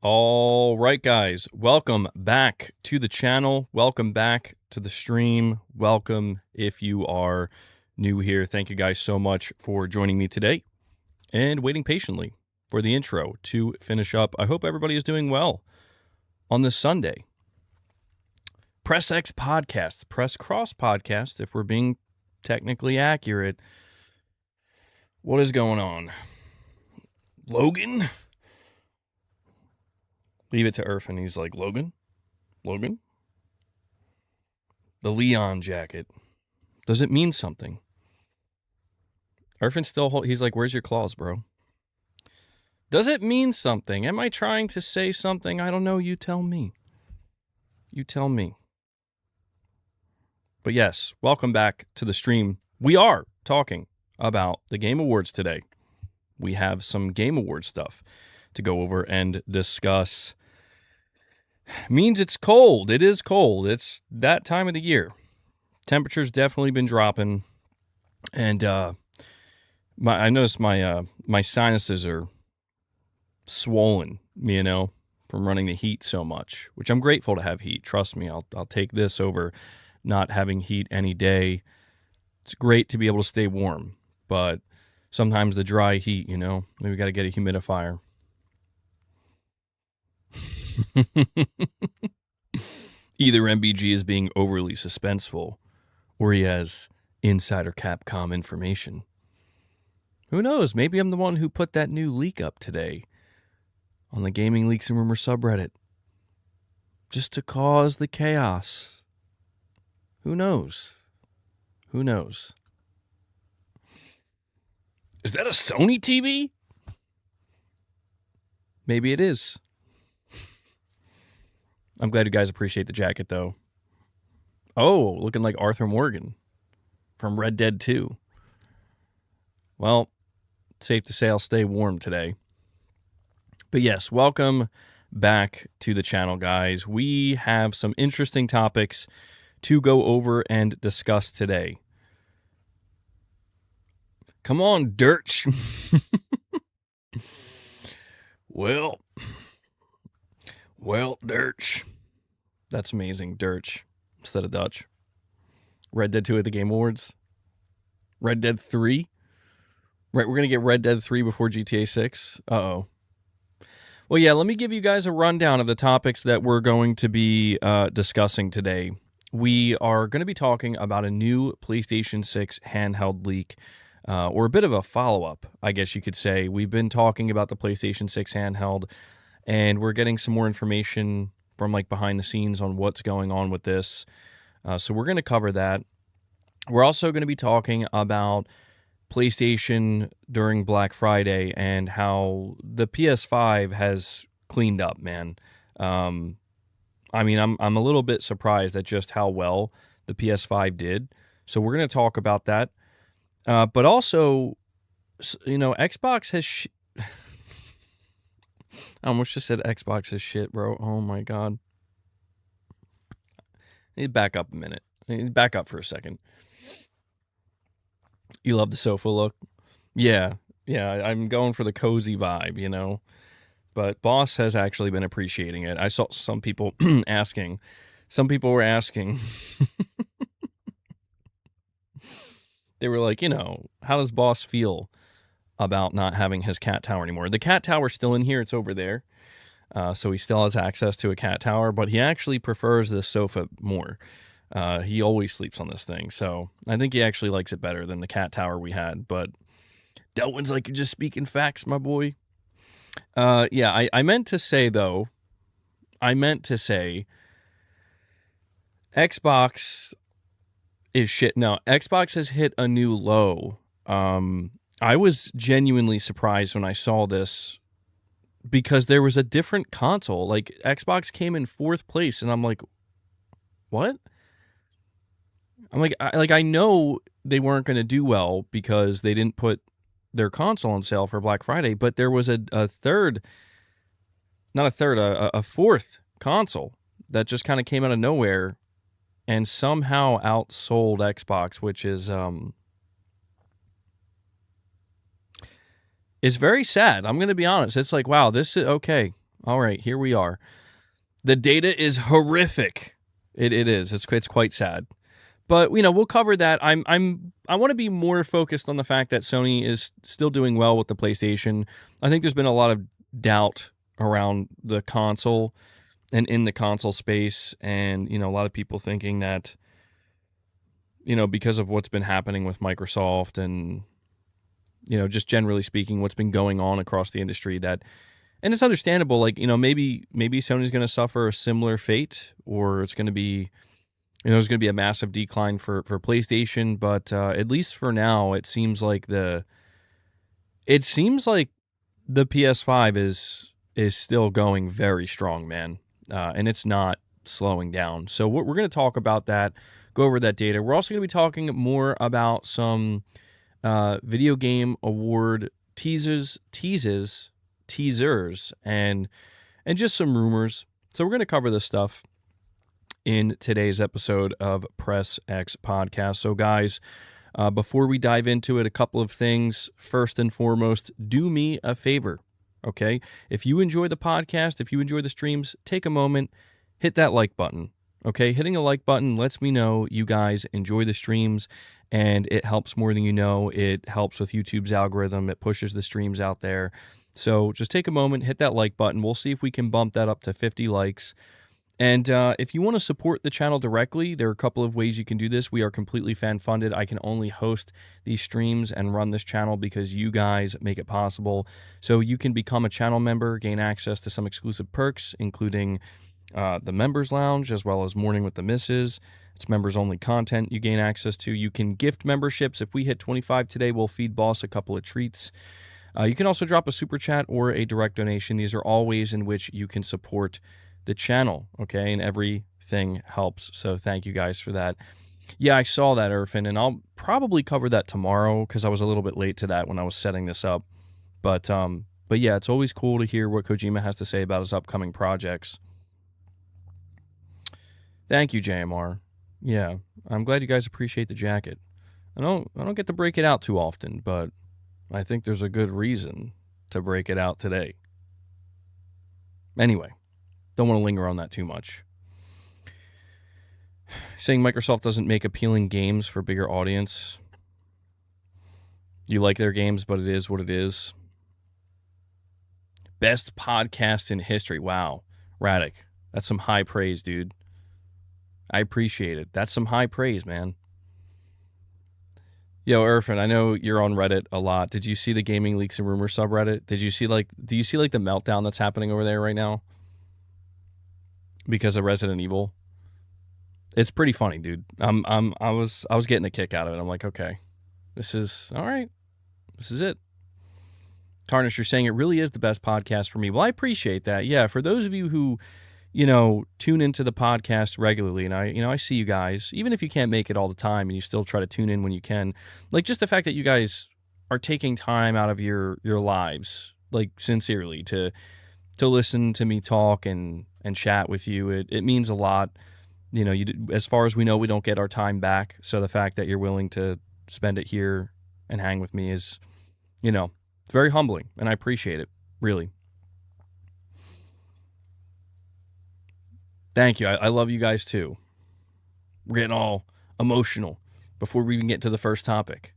All right, guys, welcome back to the channel. Welcome back to the stream. Welcome if you are new here. Thank you guys so much for joining me today and waiting patiently for the intro to finish up. I hope everybody is doing well on this Sunday. Press X podcast, Press Cross podcast, if we're being technically accurate. What is going on? Logan? Leave it to Irfan. He's like, Logan? Logan? The Leon jacket. Does it mean something? Irfan still, he's like, where's your claws, bro? Does it mean something? Am I trying to say something? I don't know. You tell me. You tell me. But yes, welcome back to the stream. We are talking about the Game Awards today. We have some Game Awards stuff to go over and discuss. Means it's cold. It is cold. It's that time of the year. Temperature's definitely been dropping, and I noticed my sinuses are swollen, from running the heat so much. Which I'm grateful to have heat. Trust me, I'll take this over not having heat any day. It's great to be able to stay warm, but sometimes the dry heat, maybe we got to get a humidifier. Either MBG is being overly suspenseful, or he has insider Capcom information. Who knows? Maybe I'm the one who put that new leak up today on the Gaming Leaks and Rumors subreddit, just to cause the chaos. Who knows? Who knows? Is that a Sony TV? Maybe it is. I'm glad you guys appreciate the jacket, though. Oh, looking like Arthur Morgan from Red Dead 2. Well, safe to say I'll stay warm today. But yes, welcome back to the channel, guys. We have some interesting topics to go over and discuss today. Come on, Dirch. Well, Dirch. That's amazing, Dirch, instead of Dutch. Red Dead 2 at the Game Awards. Red Dead 3. Right, we're going to get Red Dead 3 before GTA 6. Uh-oh. Well, yeah, let me give you guys a rundown of the topics that we're going to be discussing today. We are going to be talking about a new PlayStation 6 handheld leak, or a bit of a follow-up, I guess you could say. We've been talking about the PlayStation 6 handheld, and we're getting some more information from behind the scenes on what's going on with this. So we're going to cover that. We're also going to be talking about PlayStation during Black Friday and how the PS5 has cleaned up, man. I'm a little bit surprised at just how well the PS5 did. So we're going to talk about that. But also, Xbox has... I almost just said Xbox is shit, bro. Oh, my God. I need to back up a minute. Back up for a second. You love the sofa look? Yeah, I'm going for the cozy vibe, But Boss has actually been appreciating it. I saw some people asking. Some people were asking. They were like, how does Boss feel about not having his cat tower anymore? The cat tower's still in here. It's over there. So he still has access to a cat tower, but he actually prefers this sofa more. He always sleeps on this thing, so I think he actually likes it better than the cat tower we had. But Delwyn's like, you're just speaking facts, my boy. Yeah, I meant to say, though, Xbox is shit. No, Xbox has hit a new low. I was genuinely surprised when I saw this because there was a different console. Xbox came in 4th place, and I'm like, what? I'm like, I know they weren't going to do well because they didn't put their console on sale for Black Friday, but there was a fourth console that just kind of came out of nowhere and somehow outsold Xbox, which is very sad. I'm going to be honest. It's like, wow, this is okay. All right, here we are. The data is horrific. It is. It's quite sad. But we'll cover that. I want to be more focused on the fact that Sony is still doing well with the PlayStation. I think there's been a lot of doubt around the console and in the console space, and a lot of people thinking that because of what's been happening with Microsoft and just generally speaking what's been going on across the industry, that, and it's understandable, like maybe Sony's going to suffer a similar fate, or it's going to be there's going to be a massive decline for PlayStation, but at least for now, it seems like the PS5 is still going very strong, man, and it's not slowing down. So we're going to talk about that, go over that data. We're also going to be talking more about some video game award teasers, and just some rumors. So we're going to cover this stuff in today's episode of Press X Podcast. So guys, before we dive into it, a couple of things. First and foremost, do me a favor, okay? If you enjoy the podcast, if you enjoy the streams, take a moment, hit that like button, okay? Hitting a like button lets me know you guys enjoy the streams, and it helps more than you know. It helps with YouTube's algorithm. It pushes the streams out there. So just take a moment, hit that like button. We'll see if we can bump that up to 50 likes. And if you want to support the channel directly, there are a couple of ways you can do this. We are completely fan-funded. I can only host these streams and run this channel because you guys make it possible. So you can become a channel member, gain access to some exclusive perks, including the Members Lounge, as well as Morning with the Misses. It's members-only content you gain access to. You can gift memberships. If we hit 25 today, we'll feed Boss a couple of treats. You can also drop a super chat or a direct donation. These are all ways in which you can support the channel, okay? And everything helps. So thank you guys for that. Yeah, I saw that, Irfan, and I'll probably cover that tomorrow because I was a little bit late to that when I was setting this up. But yeah, it's always cool to hear what Kojima has to say about his upcoming projects. Thank you, JMR. Yeah, I'm glad you guys appreciate the jacket. I don't get to break it out too often, but I think there's a good reason to break it out today. Anyway, don't want to linger on that too much. Saying Microsoft doesn't make appealing games for a bigger audience. You like their games, but it is what it is. Best podcast in history. Wow. Radic. That's some high praise, dude. I appreciate it. That's some high praise, man. Yo, Irfan, I know you're on Reddit a lot. Did you see the Gaming Leaks and Rumors subreddit? Do you see the meltdown that's happening over there right now? Because of Resident Evil. It's pretty funny, dude. I was getting a kick out of it. I'm like, okay, this is all right. This is it. Tarnish, you're saying it really is the best podcast for me. Well, I appreciate that. Yeah, for those of you who, tune into the podcast regularly, and I see you guys, even if you can't make it all the time and you still try to tune in when you can, like just the fact that you guys are taking time out of your lives, like sincerely, to listen to me talk and chat with you, it means a lot. As far as we know, we don't get our time back. So the fact that you're willing to spend it here and hang with me is, very humbling, and I appreciate it, really. Thank you. I love you guys too. We're getting all emotional before we even get to the first topic.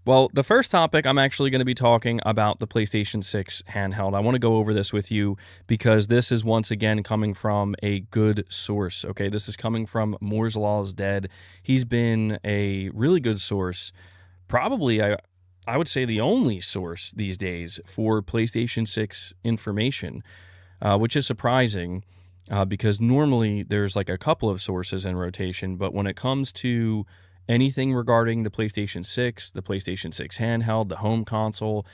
Well, the first topic, I'm actually going to be talking about the PlayStation 6 Handheld. I want to go over this with you because this is once again coming from a good source, okay? This is coming from Moore's Law is Dead. He's been a really good source, probably, I would say the only source these days for PlayStation 6 information, which is surprising because normally there's like a couple of sources in rotation, but when it comes to anything regarding the PlayStation 6, the PlayStation 6 Handheld, the home console,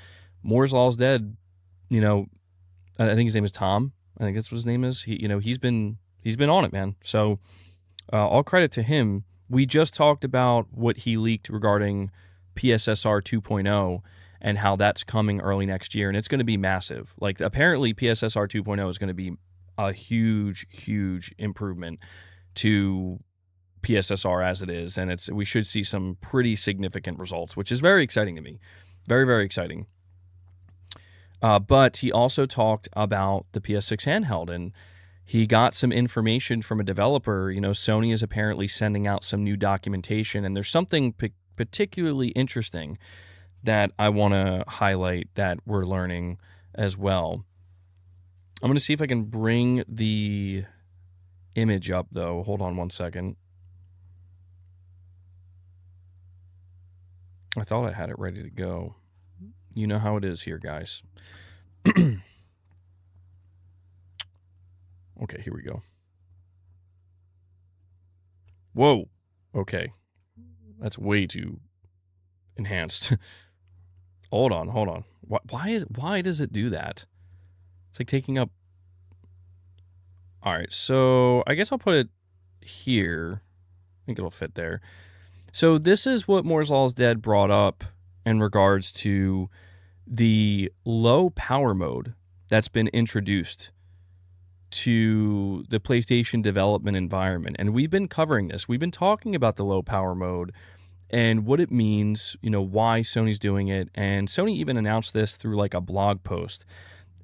Moore's Law is Dead, I think his name is Tom. I think that's what his name is. He's been on it, man. So all credit to him. We just talked about what he leaked regarding PSSR 2.0 and how that's coming early next year, and it's going to be massive. Like, apparently PSSR 2.0 is going to be a huge, huge improvement to PSSR as it is, and we should see some pretty significant results, which is very exciting to me. Very, very exciting. But he also talked about the PS6 handheld, and he got some information from a developer. Sony is apparently sending out some new documentation, and there's something particularly interesting that I want to highlight that we're learning as well. I'm going to see if I can bring the image up, though. Hold on one second. I thought I had it ready to go. You know how it is here, guys. Okay, here we go. Whoa. Okay. That's way too enhanced. Hold on. Why does it do that? It's like taking up. All right, so I guess I'll put it here. I think it'll fit there. So this is what Moore's Law is Dead brought up in regards to the low power mode that's been introduced to the PlayStation development environment. And we've been covering this. We've been talking about the low power mode and what it means, why Sony's doing it. And Sony even announced this through like a blog post.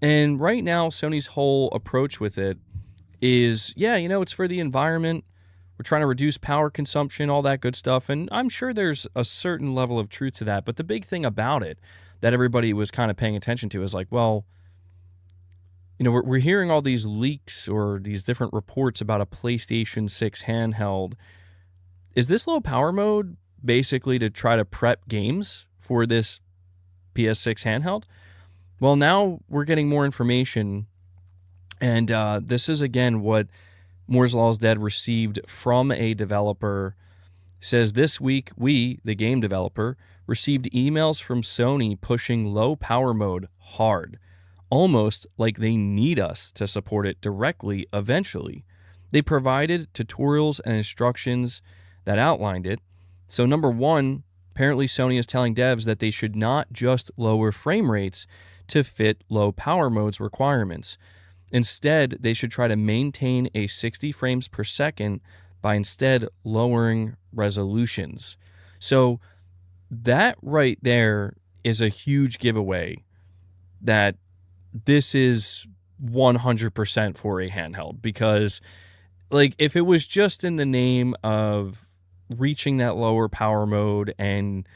And right now, Sony's whole approach with it is, it's for the environment. We're trying to reduce power consumption, all that good stuff. And I'm sure there's a certain level of truth to that. But the big thing about it that everybody was kind of paying attention to is like, well, we're hearing all these leaks or these different reports about a PlayStation 6 handheld. Is this low power mode basically to try to prep games for this PS6 handheld? Well, now we're getting more information. And this is, again, what Moore's Law is Dead received from a developer. It says, this week, we, the game developer, received emails from Sony pushing low power mode hard, almost like they need us to support it directly eventually. They provided tutorials and instructions that outlined it. So number one, apparently Sony is telling devs that they should not just lower frame rates to fit low power mode's requirements. Instead, they should try to maintain a 60 frames per second by instead lowering resolutions. So that right there is a huge giveaway that this is 100% for a handheld, because like if it was just in the name of reaching that lower power mode and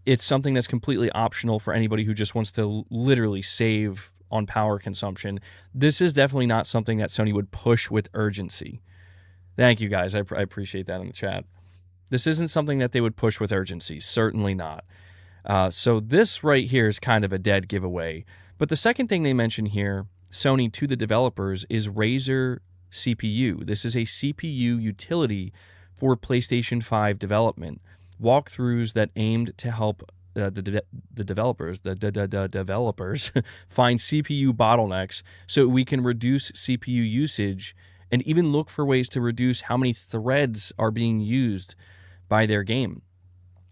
it's something that's completely optional for anybody who just wants to literally save on power consumption, this is definitely not something that Sony would push with urgency. Thank you, guys. I appreciate that in the chat. This isn't something that they would push with urgency. Certainly not. So this right here is kind of a dead giveaway. But the second thing they mention here, Sony to the developers, is Razer CPU. This is a CPU utility for PlayStation 5 development. Walkthroughs that aimed to help the developers find CPU bottlenecks so we can reduce CPU usage and even look for ways to reduce how many threads are being used by their game.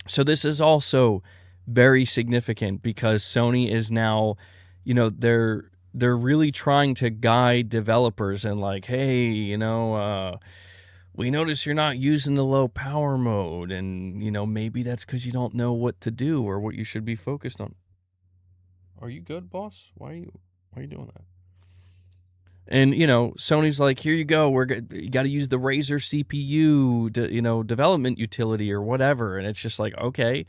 So this is also very significant because Sony is now, they're really trying to guide developers and like, hey, we notice you're not using the low power mode, and maybe that's because you don't know what to do or what you should be focused on. Are you good, boss? Why are you doing that? And Sony's like, here you go. You got to use the Razer CPU, development utility or whatever, and it's just like, okay.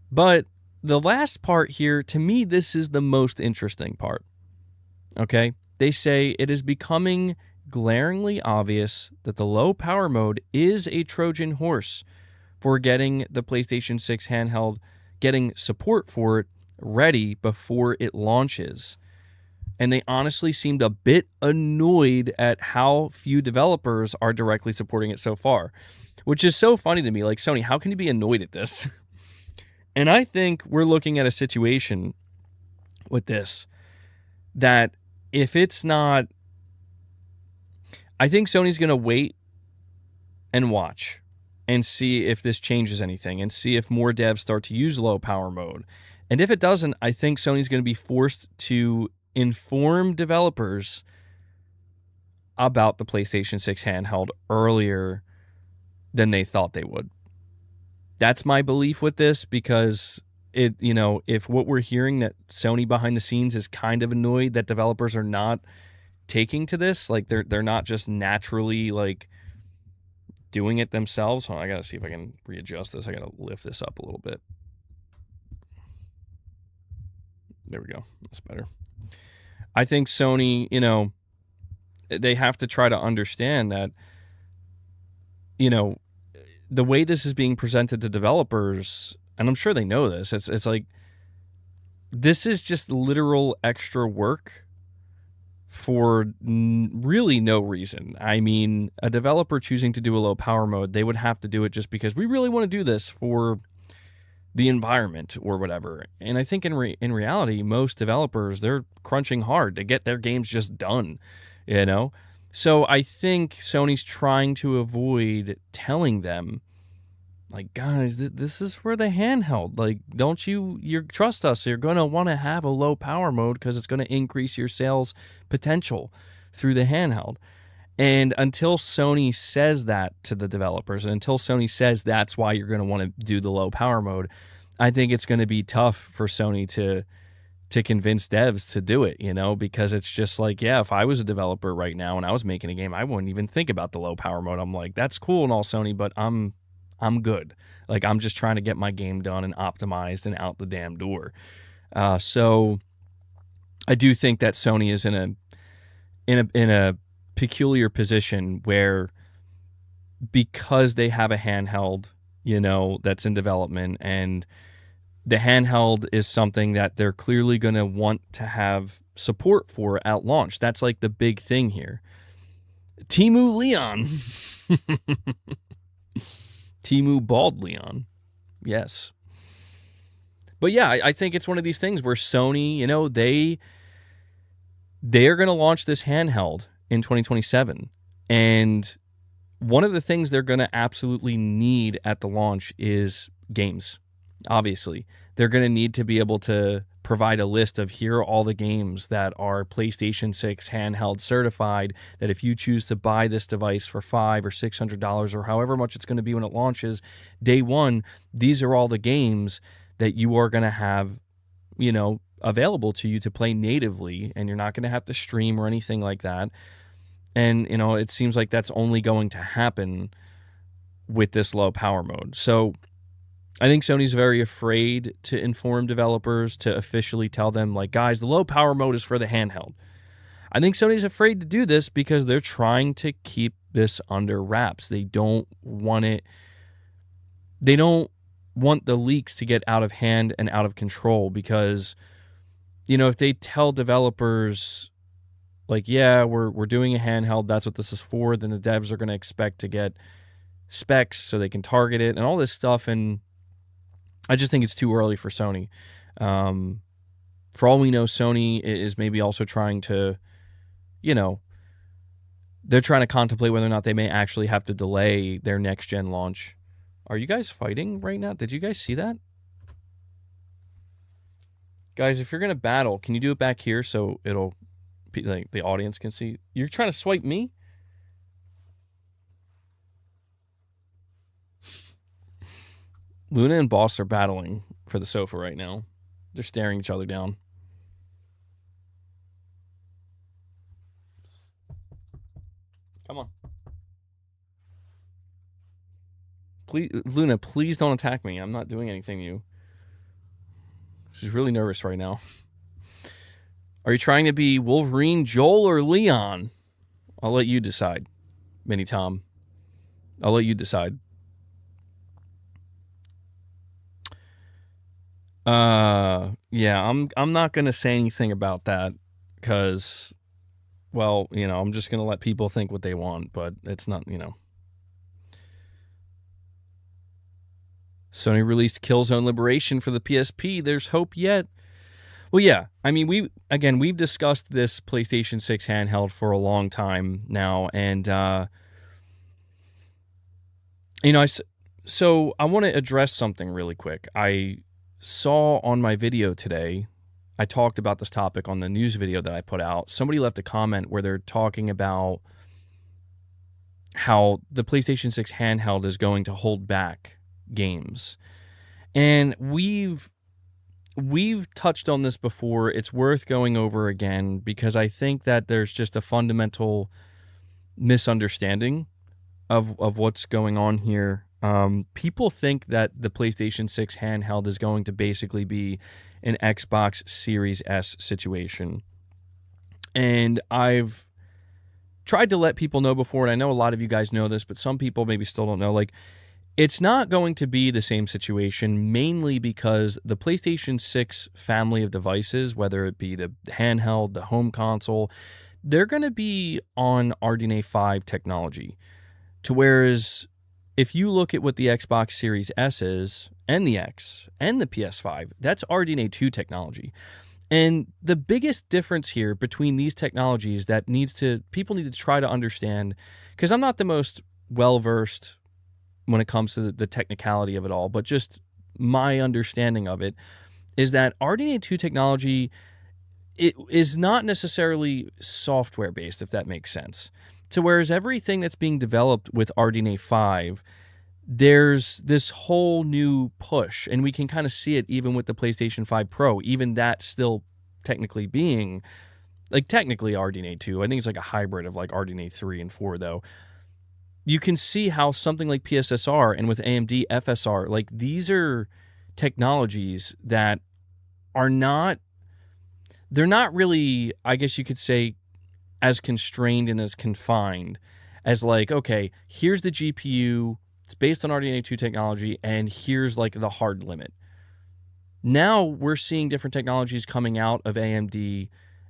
But the last part here, to me, this is the most interesting part. Okay, they say it is becoming glaringly obvious that the low power mode is a Trojan horse for getting the PlayStation 6 handheld, getting support for it ready before it launches. And they honestly seemed a bit annoyed at how few developers are directly supporting it so far, which is so funny to me. Like, Sony, how can you be annoyed at this? And I think we're looking at a situation with this that if it's not, I think Sony's going to wait and watch and see if this changes anything and see if more devs start to use low power mode. And if it doesn't, I think Sony's going to be forced to inform developers about the PlayStation 6 handheld earlier than they thought they would. That's my belief with this, because if what we're hearing that Sony behind the scenes is kind of annoyed that developers are not taking to this, like they're not just naturally like doing it themselves. Hold on, I gotta see if I can readjust this. I gotta lift this up a little bit. There we go. That's better. I think Sony, they have to try to understand that, the way this is being presented to developers, and I'm sure they know this, it's like, this is just literal extra work for really no reason. I mean, a developer choosing to do a low power mode, they would have to do it just because we really want to do this for the environment or whatever. And I think in reality, most developers, they're crunching hard to get their games just done, So I think Sony's trying to avoid telling them, like, guys, this is for the handheld. Like, don't you trust us. You're going to want to have a low power mode because it's going to increase your sales potential through the handheld. And until Sony says that to the developers, and until Sony says that's why you're going to want to do the low power mode, I think it's going to be tough for Sony to convince devs to do it, because it's just like, yeah, if I was a developer right now and I was making a game, I wouldn't even think about the low power mode. I'm like, that's cool and all, Sony, but I'm good. Like, I'm just trying to get my game done and optimized and out the damn door. So I do think that Sony is in a peculiar position where, because they have a handheld, that's in development, and the handheld is something that they're clearly going to want to have support for at launch. That's like the big thing here. Timu Leon. Timu Bald Leon. Yes. But yeah, I think it's one of these things where Sony, they are going to launch this handheld in 2027. And one of the things they're going to absolutely need at the launch is games. Obviously, they're going to need to be able to provide a list of, here are all the games that are PlayStation 6 handheld certified, that if you choose to buy this device for $500 or $600 or however much it's going to be when it launches day one, these are all the games that you are going to have, available to you to play natively, and you're not going to have to stream or anything like that. And, it seems like that's only going to happen with this low power mode. So I think Sony's very afraid to inform developers, to officially tell them, like, guys, the low power mode is for the handheld. I think Sony's afraid to do this because they're trying to keep this under wraps. They don't want it. They don't want the leaks to get out of hand and out of control, because, if they tell developers, like, yeah, we're doing a handheld, that's what this is for, then the devs are going to expect to get specs so they can target it and all this stuff. And I just think it's too early for Sony. For all we know, Sony is maybe also trying to, they're trying to contemplate whether or not they may actually have to delay their next-gen launch. Are you guys fighting right now? Did you guys see that? Guys, if you're going to battle, can you do it back here so it'll, like, the audience can see? You're trying to swipe me? Luna and Boss are battling for the sofa right now. They're staring each other down. Come on. Please, Luna, please don't attack me. I'm not doing anything to you. She's really nervous right now. Are you trying to be Wolverine, Joel, or Leon? I'll let you decide, Mini Tom. I'll let you decide. Yeah, I'm not gonna say anything about that because, well, I'm just gonna let people think what they want, but it's not, Sony released Killzone Liberation for the PSP. There's hope yet. Well, yeah. I mean, we've discussed this PlayStation 6 handheld for a long time now, and so I want to address something really quick. I saw on my video today, I talked about this topic on the news video that I put out. Somebody left a comment where they're talking about how the PlayStation 6 handheld is going to hold back games. And we've we've touched on this before. It's worth going over again because I think that there's just a fundamental misunderstanding of what's going on here. People think that the PlayStation 6 handheld is going to basically be an Xbox Series S situation. And I've tried to let people know before, and I know a lot of you guys know this, but some people maybe still don't know, like, it's not going to be the same situation, mainly because the PlayStation 6 family of devices, whether it be the handheld, the home console, they're going to be on RDNA 5 technology. To whereas if you look at what the Xbox Series S is, and the X, and the PS5, that's RDNA 2 technology. And the biggest difference here between these technologies that people need to try to understand, because I'm not the most well-versed when it comes to the technicality of it all, but just my understanding of it is that RDNA 2 technology, it is not necessarily software-based, if that makes sense. So whereas everything that's being developed with RDNA 5, there's this whole new push, and we can kind of see it even with the PlayStation 5 Pro, even that still technically being, like, technically RDNA 2. I think it's like a hybrid of like RDNA 3 and 4, though. You can see how something like PSSR and with AMD FSR, like, these are technologies that are not, they're not really, I guess you could say, as constrained and as confined as, like, okay, here's the GPU, it's based on RDNA 2 technology, and here's like the hard limit. Now we're seeing different technologies coming out of AMD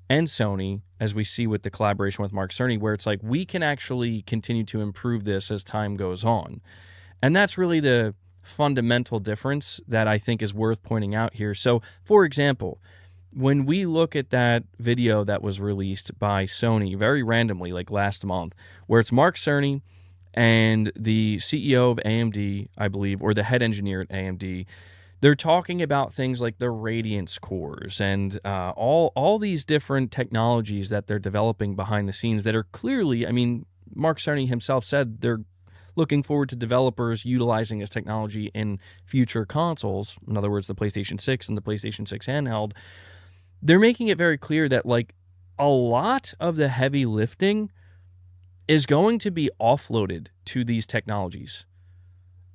and Sony, as we see with the collaboration with Mark Cerny, where it's like we can actually continue to improve this as time goes on. And that's really the fundamental difference that I think is worth pointing out here. So, for example, when we look at that video that was released by Sony very randomly, like last month, where it's Mark Cerny and the CEO of AMD, I believe, or the head engineer at AMD, they're talking about things like the Radiance cores and all these different technologies that they're developing behind the scenes that are clearly, I mean, Mark Cerny himself said they're looking forward to developers utilizing this technology in future consoles, in other words, the PlayStation 6 and the PlayStation 6 handheld. They're making it very clear that, like, a lot of the heavy lifting is going to be offloaded to these technologies.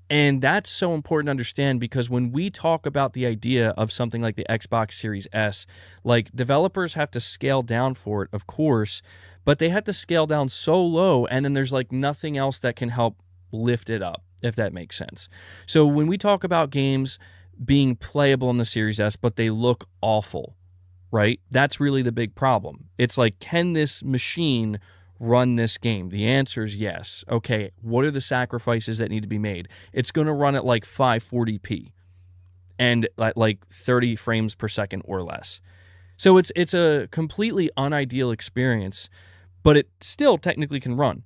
And that's so important to understand, because when we talk about the idea of something like the Xbox Series S, like, developers have to scale down for it, of course, but they have to scale down so low, and then there's like nothing else that can help lift it up, if that makes sense. So when we talk about games being playable in the Series S, but they look awful, right? That's really the big problem. It's like, can this machine run this game? The answer is yes. Okay, what are the sacrifices that need to be made? It's going to run at like 540p and at like 30 frames per second or less. So it's a completely unideal experience, but it still technically can run.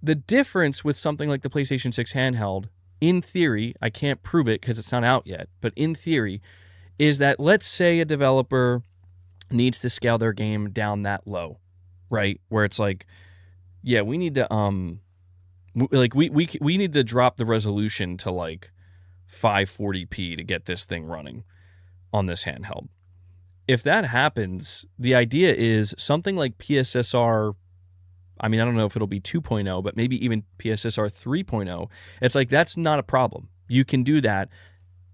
The difference with something like the PlayStation 6 handheld, in theory, I can't prove it because it's not out yet, but in theory, is that let's say a developer needs to scale their game down that low, right? Where it's like, yeah, we need to we need to drop the resolution to like 540p to get this thing running on this handheld. If that happens, the idea is something like PSSR, I mean, I don't know if it'll be 2.0, but maybe even PSSR 3.0. It's like, that's not a problem. You can do that.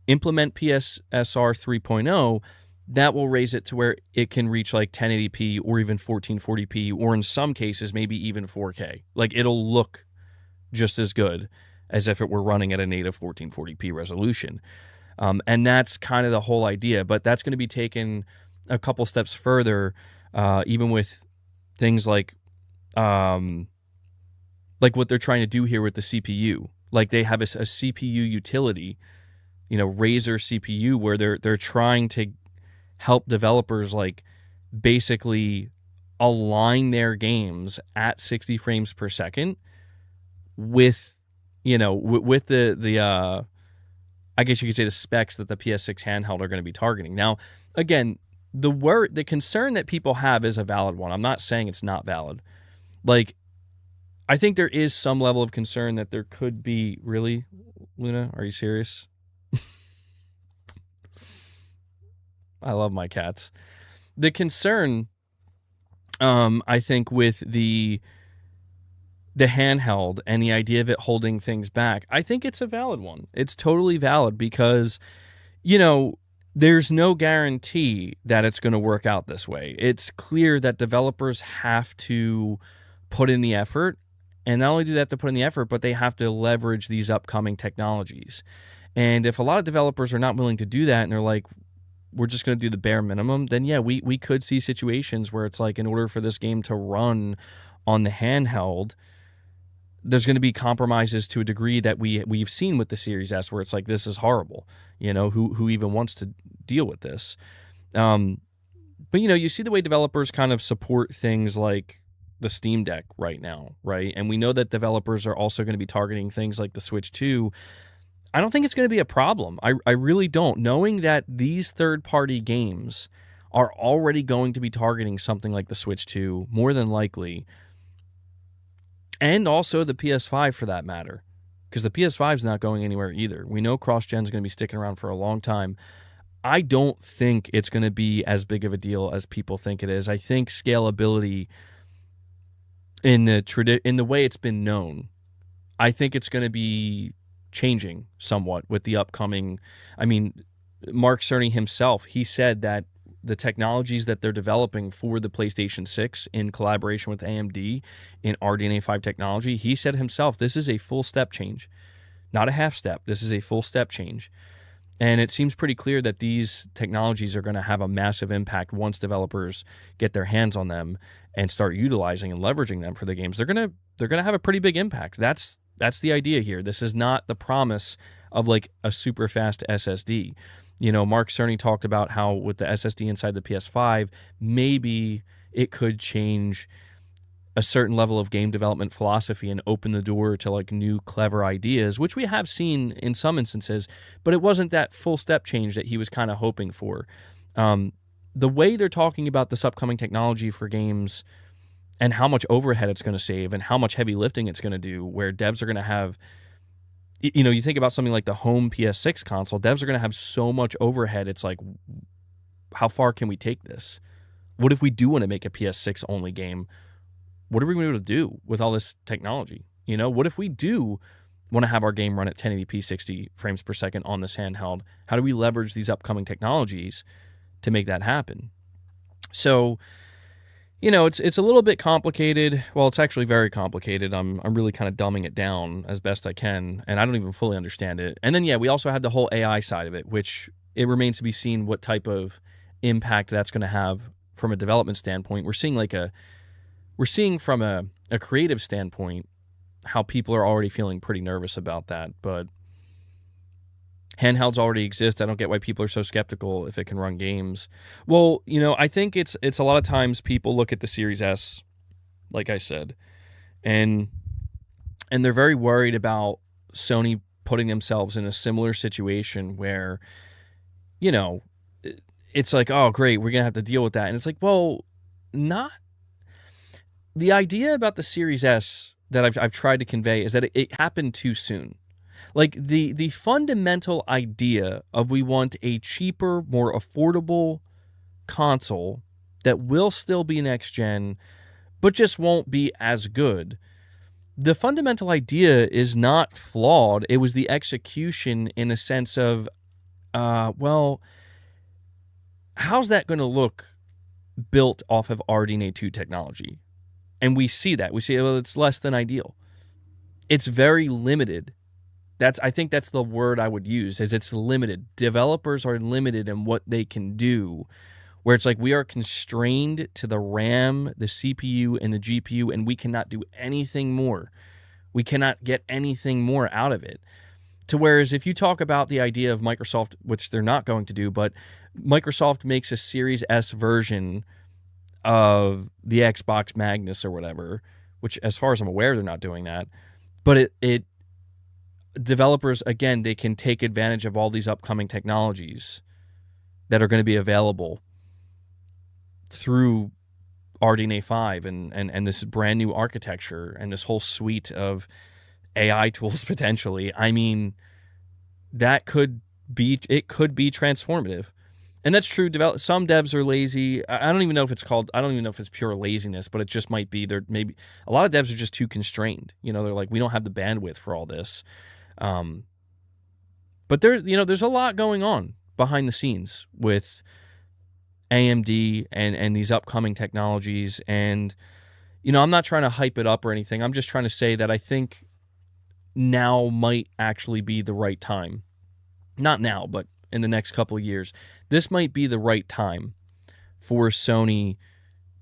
Implement PSSR 3.0, that will raise it to where it can reach like 1080p or even 1440p, or in some cases, maybe even 4K. Like, it'll look just as good as if it were running at a native 1440p resolution. And that's kind of the whole idea, but that's going to be taken a couple steps further, even with things like what they're trying to do here with the CPU. Like, they have a CPU utility, you know, Razer CPU, where they're trying to help developers like basically align their games at 60 frames per second with, you know, with the I guess you could say the specs that the PS6 handheld are going to be targeting. Now, again, the concern that people have is a valid one. I'm not saying it's not valid. Like, I think there is some level of concern that there could be. Really, Luna, are you serious? I love my cats. The concern, I think, with the handheld and the idea of it holding things back, I think it's a valid one. It's totally valid because, there's no guarantee that it's going to work out this way. It's clear that developers have to put in the effort, and not only do they have to put in the effort, but they have to leverage these upcoming technologies. And if a lot of developers are not willing to do that and they're like, we're just going to do the bare minimum, then yeah, we could see situations where it's like, in order for this game to run on the handheld, there's going to be compromises to a degree that we've seen with the Series S, where it's like, this is horrible. Who even wants to deal with this? But you see the way developers kind of support things like the Steam Deck right now, right? And we know that developers are also going to be targeting things like the Switch 2. I don't think it's going to be a problem. I really don't. Knowing that these third-party games are already going to be targeting something like the Switch 2, more than likely, and also the PS5 for that matter, because the PS5 is not going anywhere either. We know cross-gen is going to be sticking around for a long time. I don't think it's going to be as big of a deal as people think it is. I think scalability in the way it's been known, I think it's going to be changing somewhat with the upcoming. I mean, Mark Cerny himself, he said that the technologies that they're developing for the PlayStation 6 in collaboration with AMD in RDNA 5 technology, he said himself, this is a full step change, not a half step. This is a full step change. And it seems pretty clear that these technologies are going to have a massive impact once developers get their hands on them and start utilizing and leveraging them for the games. They're going to have a pretty big impact. That's the idea here. This is not the promise of like a super fast SSD. Mark Cerny talked about how with the SSD inside the PS5, maybe it could change a certain level of game development philosophy and open the door to like new clever ideas, which we have seen in some instances, but it wasn't that full step change that he was kind of hoping for. The way they're talking about this upcoming technology for games and how much overhead it's going to save and how much heavy lifting it's going to do, where devs are going to have, you think about something like the home PS6 console, devs are going to have so much overhead. It's like, how far can we take this? What if we do want to make a PS6 only game? What are we going to be able to do with all this technology? What if we do want to have our game run at 1080p 60 frames per second on this handheld? How do we leverage these upcoming technologies to make that happen? So, it's a little bit complicated. Well, it's actually very complicated. I'm really kind of dumbing it down as best I can, and I don't even fully understand it. And then, we also had the whole AI side of it, which it remains to be seen what type of impact that's going to have from a development standpoint. We're seeing from a creative standpoint how people are already feeling pretty nervous about that, but handhelds already exist. I don't get why people are so skeptical if it can run games. Well, I think it's a lot of times people look at the Series S, like I said, and they're very worried about Sony putting themselves in a similar situation where, it's like, oh, great, we're going to have to deal with that. And it's like, well, not. The idea about the Series S that I've tried to convey is that it happened too soon. Like the fundamental idea of we want a cheaper, more affordable console that will still be next gen, but just won't be as good. The fundamental idea is not flawed. It was the execution in a sense of, how's that going to look built off of RDNA 2 technology? And we see that. We see, well, it's less than ideal. It's very limited. I think that's the word I would use, is it's limited. Developers are limited in what they can do, where it's like we are constrained to the RAM, the CPU, and the GPU, and we cannot do anything more. We cannot get anything more out of it. To whereas if you talk about the idea of Microsoft, which they're not going to do, but Microsoft makes a Series S version of the Xbox Magnus or whatever, which as far as I'm aware, they're not doing that. But it developers, again, they can take advantage of all these upcoming technologies that are going to be available through RDNA 5 and this brand new architecture and this whole suite of AI tools potentially. I mean, it could be transformative. And that's true. Some devs are lazy. I don't even know if it's called. I don't even know if it's pure laziness, but it just might be. They're maybe a lot of devs are just too constrained. They're like, we don't have the bandwidth for all this. But there's a lot going on behind the scenes with AMD and these upcoming technologies. And I'm not trying to hype it up or anything. I'm just trying to say that I think now might actually be the right time. Not now, but in the next couple of years, this might be the right time for Sony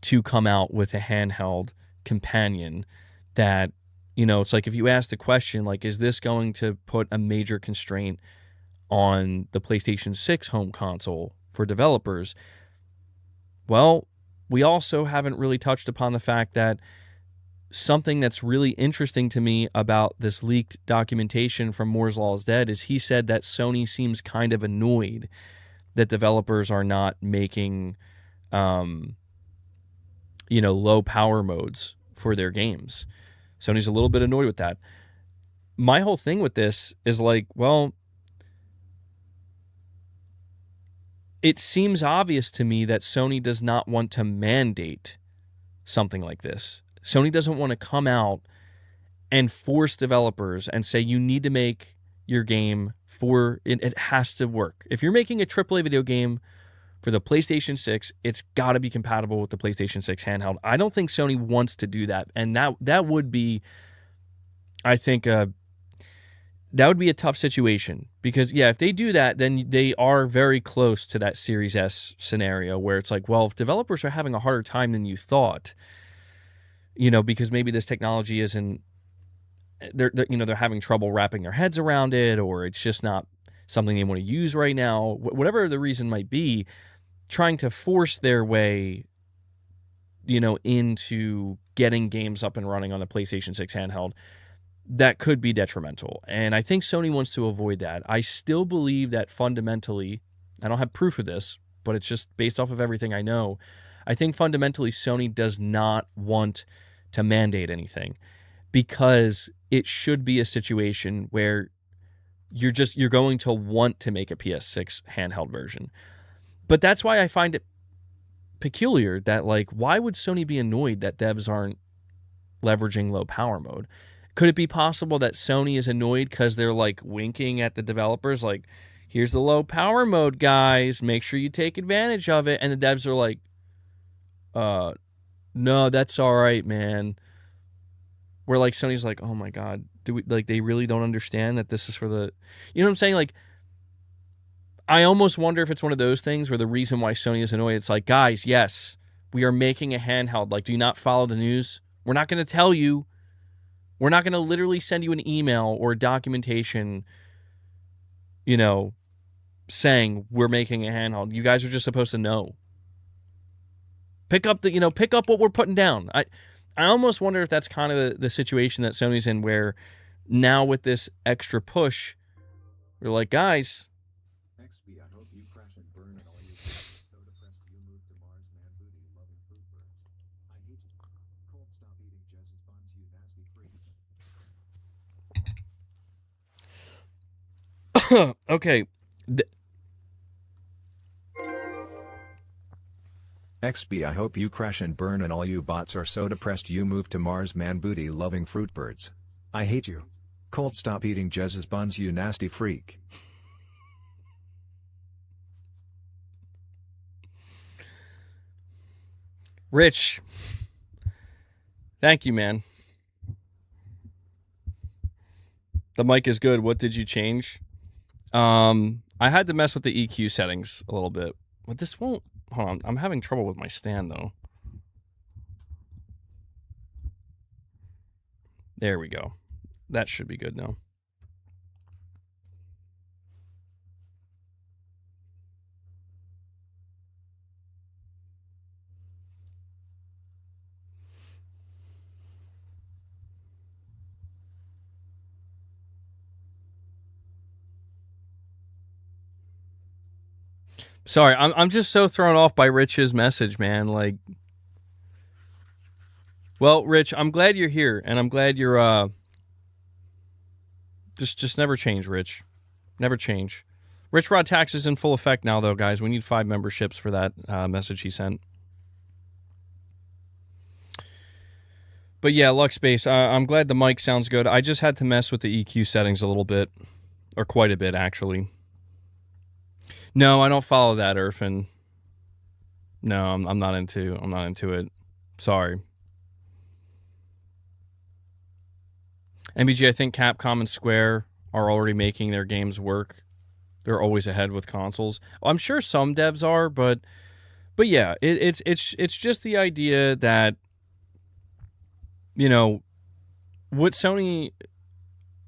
to come out with a handheld companion that, it's like if you ask the question, like, is this going to put a major constraint on the PlayStation 6 home console for developers? Well, we also haven't really touched upon the fact that something that's really interesting to me about this leaked documentation from Moore's Law is Dead is he said that Sony seems kind of annoyed that developers are not making, low power modes for their games. Sony's a little bit annoyed with that. My whole thing with this is like, well, it seems obvious to me that Sony does not want to mandate something like this. Sony doesn't want to come out and force developers and say you need to make your game it has to work. If you're making a AAA video game for the PlayStation 6, it's got to be compatible with the PlayStation 6 handheld. I don't think Sony wants to do that, and that would be, I think, that would be a tough situation because, if they do that, then they are very close to that Series S scenario where it's like, well, if developers are having a harder time than you thought, because maybe this technology isn't, they're having trouble wrapping their heads around it, or it's just not something they want to use right now, whatever the reason might be, trying to force their way, into getting games up and running on the PlayStation 6 handheld, that could be detrimental. And I think Sony wants to avoid that. I still believe that fundamentally, I don't have proof of this, but it's just based off of everything I know, I think fundamentally Sony does not want to mandate anything because it should be a situation where you're going to want to make a PS6 handheld version. But that's why I find it peculiar that, like, why would Sony be annoyed that devs aren't leveraging low power mode? Could it be possible that Sony is annoyed because they're, like, winking at the developers, like, here's the low power mode, guys, make sure you take advantage of it, and the devs are like, no, that's all right, man. Where, like, Sony's like, oh my god, they really don't understand that this is for the, you know what I'm saying? Like, I almost wonder if it's one of those things where the reason why Sony is annoyed, it's like, guys, yes, we are making a handheld. Like, do you not follow the news? We're not going to tell you. We're not going to literally send you an email or documentation, saying we're making a handheld. You guys are just supposed to know. Pick up what we're putting down. I almost wonder if that's kind of the situation that Sony's in, where now with this extra push, we're like, guys. XB, I hope you crash and burn and all you so depressed you move to Mars, man booty, loving fruit birds. I hate you. Cold, stop eating Jess's buns, you nasty freak. Okay. XB, I hope you crash and burn and all you bots are so depressed you move to Mars, man booty, loving fruit birds. I hate you. Cold, stop eating Jess's buns, you nasty freak. Rich, thank you, man. The mic is good. What did you change? I had to mess with the EQ settings a little bit, but this won't. Hold on, I'm having trouble with my stand though. There we go. That should be good now. Sorry, I'm just so thrown off by Rich's message, man. Like, well, Rich, I'm glad you're here, and I'm glad you're just never change, Rich. Never change. RichRod tax is in full effect now, though, guys. We need 5 memberships for that message he sent. But yeah, Luxbase, I'm glad the mic sounds good. I just had to mess with the EQ settings a little bit, or quite a bit, actually. No, I don't follow that, Irfan. No, I'm not into it. Sorry. MBG, I think Capcom and Square are already making their games work. They're always ahead with consoles. I'm sure some devs are, but yeah, it's just the idea that, you know, what Sony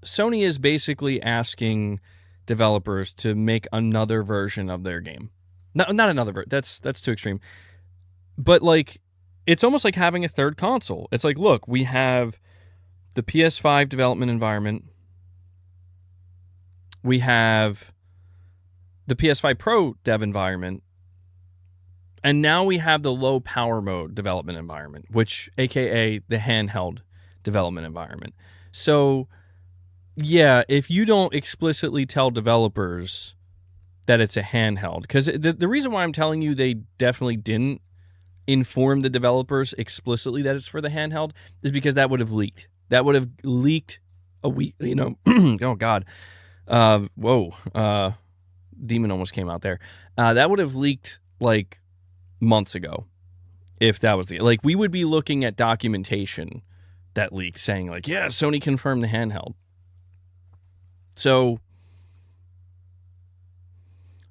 is basically asking developers to make another version of their game. Not another version. That's too extreme. But like, it's almost like having a third console. It's like, look, we have the PS5 development environment. We have the PS5 Pro dev environment, and now we have the low power mode development environment, which aka the handheld development environment. So yeah, if you don't explicitly tell developers that it's a handheld, because the reason why I'm telling you they definitely didn't inform the developers explicitly that it's for the handheld is because that would have leaked. That would have leaked a week, you know. Oh God. Demon almost came out there. That would have leaked like months ago if that was like, we would be looking at documentation that leaked saying like, yeah, Sony confirmed the handheld. So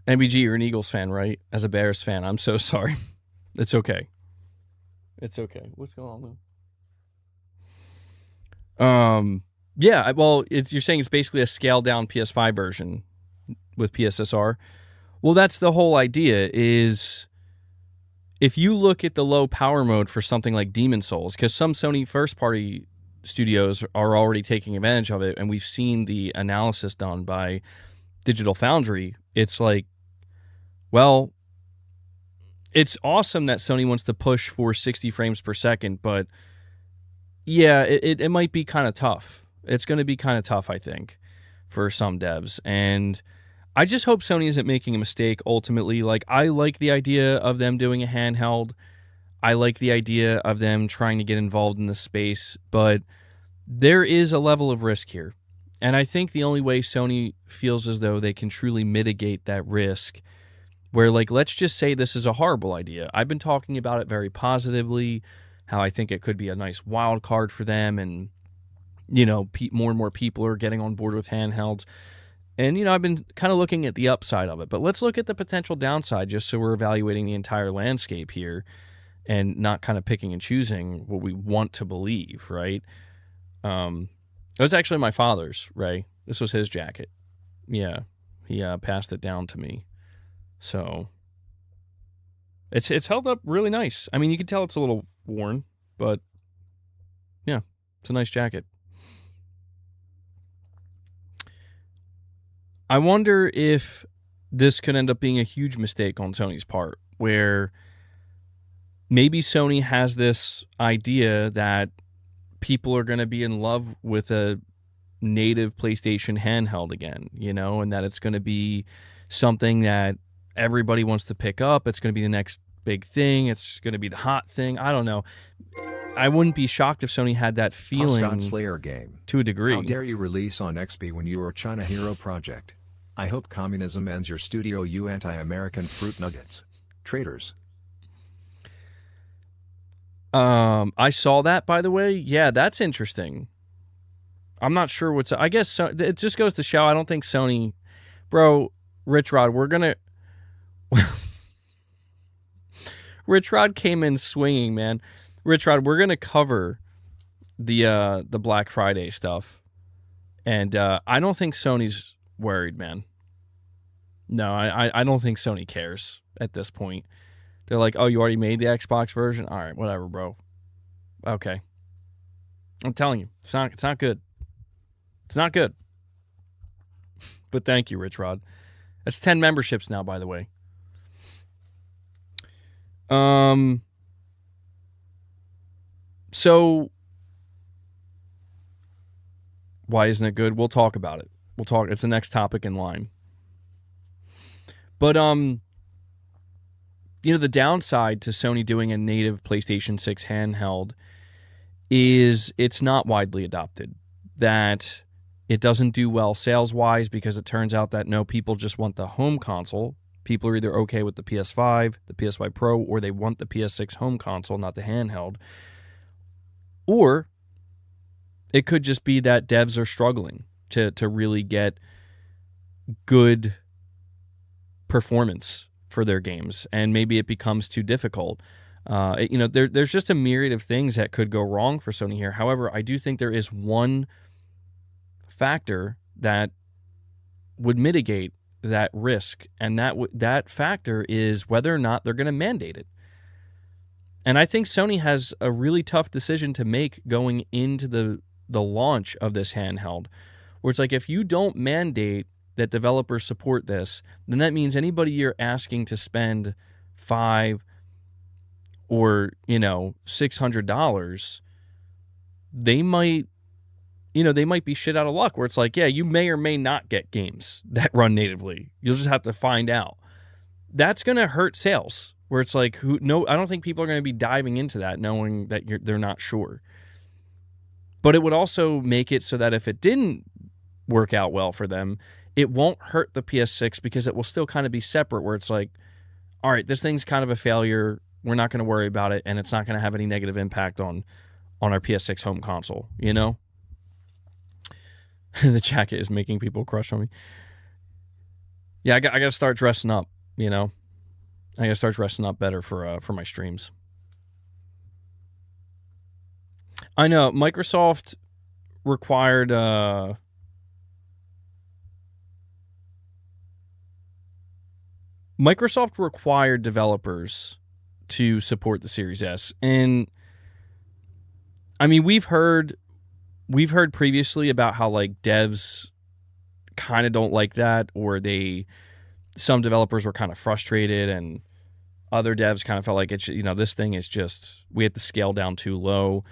MBG, you're an Eagles fan, right? As a Bears fan, I'm so sorry. It's okay. It's okay. What's going on? Yeah, well, you're saying it's basically a scaled down PS5 version with PSSR. Well, that's the whole idea, is if you look at the low power mode for something like Demon's Souls, because some Sony first party studios are already taking advantage of it, and we've seen the analysis done by Digital Foundry, it's like, well, it's awesome that Sony wants to push for 60 frames per second, but yeah, it might be kind of tough. It's going to be kind of tough, I think, for some devs. And I just hope Sony isn't making a mistake ultimately. Like, I like the idea of them doing a handheld. I like the idea of them trying to get involved in the space, but there is a level of risk here. And I think the only way Sony feels as though they can truly mitigate that risk, where, like, let's just say this is a horrible idea. I've been talking about it very positively, how I think it could be a nice wild card for them, and, you know, more and more people are getting on board with handhelds. And, you know, I've been kind of looking at the upside of it, but let's look at the potential downside just so we're evaluating the entire landscape here and not kind of picking and choosing what we want to believe, right? It was actually my father's, Ray. This was his jacket. Yeah, he passed it down to me. So it's held up really nice. I mean, you can tell it's a little worn, but yeah, it's a nice jacket. I wonder if this could end up being a huge mistake on Sony's part, where maybe Sony has this idea that people are going to be in love with a native PlayStation handheld again, you know, and that it's going to be something that everybody wants to pick up. It's going to be the next big thing. It's going to be the hot thing. I don't know. I wouldn't be shocked if Sony had that feeling Slayer game. To a degree. How dare you release on XP when you are a China hero project? I hope communism ends your studio, you anti-American fruit nuggets. Traitors. I saw that, by the way. Yeah, that's interesting. I'm not sure what's... I guess it just goes to show I don't think Sony... Bro, RichRod, we're going to... RichRod came in swinging, man. RichRod, we're going to cover the Black Friday stuff. And I don't think Sony's worried, man. No, I don't think Sony cares at this point. They're like, oh, you already made the Xbox version? All right, whatever, bro. Okay. I'm telling you, it's not good. It's not good. But thank you, RichRod. That's 10 memberships now, by the way. So why isn't it good? We'll talk about it. It's the next topic in line. But the downside to Sony doing a native PlayStation 6 handheld is it's not widely adopted. That it doesn't do well sales-wise because it turns out that no, people just want the home console. People are either okay with the PS5, the PS5 Pro, or they want the PS6 home console, not the handheld. Or it could just be that devs are struggling to really get good performance for their games, and maybe it becomes too difficult. There's just a myriad of things that could go wrong for Sony here. However, I do think there is one factor that would mitigate that risk, and that factor is whether or not they're going to mandate it. And I think Sony has a really tough decision to make going into the launch of this handheld, where it's like, if you don't mandate that developers support this, then that means anybody you're asking to spend $500 or $600, they might be shit out of luck, where it's like, yeah, you may or may not get games that run natively. You'll just have to find out. That's going to hurt sales, where it's like, I don't think people are going to be diving into that knowing that they're not sure. But it would also make it so that if it didn't work out well for them, it won't hurt the PS6 because it will still kind of be separate, where it's like, all right, this thing's kind of a failure. We're not going to worry about it, and it's not going to have any negative impact on our PS6 home console, The jacket is making people crush on me. Yeah, I got to start dressing up, I got to start dressing up better for my streams. I know Microsoft required developers to support the Series S, and I mean we've heard previously about how like devs kind of don't like that, or some developers were kind of frustrated, and other devs kind of felt like it's this thing is just, we have to scale down too low.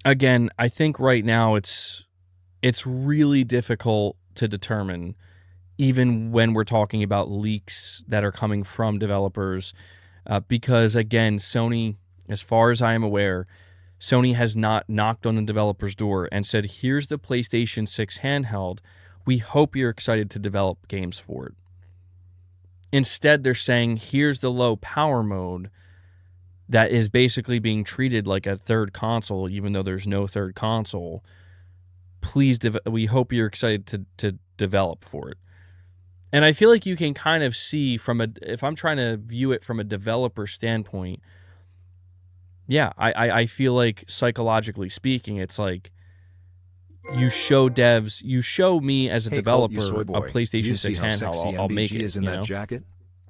Again, I think right now it's really difficult to determine, even when we're talking about leaks that are coming from developers, because again, Sony, as far as I am aware, Sony has not knocked on the developer's door and said, here's the PlayStation 6 handheld. We hope you're excited to develop games for it. Instead, they're saying, here's the low power mode that is basically being treated like a third console, even though there's no third console. Please, we hope you're excited to develop for it. And I feel like you can kind of see if I'm trying to view it from a developer standpoint, yeah, I feel like psychologically speaking, it's like you show me as a developer a PlayStation 6 handheld, I'll make it. Is in that jacket?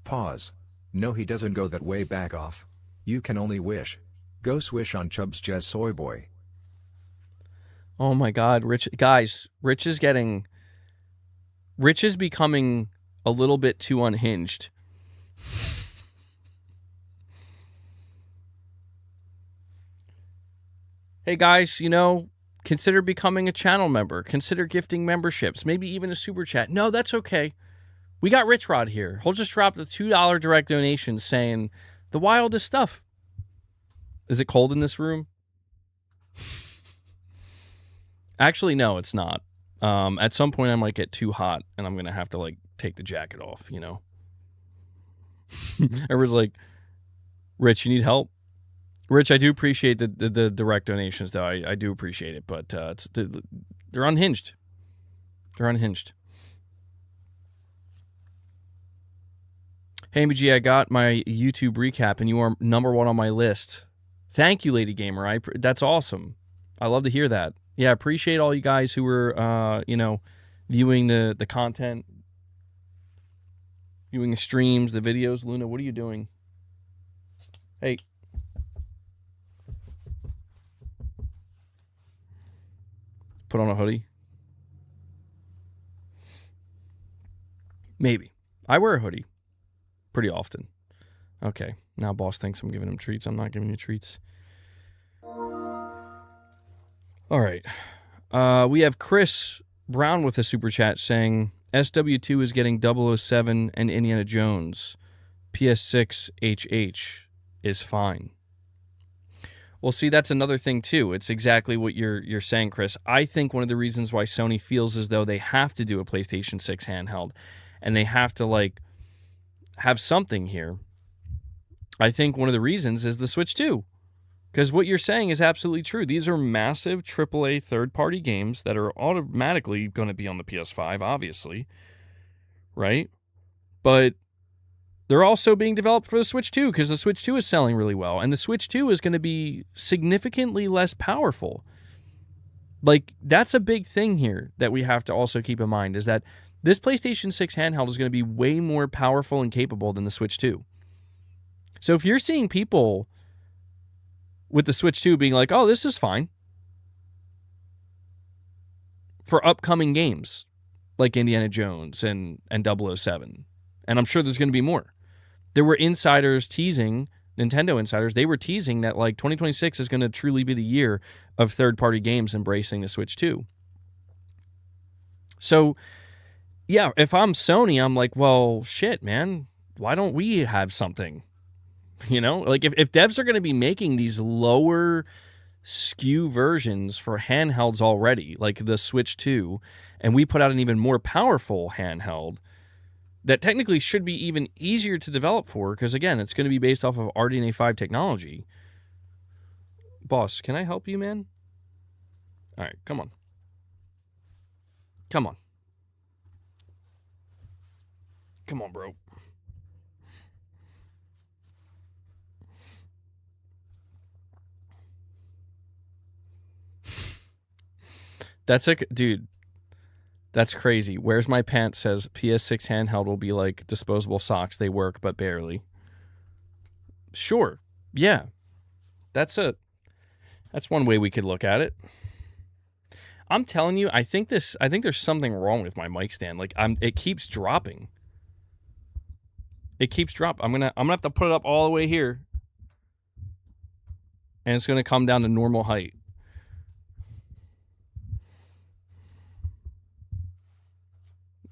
Pause. No, he doesn't go that way, back off. You can only wish. Go swish on Chubb's Jazz Soy Boy. Oh my God, Rich is becoming a little bit too unhinged. Hey guys, consider becoming a channel member. Consider gifting memberships, maybe even a super chat. No, that's okay. We got RichRod here. He'll just drop the $2 direct donation saying the wildest stuff. Is it cold in this room? Actually, no, it's not. At some point, I might get too hot, and I'm going to have to, take the jacket off, Everyone's like, Rich, you need help? Rich, I do appreciate the direct donations, though. I do appreciate it, but they're unhinged. They're unhinged. Hey, MG, I got my YouTube recap, and you are number 1 on my list. Thank you, Lady Gamer. That's awesome. I love to hear that. Yeah, appreciate all you guys who were, viewing the content, viewing the streams, the videos. Luna, what are you doing? Hey. Put on a hoodie? Maybe. I wear a hoodie pretty often. Okay. Now boss thinks I'm giving him treats. I'm not giving you treats. All right. We have Chris Brown with a super chat saying, SW2 is getting 007 and Indiana Jones. PS6 HH is fine. Well, see, that's another thing, too. It's exactly what you're saying, Chris. I think one of the reasons why Sony feels as though they have to do a PlayStation 6 handheld and they have to, like, have something here, I think one of the reasons is the Switch 2. Because what you're saying is absolutely true. These are massive AAA third-party games that are automatically going to be on the PS5, obviously, right? But they're also being developed for the Switch 2 because the Switch 2 is selling really well. And the Switch 2 is going to be significantly less powerful. Like, that's a big thing here that we have to also keep in mind is that this PlayStation 6 handheld is going to be way more powerful and capable than the Switch 2. So if you're seeing people with the Switch 2 being like, oh, this is fine for upcoming games like Indiana Jones and 007. And I'm sure there's going to be more. There were insiders teasing, Nintendo insiders, they were teasing that like 2026 is going to truly be the year of third-party games embracing the Switch 2. So, yeah, if I'm Sony, I'm like, well, shit, man, why don't we have something? You know, like if devs are going to be making these lower SKU versions for handhelds already, like the Switch 2, and we put out an even more powerful handheld that technically should be even easier to develop for, because again, it's going to be based off of RDNA 5 technology. Boss, can I help you, man? All right, come on. Come on. Come on, bro. Dude, that's crazy. Where's My Pants says PS6 handheld will be like disposable socks. They work, but barely. Sure. Yeah. That's one way we could look at it. I'm telling you, I think there's something wrong with my mic stand. Like it keeps dropping. It keeps dropping. I'm gonna have to put it up all the way here. And it's gonna come down to normal height.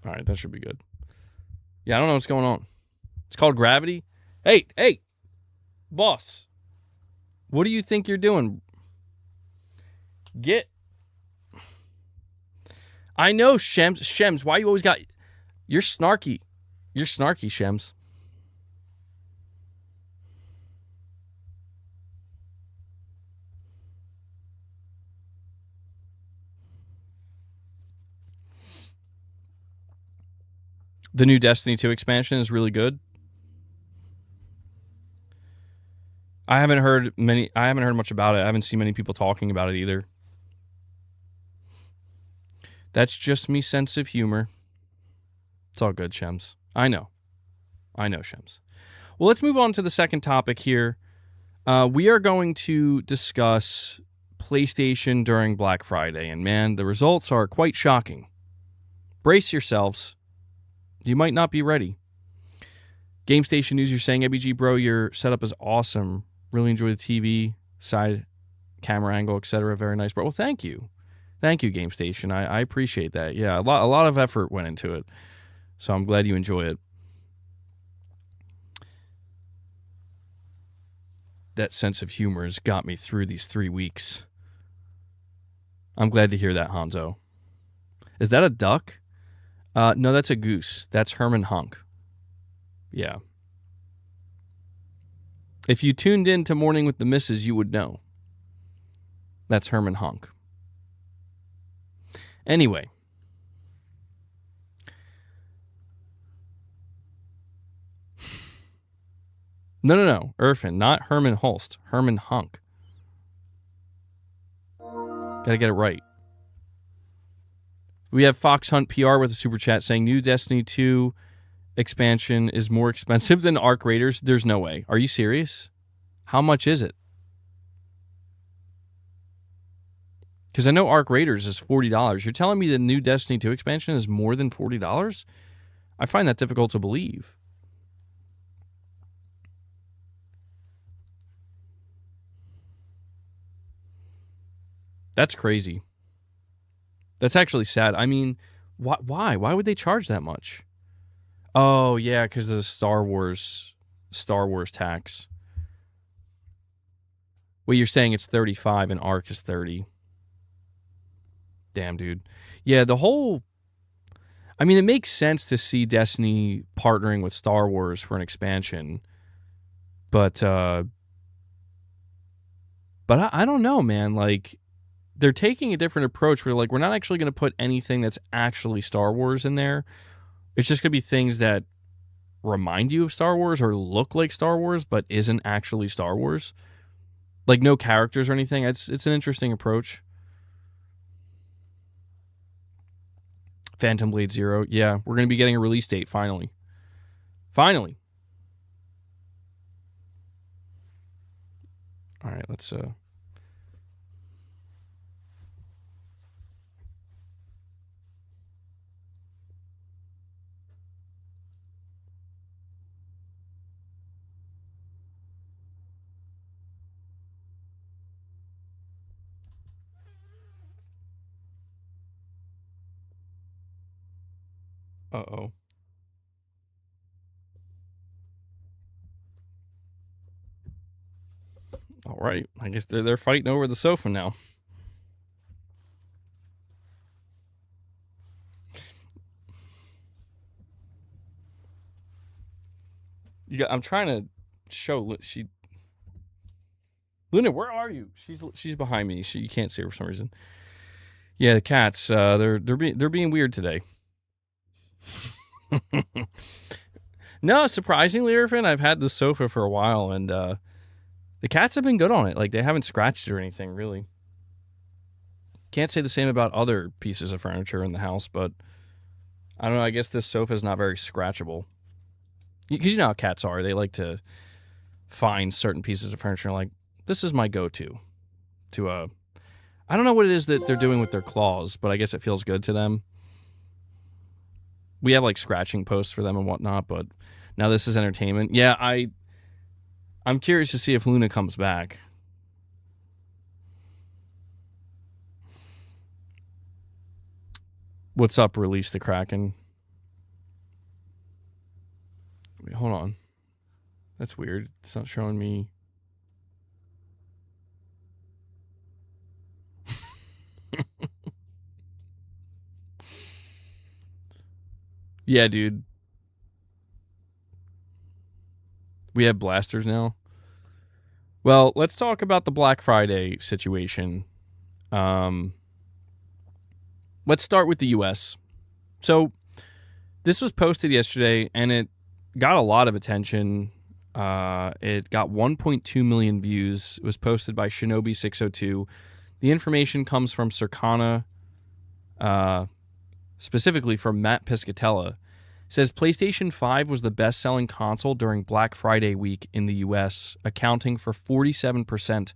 All right, that should be good. Yeah, I don't know what's going on. It's called gravity. Hey, boss. What do you think you're doing? I know, Shems, why you always got... You're snarky. You're snarky, Shems. The new Destiny 2 expansion is really good. I haven't heard much about it. I haven't seen many people talking about it either. That's just me sense of humor. It's all good, Shems. I know, Shems. Well, let's move on to the second topic here. We are going to discuss PlayStation during Black Friday. And man, the results are quite shocking. Brace yourselves. You might not be ready. GameStation News, you're saying, ABG, bro, your setup is awesome. Really enjoy the TV, side camera angle, etc. Very nice, bro. Well, thank you. Thank you, GameStation. I appreciate that. Yeah, a lot of effort went into it. So I'm glad you enjoy it. That sense of humor has got me through these 3 weeks. I'm glad to hear that, Hanzo. Is that a duck? No, that's a goose. That's Herman Hunk. Yeah. If you tuned in to Morning with the Misses, you would know. That's Herman Hunk. Anyway. No. Irfan, not Herman Holst. Herman Hunk. Gotta get it right. We have Fox Hunt PR with a super chat saying new Destiny 2 expansion is more expensive than Arc Raiders. There's no way. Are you serious? How much is it? Because I know Arc Raiders is $40. You're telling me the new Destiny 2 expansion is more than $40? I find that difficult to believe. That's crazy. That's actually sad. I mean, Why? Why would they charge that much? Oh, yeah, because of the Star Wars tax. Well, you're saying it's 35 and Arc is 30. Damn, dude. Yeah, I mean, it makes sense to see Destiny partnering with Star Wars for an expansion. But I don't know, man. Like, they're taking a different approach where, like, we're not actually going to put anything that's actually Star Wars in there. It's just going to be things that remind you of Star Wars or look like Star Wars, but isn't actually Star Wars. Like, no characters or anything. It's an interesting approach. Phantom Blade Zero. Yeah, we're going to be getting a release date finally. Finally. All right, let's uh-oh. All right. I guess they're fighting over the sofa now. I'm trying to show Luna, where are you? She's behind me. You can't see her for some reason. Yeah, the cats. They're being weird today. No, surprisingly, Irfan, I've had the sofa for a while, and the cats have been good on it. Like, they haven't scratched it or anything, really. Can't say the same about other pieces of furniture in the house, but I don't know. I guess this sofa is not very scratchable. Because you know how cats are. They like to find certain pieces of furniture like, this is my go-to. I don't know what it is that they're doing with their claws, but I guess it feels good to them. We have, like, scratching posts for them and whatnot, but now this is entertainment. Yeah, I'm curious to see if Luna comes back. What's up, Release the Kraken? Wait, hold on. That's weird. It's not showing me. Yeah, dude. We have blasters now. Well, let's talk about the Black Friday situation. Let's start with the US. So, this was posted yesterday, and it got a lot of attention. It got 1.2 million views. It was posted by Shinobi602. The information comes from Circana, specifically from Matt Piscatella. It says PlayStation 5 was the best-selling console during Black Friday week in the US, accounting for 47%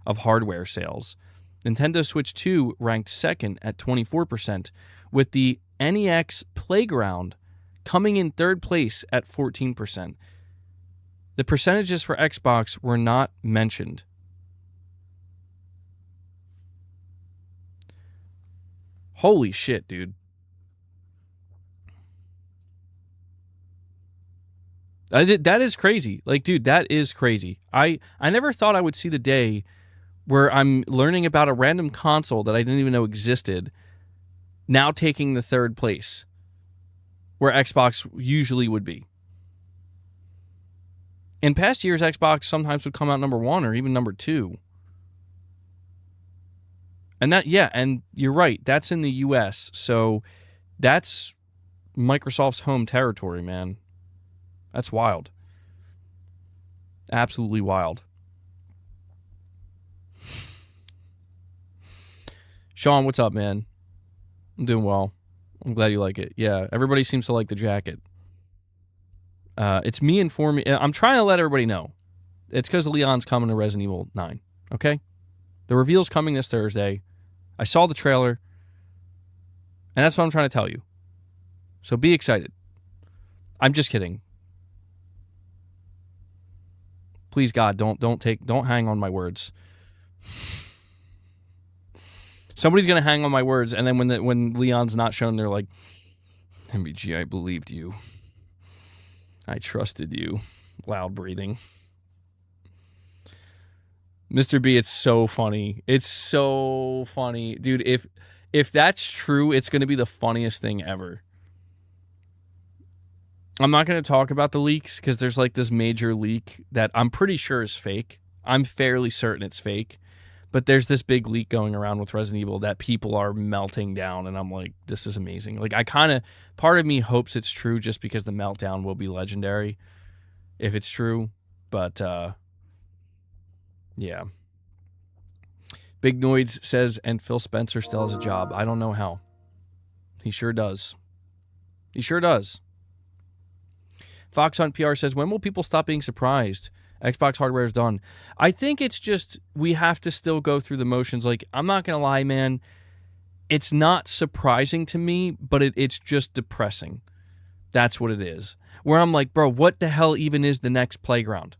of hardware sales. Nintendo Switch 2 ranked second at 24%, with the NEX Playground coming in third place at 14%. The percentages for Xbox were not mentioned. Holy shit, dude. That is crazy. Like, dude, that is crazy. I never thought I would see the day where I'm learning about a random console that I didn't even know existed now taking the third place, where Xbox usually would be. In past years, Xbox sometimes would come out number 1 or even number 2. And and you're right, that's in the US, so that's Microsoft's home territory, man. That's wild. Absolutely wild. Sean, what's up, man? I'm doing well. I'm glad you like it. Yeah, everybody seems to like the jacket. It's me informing. I'm trying to let everybody know. It's because Leon's coming to Resident Evil 9, okay? The reveal's coming this Thursday. I saw the trailer, and that's what I'm trying to tell you. So be excited. I'm just kidding. Please, God, don't hang on my words. Somebody's gonna hang on my words, and then when Leon's not shown, they're like, MBG, I believed you. I trusted you. Loud breathing. Mr. B, it's so funny. It's so funny. Dude, if that's true, it's going to be the funniest thing ever. I'm not going to talk about the leaks because there's like this major leak that I'm pretty sure is fake. I'm fairly certain it's fake. But there's this big leak going around with Resident Evil that people are melting down, and I'm like, this is amazing. Like, part of me hopes it's true just because the meltdown will be legendary if it's true. But, yeah. Big Noids says, and Phil Spencer still has a job. I don't know how. He sure does. He sure does. Fox Hunt PR says, when will people stop being surprised? Xbox hardware is done. I think it's just we have to still go through the motions. Like, I'm not going to lie, man. It's not surprising to me, but it's just depressing. That's what it is. Where I'm like, bro, what the hell even is the next Playground?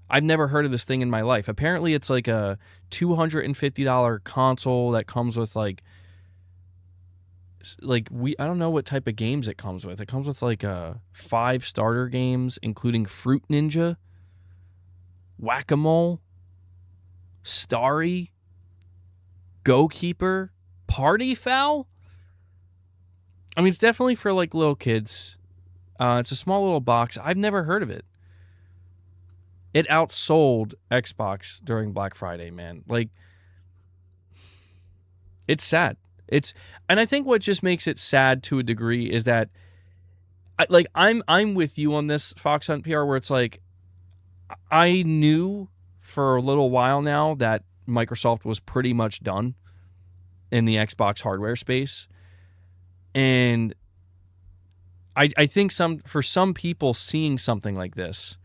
I've never heard of this thing in my life. Apparently, it's like a $250 console that comes with I don't know what type of games it comes with. It comes with 5 starter games, including Fruit Ninja, Whack-A-Mole, Starry, Go Keeper, Party Foul. I mean, it's definitely for little kids. It's a small little box. I've never heard of it. It outsold Xbox during Black Friday, man. It's sad. And I think what just makes it sad to a degree is that, I'm with you on this, Fox Hunt PR, where it's like, I knew for a little while now that Microsoft was pretty much done in the Xbox hardware space. And I think for some people seeing something like this,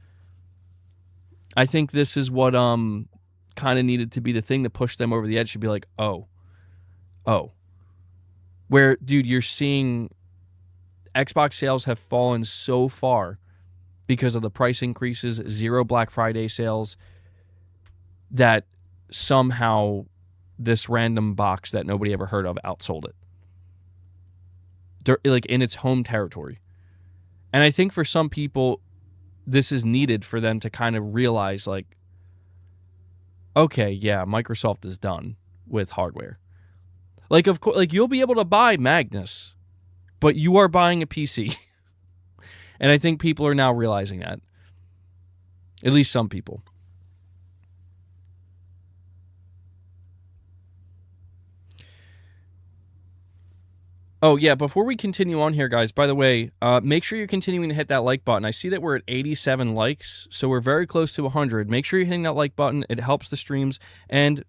I think this is what kind of needed to be the thing that pushed them over the edge to be like, oh. Where, dude, you're seeing Xbox sales have fallen so far because of the price increases, 0 Black Friday sales, that somehow this random box that nobody ever heard of outsold it. In its home territory. And I think for some people, this is needed for them to kind of realize, okay, yeah, Microsoft is done with hardware. Of course, you'll be able to buy Magnus, but you are buying a PC. And I think people are now realizing that. At least some people. Oh, yeah, before we continue on here, guys, by the way, make sure you're continuing to hit that like button. I see that we're at 87 likes, so we're very close to 100. Make sure you're hitting that like button. It helps the streams. And,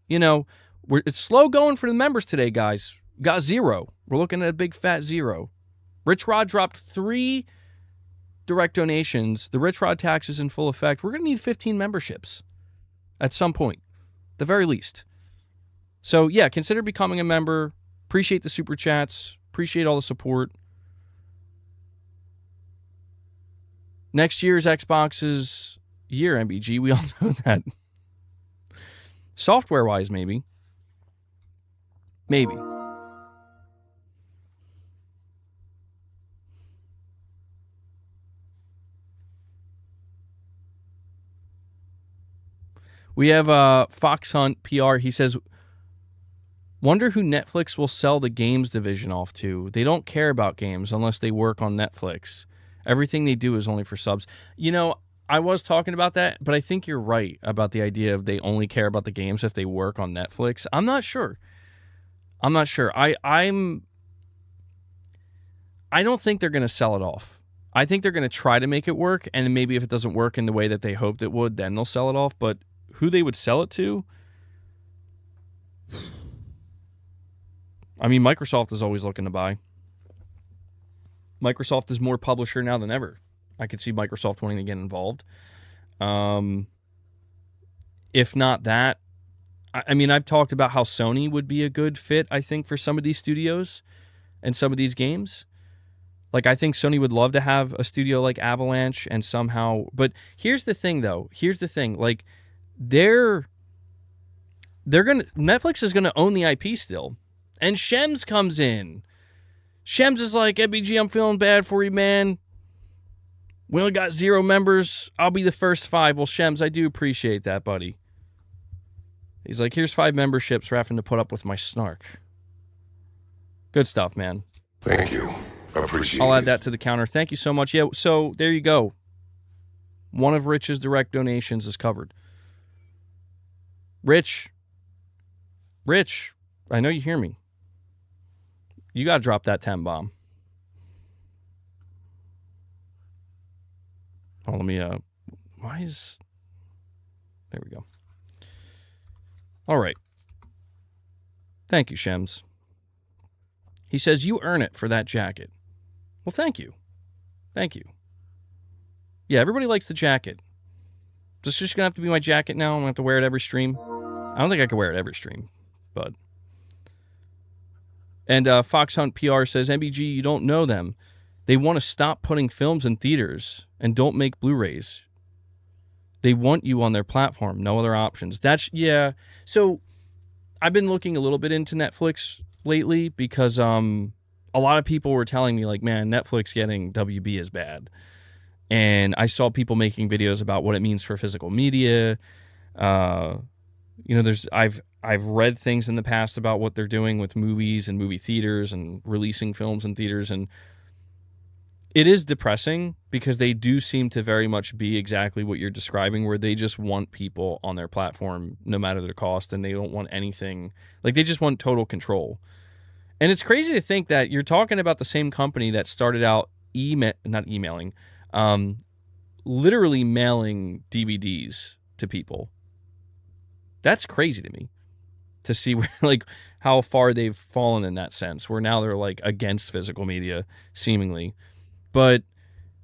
it's slow going for the members today, guys. Got 0. We're looking at a big fat 0. RichRod dropped 3 direct donations. The RichRod tax is in full effect. We're going to need 15 memberships at some point, the very least. So, yeah, consider becoming a member. Appreciate the super chats. Appreciate all the support. Next year's Xbox's year, MBG. We all know that. Software-wise, maybe. Maybe. We have Fox Hunt PR. He says, wonder who Netflix will sell the games division off to. They don't care about games unless they work on Netflix. Everything they do is only for subs. I was talking about that, but I think you're right about the idea of they only care about the games if they work on Netflix. I'm not sure. I don't think they're going to sell it off. I think they're going to try to make it work, and maybe if it doesn't work in the way that they hoped it would, then they'll sell it off. But who they would sell it to? I mean, Microsoft is always looking to buy. Microsoft is more publisher now than ever. I could see Microsoft wanting to get involved. If not that, I mean, I've talked about how Sony would be a good fit, I think, for some of these studios and some of these games. I think Sony would love to have a studio like Avalanche and somehow... But here's the thing, though. Netflix is going to own the IP still. And Shems comes in. Shems is like, MBG, I'm feeling bad for you, man. We only got 0 members. I'll be the first 5. Well, Shems, I do appreciate that, buddy. He's like, here's 5 memberships for having to put up with my snark. Good stuff, man. Thank you. Appreciate it. I'll add that to the counter. Thank you so much. Yeah, so there you go. One of Rich's direct donations is covered. Rich, I know you hear me. You got to drop that 10 bomb. Oh, let me, why is, there we go. All right. Thank you, Shems. He says, you earn it for that jacket. Well, thank you. Thank you. Yeah, everybody likes the jacket. This is just going to have to be my jacket now. I'm going to have to wear it every stream. I don't think I can wear it every stream, but. And Fox Hunt PR says, MBG, you don't know them. They want to stop putting films in theaters and don't make Blu-rays. They want you on their platform. No other options. Yeah. So I've been looking a little bit into Netflix lately because a lot of people were telling me, like, man, Netflix getting WB is bad. And I saw people making videos about what it means for physical media. I've read things in the past about what they're doing with movies and movie theaters and releasing films in theaters, and it is depressing because they do seem to very much be exactly what you're describing, where they just want people on their platform no matter the cost, and they don't want anything. Like, they just want total control. And it's crazy to think that you're talking about the same company that started out literally mailing DVDs to people. That's crazy to me to see where, like, how far they've fallen in that sense, where now they're like against physical media seemingly. But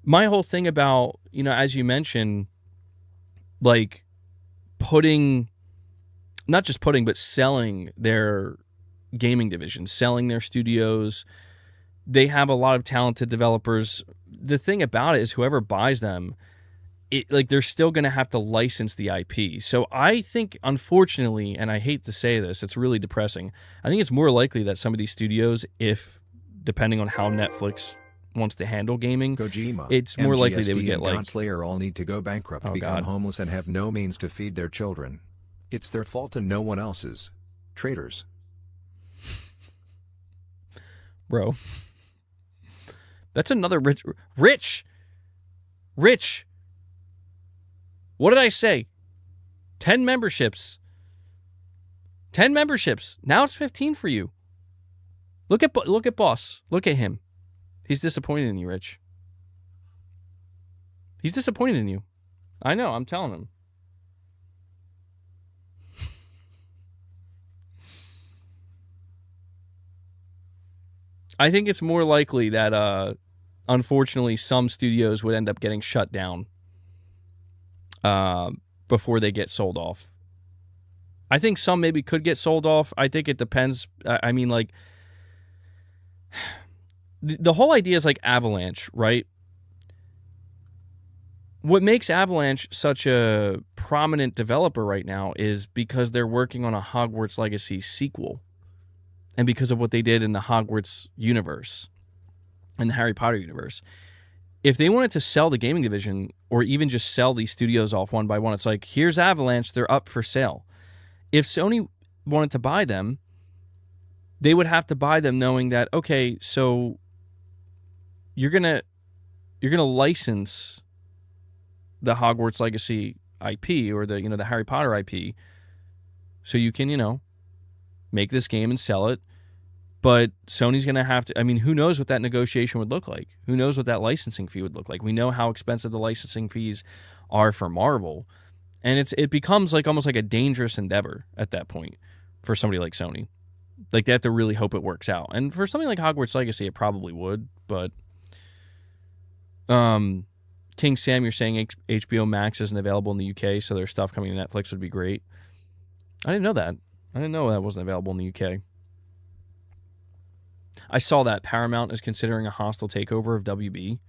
my whole thing about, as you mentioned, like but selling their gaming division, selling their studios. They have a lot of talented developers. The thing about it is whoever buys them, they're still going to have to license the IP. So I think, unfortunately, and I hate to say this, it's really depressing. I think it's more likely that some of these studios, depending on how Netflix wants to handle gaming, Kojima, it's more likely they would MGSD get and like Godslayer all need to go bankrupt, become homeless, and have no means to feed their children. It's their fault and no one else's. Traitors. Bro. That's another Rich. What did I say? 10 memberships. 10 memberships. Now it's 15 for you. Look at Boss. Look at him. He's disappointed in you, Rich. He's disappointed in you. I know. I'm telling him. I think it's more likely that, unfortunately, some studios would end up getting shut down before they get sold off. I think some maybe could get sold off. I think it depends. I mean, like, the whole idea is like Avalanche, right? What makes Avalanche such a prominent developer right now is because they're working on a Hogwarts Legacy sequel. And because of what they did in the Hogwarts universe, in the Harry Potter universe. If they wanted to sell the gaming division, or even just sell these studios off one by one, it's like, here's Avalanche, they're up for sale. If Sony wanted to buy them, they would have to buy them knowing that, okay, so you're gonna license the Hogwarts Legacy IP, or the Harry Potter IP, so you can, make this game and sell it. But Sony's going to have to, who knows what that negotiation would look like? Who knows what that licensing fee would look like? We know how expensive the licensing fees are for Marvel. And it becomes like almost like a dangerous endeavor at that point for somebody like Sony. Like, they have to really hope it works out. And for something like Hogwarts Legacy, it probably would. But King Sam, you're saying HBO Max isn't available in the UK, so their stuff coming to Netflix would be great. I didn't know that. I didn't know that wasn't available in the UK. I saw that Paramount is considering a hostile takeover of WB.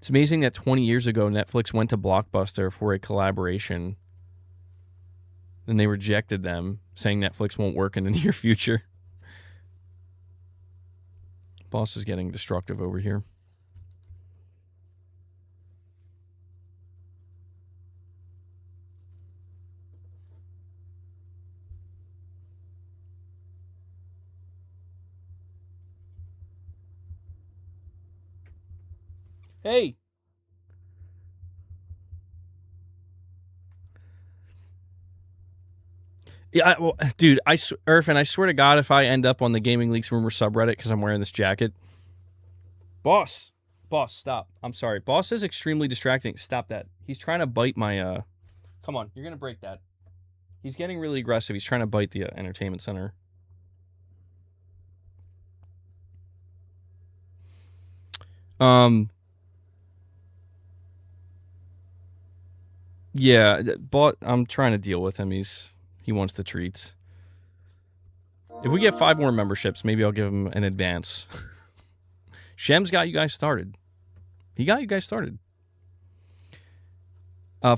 It's amazing that 20 years ago, Netflix went to Blockbuster for a collaboration, and they rejected them, saying Netflix won't work in the near future. Boss is getting destructive over here. Hey. Yeah, dude, Irfan, I swear to God, if I end up on the Gaming Leaks Rumor subreddit because I'm wearing this jacket. Boss, stop. I'm sorry. Boss is extremely distracting. Stop that. He's trying to bite my, Come on, you're going to break that. He's getting really aggressive. He's trying to bite the entertainment center. Yeah, but I'm trying to deal with him. He wants the treats. If we get 5 more memberships, maybe I'll give him an advance. Shem's got you guys started. He got you guys started.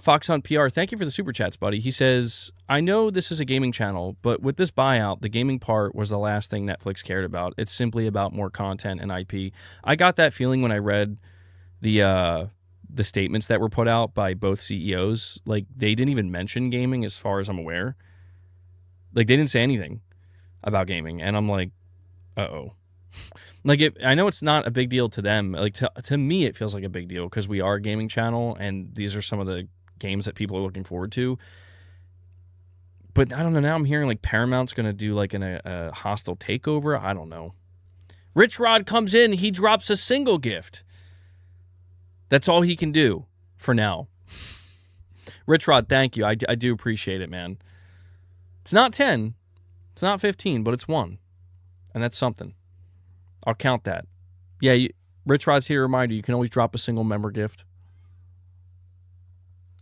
Fox Hunt PR, thank you for the super chats, buddy. He says, I know this is a gaming channel, but with this buyout, the gaming part was the last thing Netflix cared about. It's simply about more content and IP. I got that feeling when I read the statements that were put out by both CEOs. Like, they didn't even mention gaming as far as I'm aware. Like, they didn't say anything about gaming. And I'm like, uh-oh. Like, I know it's not a big deal to them. Like, to me, it feels like a big deal because we are a gaming channel, and these are some of the games that people are looking forward to. But I don't know. Now I'm hearing, like, Paramount's going to do, like, a hostile takeover. I don't know. RichRod comes in. He drops a single gift. That's all he can do for now. RichRod, thank you. I do appreciate it, man. It's not 10. It's not 15, but it's 1. And that's something. I'll count that. Yeah, RichRod's here to remind you can always drop a single member gift.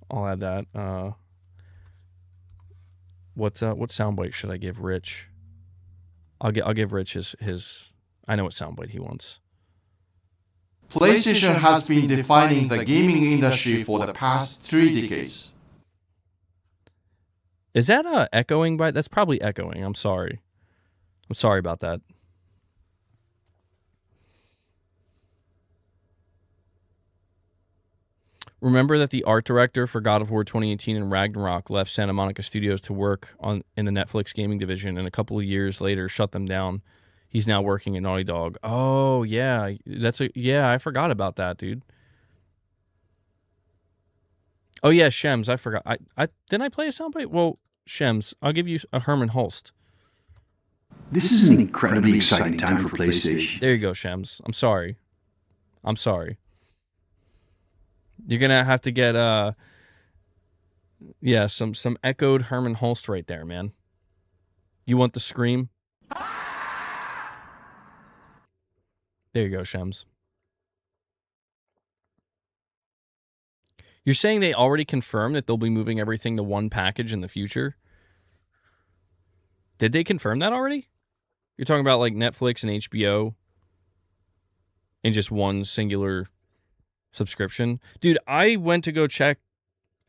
I'll add that. What soundbite should I give Rich? I'll give Rich his I know what soundbite he wants. PlayStation has been defining the gaming industry for the past 3 decades. Is that echoing? That's probably echoing. I'm sorry. I'm sorry about that. Remember that the art director for God of War 2018 and Ragnarok left Santa Monica Studios to work in the Netflix gaming division, and a couple of years later shut them down. He's now working at Naughty Dog. Oh yeah, I forgot about that, dude. Oh yeah, Shems, I forgot. Didn't I play a soundbite? Well, Shems, I'll give you a Herman Holst. This is an incredibly exciting time for PlayStation. There you go, Shems. I'm sorry. You're gonna have to get some echoed Herman Holst right there, man. You want the scream? There you go, Shems. You're saying they already confirmed that they'll be moving everything to one package in the future? Did they confirm that already? You're talking about like Netflix and HBO in just one singular subscription? Dude, I went to go check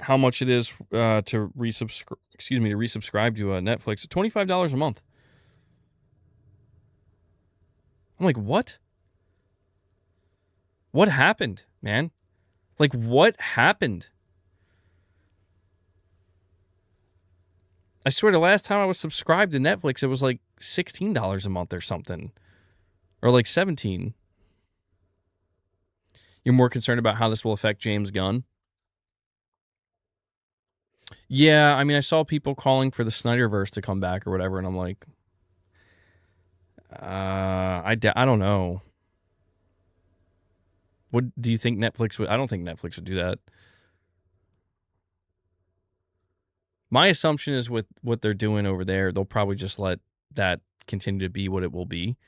how much it is to resubscribe to Netflix. $25 a month. I'm like, what? What happened, man? Like, what happened? I swear the last time I was subscribed to Netflix, it was like $16 a month or something. Or like $17. You're more concerned about how this will affect James Gunn? Yeah, I mean, I saw people calling for the Snyderverse to come back or whatever, and I'm like, I don't know. What do you think Netflix would? I don't think Netflix would do that. My assumption is with what they're doing over there, they'll probably just let that continue to be what it will be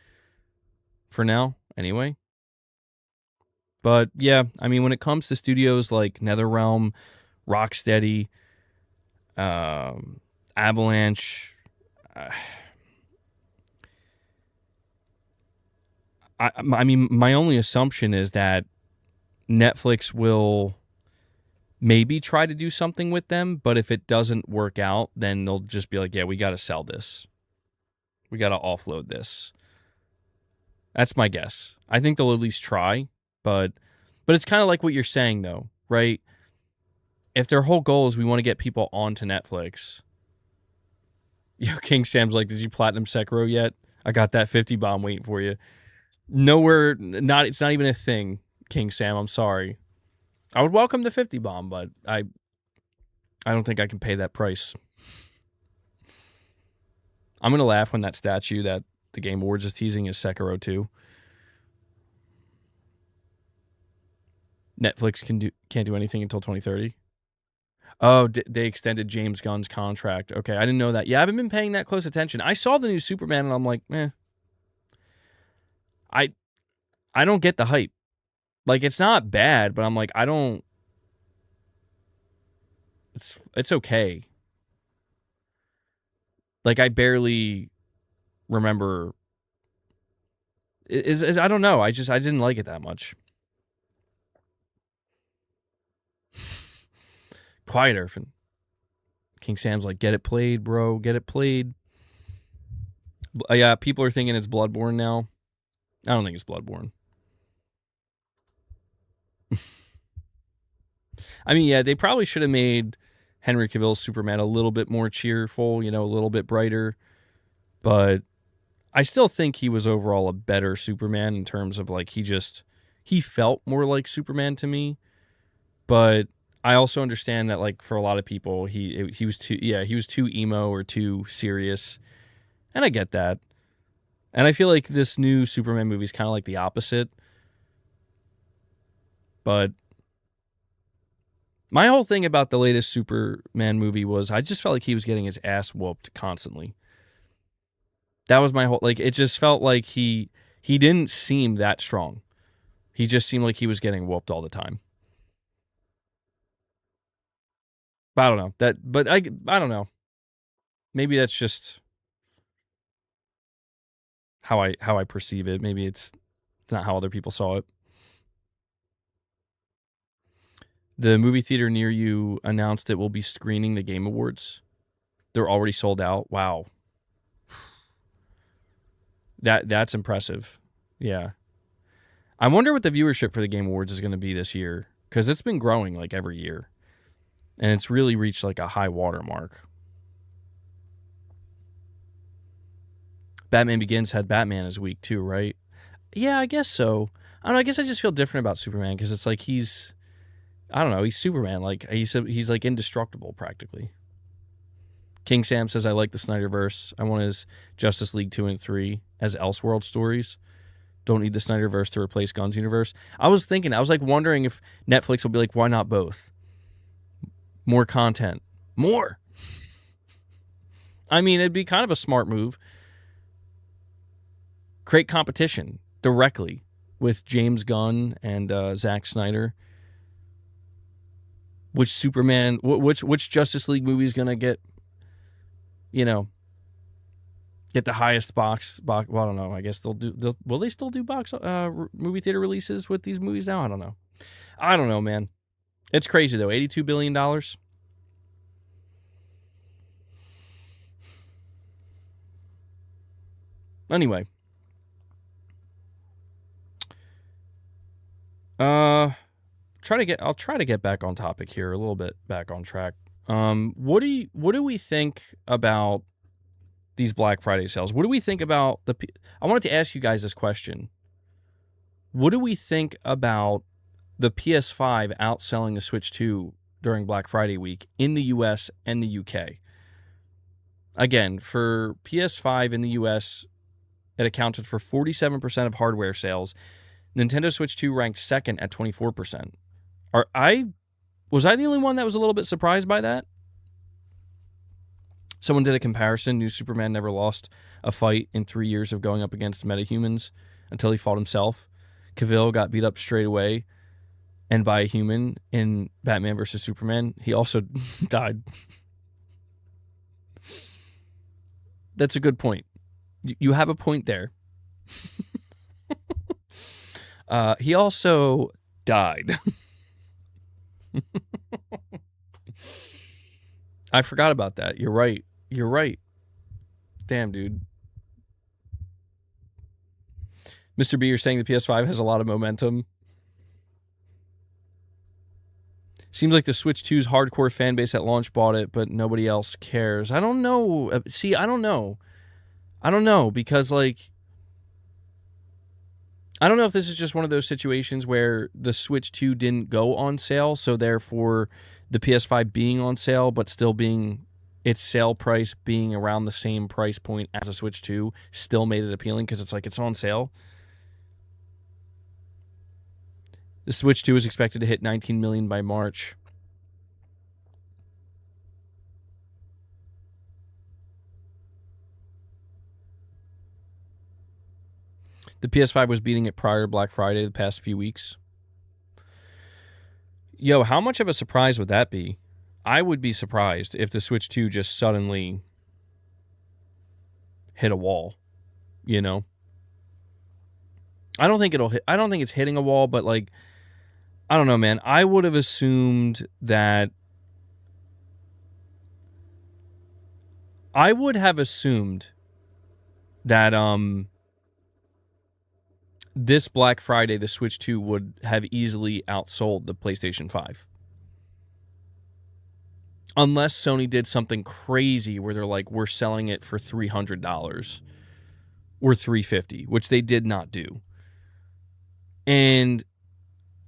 for now, anyway. But yeah, I mean, when it comes to studios like NetherRealm, Rocksteady, Avalanche, I mean, my only assumption is that Netflix will maybe try to do something with them, but if it doesn't work out, then they'll just be like, yeah, we got to sell this. We got to offload this. That's my guess. I think they'll at least try, but it's kind of like what you're saying, though, right? If their whole goal is we want to get people onto Netflix. Yo, King Sam's like, did you platinum Sekiro yet? I got that 50 bomb waiting for you. Nowhere, it's not even a thing, King Sam. I'm sorry. I would welcome the 50 bomb, but I don't think I can pay that price. I'm going to laugh when that statue that the Game Awards is teasing is Sekiro 2. Netflix can't do anything until 2030. Oh, they extended James Gunn's contract. Okay, I didn't know that. Yeah, I haven't been paying that close attention. I saw the new Superman, and I'm like, I don't get the hype. Like, it's not bad, but I'm like, I don't... It's okay. Like, I barely remember... I don't know. I didn't like it that much. Quiet, Irfan. King Sam's like, get it played, bro. Get it played. Yeah, people are thinking it's Bloodborne now. I don't think it's Bloodborne. I mean, yeah, they probably should have made Henry Cavill's Superman a little bit more cheerful, a little bit brighter. But I still think he was overall a better Superman in terms of, like, he felt more like Superman to me. But I also understand that, like, for a lot of people, he was too emo or too serious. And I get that. And I feel like this new Superman movie is kind of like the opposite. But my whole thing about the latest Superman movie was I just felt like he was getting his ass whooped constantly. That was my whole... Like, it just felt like he didn't seem that strong. He just seemed like he was getting whooped all the time. But I don't know. But I don't know. Maybe that's just how I perceive it. Maybe it's not how other people saw it. The movie theater near you announced it will be screening the Game Awards. They're already sold out. Wow. That's impressive. Yeah. I wonder what the viewership for the Game Awards is going to be this year, because it's been growing like every year. And it's really reached like a high water mark. Batman Begins had Batman as week too, right? Yeah, I guess so. I don't know, I guess I just feel different about Superman because it's like he's Superman. Like he's like indestructible practically. King Sam says, I like the Snyderverse. I want his Justice League 2 and 3 as Elseworld stories. Don't need the Snyderverse to replace Gunn's universe. I was like wondering if Netflix will be like, why not both? More content. More. I mean, it'd be kind of a smart move. Create competition directly with James Gunn and Zack Snyder. Which Superman, which Justice League movie is going to get, get the highest box. Well, I don't know. I guess will they still do movie theater releases with these movies now? I don't know, man. It's crazy, though. $82 billion. Anyway. I'll try to get back on topic here, a little bit back on track. What do we think about these Black Friday sales? What do we think about I wanted to ask you guys this question. What do we think about the PS5 outselling the Switch 2 during Black Friday week in the US and the UK? Again, for PS5 in the US, it accounted for 47% of hardware sales. Nintendo Switch 2 ranked second at 24%. Was I the only one that was a little bit surprised by that? Someone did a comparison. New Superman never lost a fight in 3 years of going up against metahumans until he fought himself. Cavill got beat up straight away and by a human in Batman vs. Superman. He also died. That's a good point. You have a point there. He also died. I forgot about that. You're right. You're right. Damn, dude. Mr. B, you're saying the PS5 has a lot of momentum. Seems like the Switch 2's hardcore fan base at launch bought it, but nobody else cares. I don't know. See, I don't know. I don't know, because, like, I don't know if this is just one of those situations where the Switch 2 didn't go on sale, so therefore the PS5 being on sale, but still being its sale price being around the same price point as a Switch 2 still made it appealing because it's like it's on sale. The Switch 2 is expected to hit 19 million by March. The PS5 was beating it prior to Black Friday the past few weeks. Yo, how much of a surprise would that be? I would be surprised if the Switch 2 just suddenly hit a wall, you know? I don't think it's hitting a wall, but, like, I don't know, man. I would have assumed that this Black Friday, the Switch 2 would have easily outsold the PlayStation 5. Unless Sony did something crazy where they're like, we're selling it for $300 or $350, which they did not do. And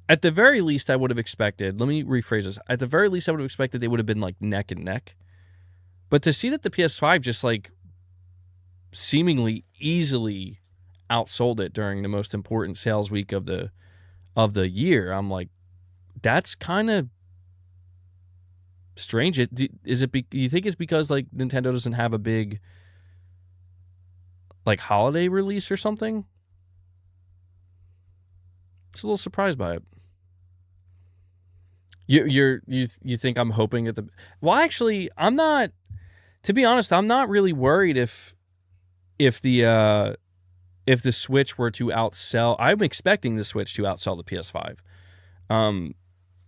at the very least, I would have expected, let me rephrase this. At the very least, I would have expected they would have been like neck and neck. But to see that the PS5 just like seemingly easily outsold it during the most important sales week of the year, I'm like, that's kind of strange. You think it's because like Nintendo doesn't have a big like holiday release or something? It's a little surprised by it. You think I'm hoping at the... Well, actually, I'm not... To be honest, I'm not really worried if the Switch were to outsell... I'm expecting the Switch to outsell the PS5.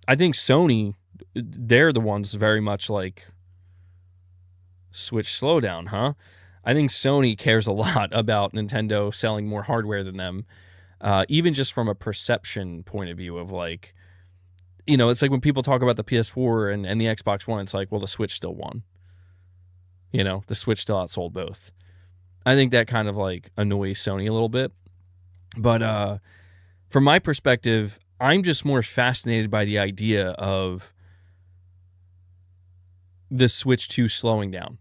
I think Sony, they're the ones very much like, Switch slowdown, huh? I think Sony cares a lot about Nintendo selling more hardware than them. Even just from a perception point of view of like, you know, it's like when people talk about the PS4 and the Xbox One, it's like, well, the Switch still won. You know, the Switch still outsold both. I think that kind of like annoys Sony a little bit. But from my perspective, I'm just more fascinated by the idea of the Switch 2 slowing down.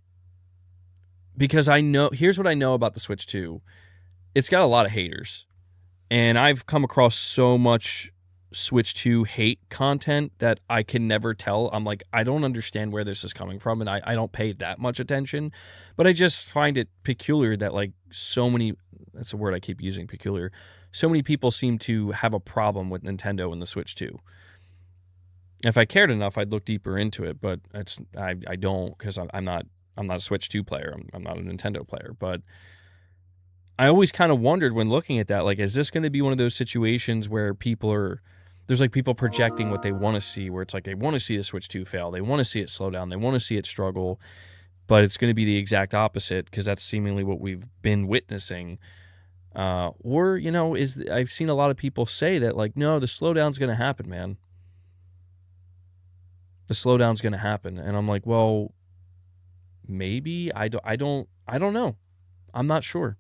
Because here's what I know about the Switch 2. It's got a lot of haters. And I've come across so much Switch 2 hate content that I can never tell. I'm like, I don't understand where this is coming from, and I don't pay that much attention. But I just find it peculiar that like so many, that's a word I keep using, peculiar, so many people seem to have a problem with Nintendo and the Switch 2. If I cared enough, I'd look deeper into it, but I don't, because I'm not a Switch 2 player. I'm not a Nintendo player, but I always kind of wondered when looking at that, like, is this going to be one of those situations where there's like people projecting what they want to see, where it's like they want to see the Switch 2 fail, they want to see it slow down, they want to see it struggle, but it's going to be the exact opposite because that's seemingly what we've been witnessing. Or, you know, I've seen a lot of people say that, like, no, the slowdown's going to happen, man. The slowdown's going to happen. And I'm like, well, maybe. I don't know. I'm not sure.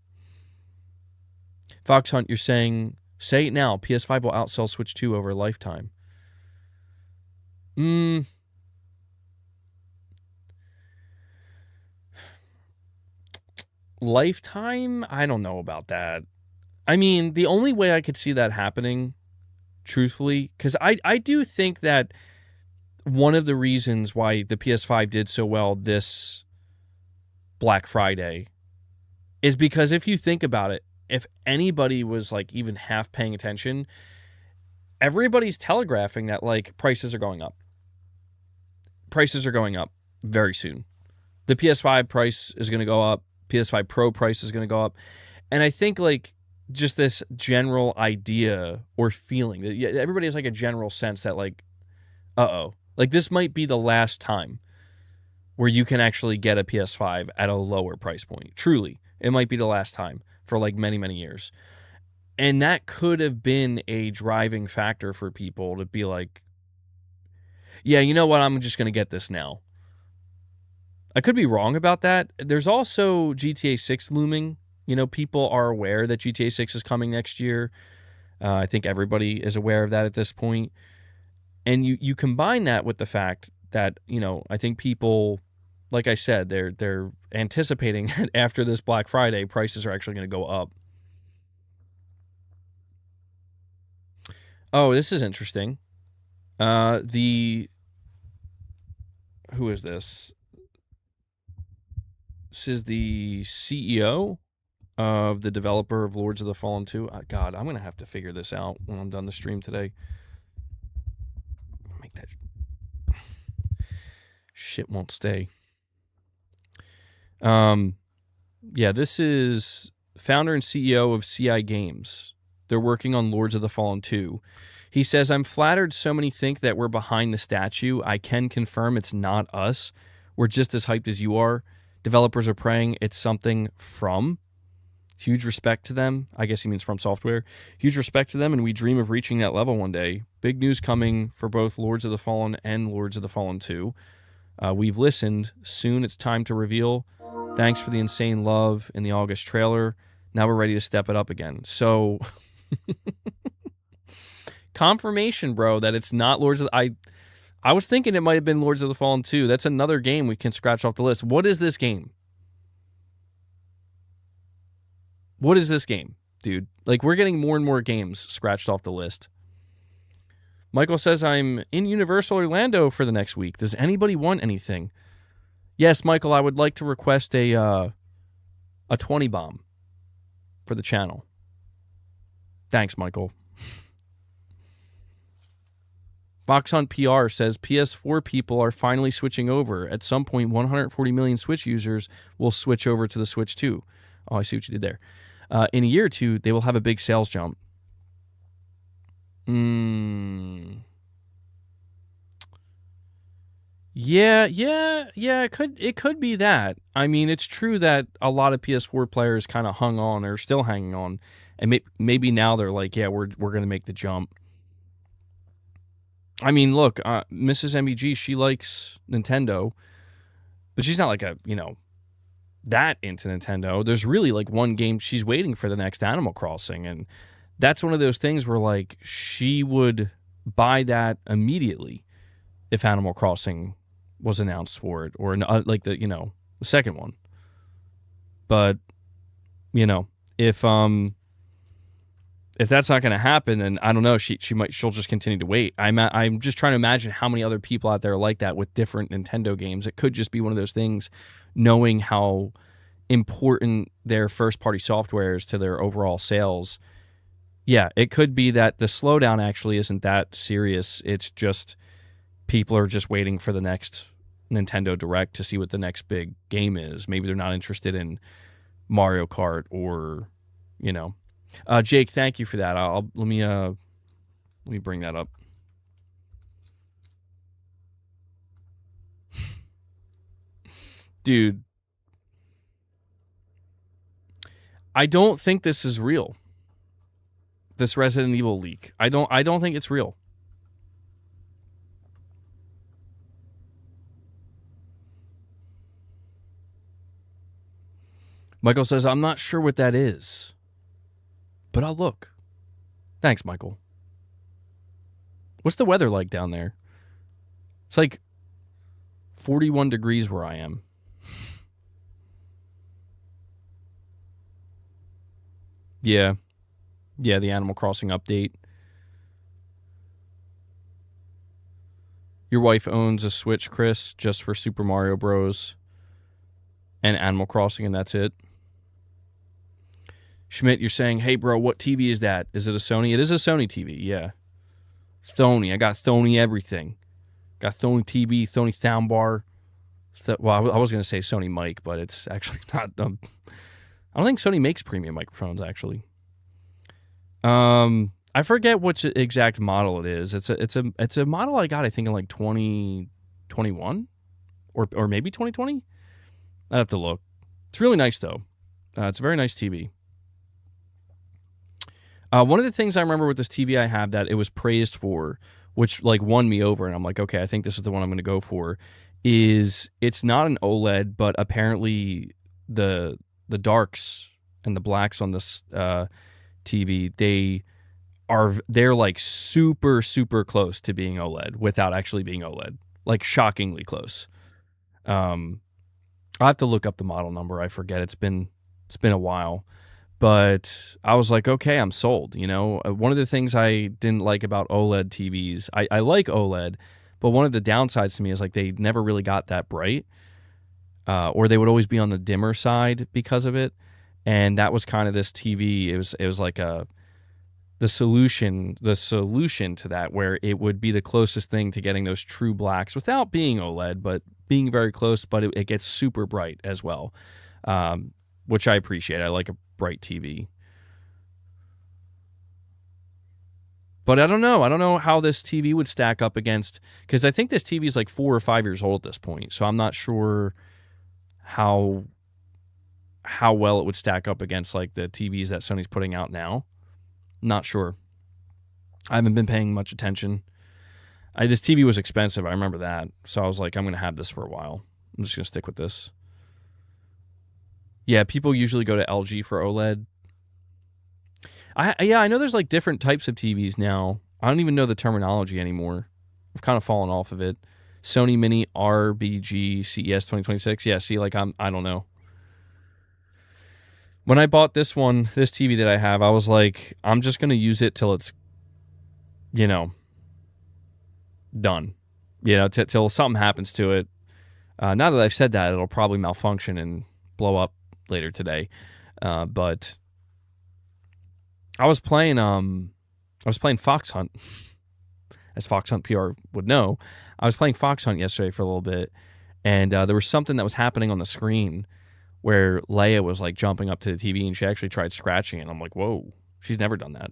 Fox Hunt, you're saying, say it now, PS5 will outsell Switch 2 over a lifetime. Lifetime? I don't know about that. I mean, the only way I could see that happening, truthfully, because I do think that one of the reasons why the PS5 did so well this Black Friday is because if you think about it, if anybody was like even half paying attention, everybody's telegraphing that like prices are going up. Prices are going up very soon. The PS5 price is going to go up. PS5 Pro price is going to go up. And I think like just this general idea or feeling that everybody has like a general sense that like, like this might be the last time where you can actually get a PS5 at a lower price point. Truly, it might be the last time for like many, many years. And that could have been a driving factor for people to be like, yeah, you know what? I'm just going to get this now. I could be wrong about that. There's also GTA 6 looming. You know, people are aware that GTA 6 is coming next year. I think everybody is aware of that at this point. And you combine that with the fact that, you know, I think people, like I said, they're anticipating that after this Black Friday, prices are actually going to go up. Oh, this is interesting. Who is this? This is the CEO of the developer of Lords of the Fallen 2. God, I'm going to have to figure this out when I'm done the stream today. Make that shit won't stay. Yeah, this is founder and CEO of CI Games. They're working on Lords of the Fallen 2. He says, I'm flattered so many think that we're behind the statue. I can confirm it's not us. We're just as hyped as you are. Developers are praying it's something from. Huge respect to them. I guess he means from software. Huge respect to them, and we dream of reaching that level one day. Big news coming for both Lords of the Fallen and Lords of the Fallen 2. We've listened. Soon it's time to reveal. Thanks for the insane love in the August trailer. Now we're ready to step it up again. So, confirmation, bro, that it's not Lords of the... I was thinking it might have been Lords of the Fallen 2. That's another game we can scratch off the list. What is this game? What is this game, dude? Like, we're getting more and more games scratched off the list. Michael says, I'm in Universal Orlando for the next week. Does anybody want anything? Yes, Michael, I would like to request a 20 bomb for the channel. Thanks, Michael. Fox Hunt PR says PS4 people are finally switching over. At some point, 140 million Switch users will switch over to the Switch 2. Oh, I see what you did there. In a year or two, they will have a big sales jump. Yeah, it could be that. I mean, it's true that a lot of PS4 players kind of hung on or still hanging on, and maybe now they're like, yeah, we're going to make the jump. I mean, look, Mrs. MBG, she likes Nintendo, but she's not like that into Nintendo. There's really like one game she's waiting for, the next Animal Crossing, and that's one of those things where like she would buy that immediately if Animal Crossing was announced for it, or like the second one. But if that's not going to happen, then I don't know. She'll just continue to wait. I'm just trying to imagine how many other people out there like that with different Nintendo games. It could just be one of those things, knowing how important their first-party software is to their overall sales. Yeah, it could be that the slowdown actually isn't that serious. It's just people are just waiting for the next Nintendo Direct to see what the next big game is. Maybe they're not interested in Mario Kart or, Jake, thank you for that. Let me bring that up. Dude, I don't think this is real. This Resident Evil leak. I don't think it's real. Michael says, I'm not sure what that is, but I'll look. Thanks, Michael. What's the weather like down there? It's like 41 degrees where I am. Yeah, the Animal Crossing update. Your wife owns a Switch, Chris, just for Super Mario Bros. And Animal Crossing, and that's it. Schmidt, you're saying, hey, bro, what TV is that? Is it a Sony? It is a Sony TV, yeah. Sony. I got Sony everything. Got Sony TV, Sony soundbar. Well, I was going to say Sony mic, but it's actually not. I don't think Sony makes premium microphones, actually. I forget which exact model it is. It's a model I got, I think, in like 2021 or maybe 2020. I'd have to look. It's really nice though. It's a very nice TV. One of the things I remember with this TV I have that it was praised for, which like won me over, and I'm like, okay, I think this is the one I'm going to go for, is it's not an OLED, but apparently the darks and the blacks on this TV, they're like super, super close to being OLED without actually being OLED, like shockingly close. I'll have to look up the model number. I forget. It's been a while. But I was like, okay, I'm sold. You know, one of the things I didn't like about OLED TVs, I like OLED, but one of the downsides to me is like they never really got that bright, or they would always be on the dimmer side because of it. And that was kind of this TV. It was like the solution to that, where it would be the closest thing to getting those true blacks without being OLED, but being very close. But it gets super bright as well, which I appreciate. I like a bright TV. But I don't know. I don't know how this TV would stack up against, because I think this TV is like 4 or 5 years old at this point. So I'm not sure how well it would stack up against like the TVs that Sony's putting out now. Not sure. I haven't been paying much attention. This TV was expensive. I remember that. So I was like, I'm going to have this for a while. I'm just going to stick with this. Yeah, people usually go to LG for OLED. I know there's like different types of TVs now. I don't even know the terminology anymore. I've kind of fallen off of it. Sony Mini RBG CES 2026. Yeah, see, like I don't know. When I bought this TV that I have, I was like, I'm just going to use it till it's, you know, done. You know, till something happens to it. Now that I've said that, it'll probably malfunction and blow up later today. But I was playing Fox Hunt, as Fox Hunt PR would know. I was playing Fox Hunt yesterday for a little bit, and there was something that was happening on the screen where Leia was like jumping up to the TV, and she actually tried scratching it. I'm like, whoa, she's never done that.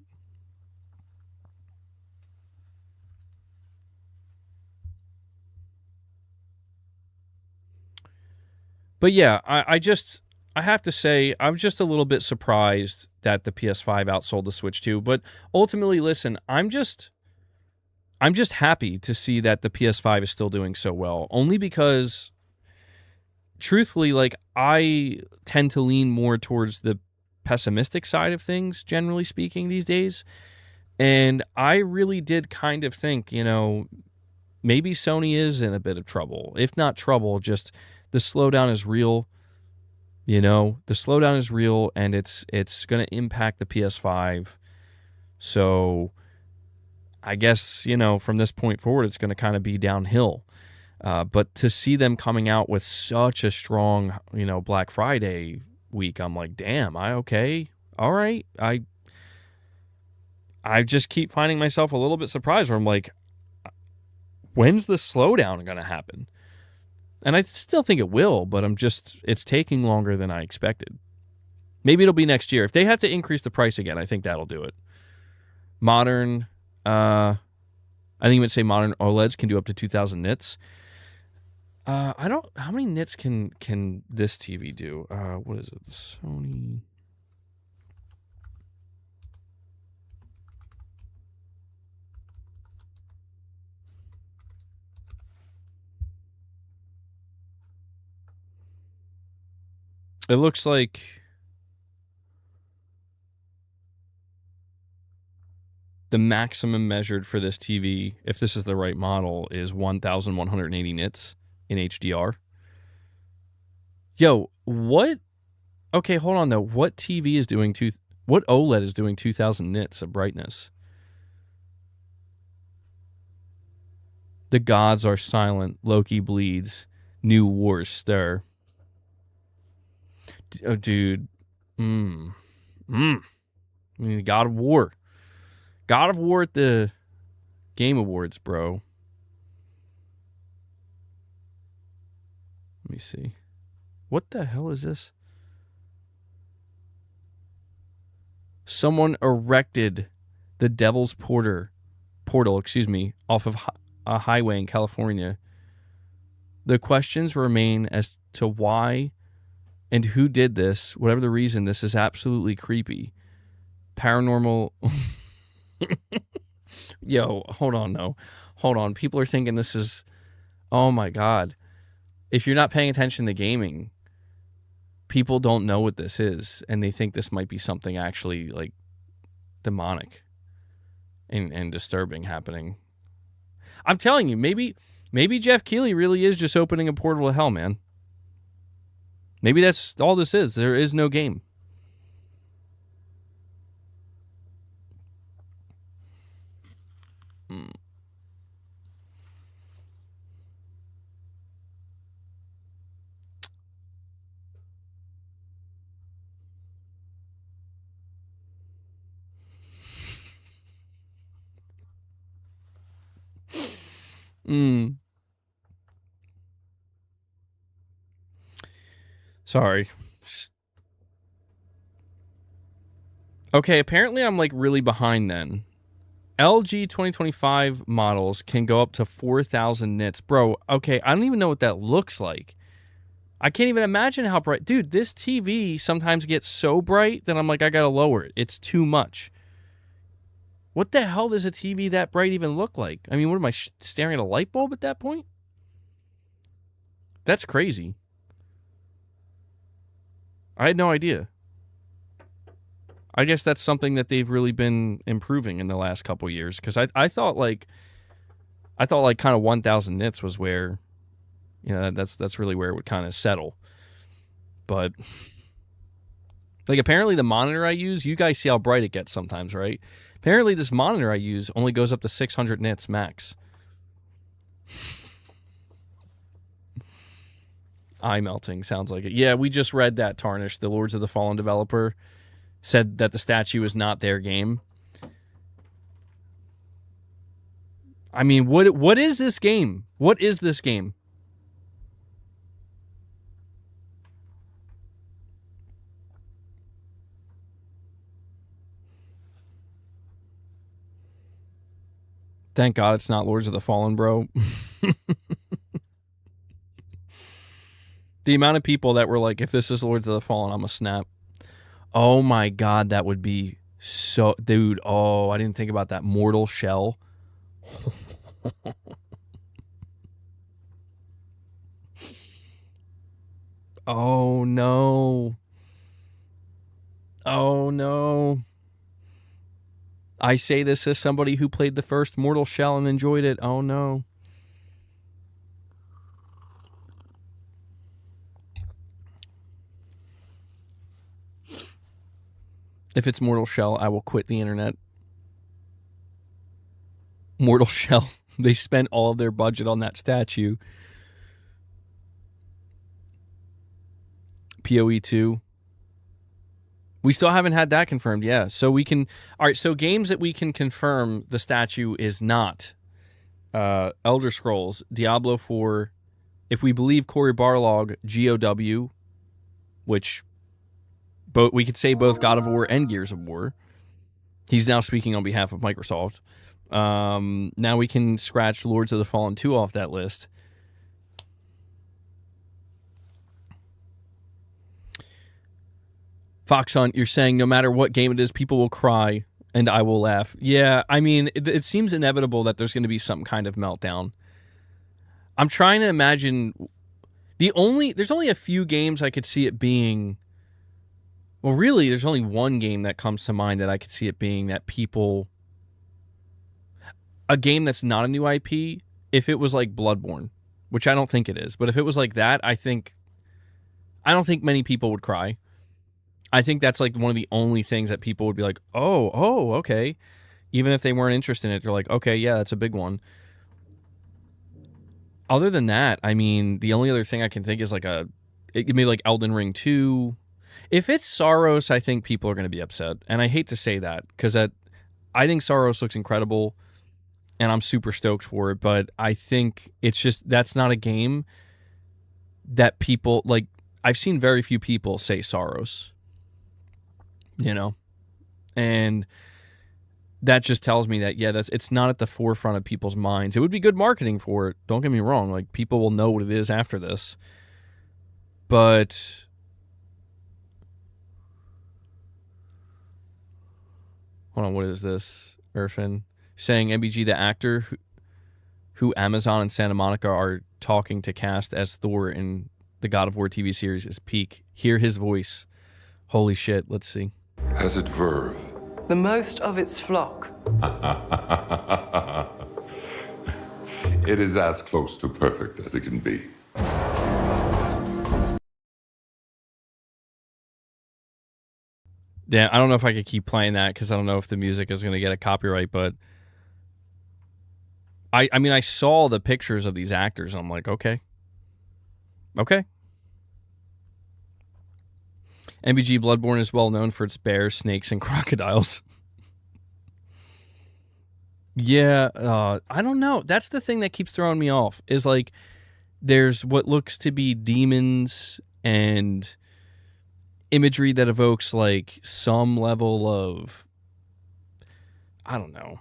But yeah, I have to say, I'm just a little bit surprised that the PS5 outsold the Switch 2. But ultimately, listen, I'm just happy to see that the PS5 is still doing so well. Only because, truthfully, like I tend to lean more towards the pessimistic side of things, generally speaking, these days. And I really did kind of think, you know, maybe Sony is in a bit of trouble. If not trouble, just the slowdown is real. You know, the slowdown is real, and it's going to impact the PS5. So I guess, you know, from this point forward, it's going to kind of be downhill. But to see them coming out with such a strong, you know, Black Friday week, I'm like, damn, okay, all right. I just keep finding myself a little bit surprised where I'm like, when's the slowdown going to happen? And I still think it will, but it's taking longer than I expected. Maybe it'll be next year. If they have to increase the price again, I think that'll do it. Modern, I think you would say modern OLEDs can do up to 2,000 nits. How many nits can this TV do? What is it? Sony. It looks like the maximum measured for this TV, if this is the right model, is 1,180 nits in HDR. Yo, what? Okay, hold on though. What TV is doing what OLED is doing 2,000 nits of brightness? The gods are silent. Loki bleeds. New wars stir. Oh, dude. I mean, God of War. God of War at the Game Awards, bro. Let me see. What the hell is this? Someone erected the Devil's Portal, off of a highway in California. The questions remain as to why and who did this. Whatever the reason, this is absolutely creepy. Paranormal. Yo, hold on, no. Hold on. People are thinking this is, oh my God. If you're not paying attention to gaming, people don't know what this is, and they think this might be something actually like demonic and disturbing happening. I'm telling you, maybe Jeff Keighley really is just opening a portal to hell, man. Maybe that's all this is. There is no game. Sorry. Okay, apparently I'm like really behind then. LG 2025 models can go up to 4,000 nits. Bro, okay, I don't even know what that looks like. I can't even imagine how bright. Dude, this TV sometimes gets so bright that I'm like, I gotta lower it. It's too much. What the hell does a TV that bright even look like? I mean, what am I, staring at a light bulb at that point? That's crazy. I had no idea. I guess that's something that they've really been improving in the last couple years, because I thought like kind of 1,000 nits was where, you know, that's really where it would kind of settle. But like apparently the monitor I use, you guys see how bright it gets sometimes, right? Apparently this monitor I use only goes up to 600 nits max. Eye melting sounds like it. Yeah, we just read that, Tarnish, the Lords of the Fallen developer, said that the statue is not their game. I mean, what is this game? What is this game? Thank God it's not Lords of the Fallen, bro. The amount of people that were like, if this is Lords of the Fallen, I'm a snap. Oh my God, that would be so... Dude, oh, I didn't think about that. Mortal Shell. Oh no. Oh no. I say this as somebody who played the first Mortal Shell and enjoyed it. Oh no. If it's Mortal Shell, I will quit the internet. Mortal Shell. They spent all of their budget on that statue. PoE 2. We still haven't had that confirmed. Yeah. So we can... All right. So games that we can confirm the statue is not Elder Scrolls, Diablo 4, if we believe Cory Barlog, GOW, which... But we could say both God of War and Gears of War. He's now speaking on behalf of Microsoft. Now we can scratch Lords of the Fallen 2 off that list. Fox Hunt, you're saying no matter what game it is, people will cry and I will laugh. Yeah, I mean, it seems inevitable that there's going to be some kind of meltdown. I'm trying to imagine... There's only a few games I could see it being... Well, really, there's only one game that comes to mind that I could see it being that people... A game that's not a new IP, if it was like Bloodborne, which I don't think it is, but if it was like that, I don't think many people would cry. I think that's like one of the only things that people would be like, oh, okay. Even if they weren't interested in it, they're like, okay, yeah, that's a big one. Other than that, I mean, the only other thing I can think is like it could be like Elden Ring 2. If it's Saros, I think people are going to be upset. And I hate to say that, because I think Saros looks incredible, and I'm super stoked for it, but I think it's just, that's not a game that people, like, I've seen very few people say Saros, you know? And that just tells me that, yeah, it's not at the forefront of people's minds. It would be good marketing for it. Don't get me wrong. Like, people will know what it is after this. But hold on, what is this? Irfan saying MBG, the actor who Amazon and Santa Monica are talking to cast as Thor in the God of War TV series is peak. Hear his voice. Holy shit, let's see. Has it verve? The most of its flock. It is as close to perfect as it can be. Yeah, I don't know if I could keep playing that because I don't know if the music is going to get a copyright, but I mean, I saw the pictures of these actors, and I'm like, okay. MBG Bloodborne is well known for its bears, snakes, and crocodiles. Yeah, I don't know. That's the thing that keeps throwing me off, is like, there's what looks to be demons and imagery that evokes like some level of, I don't know.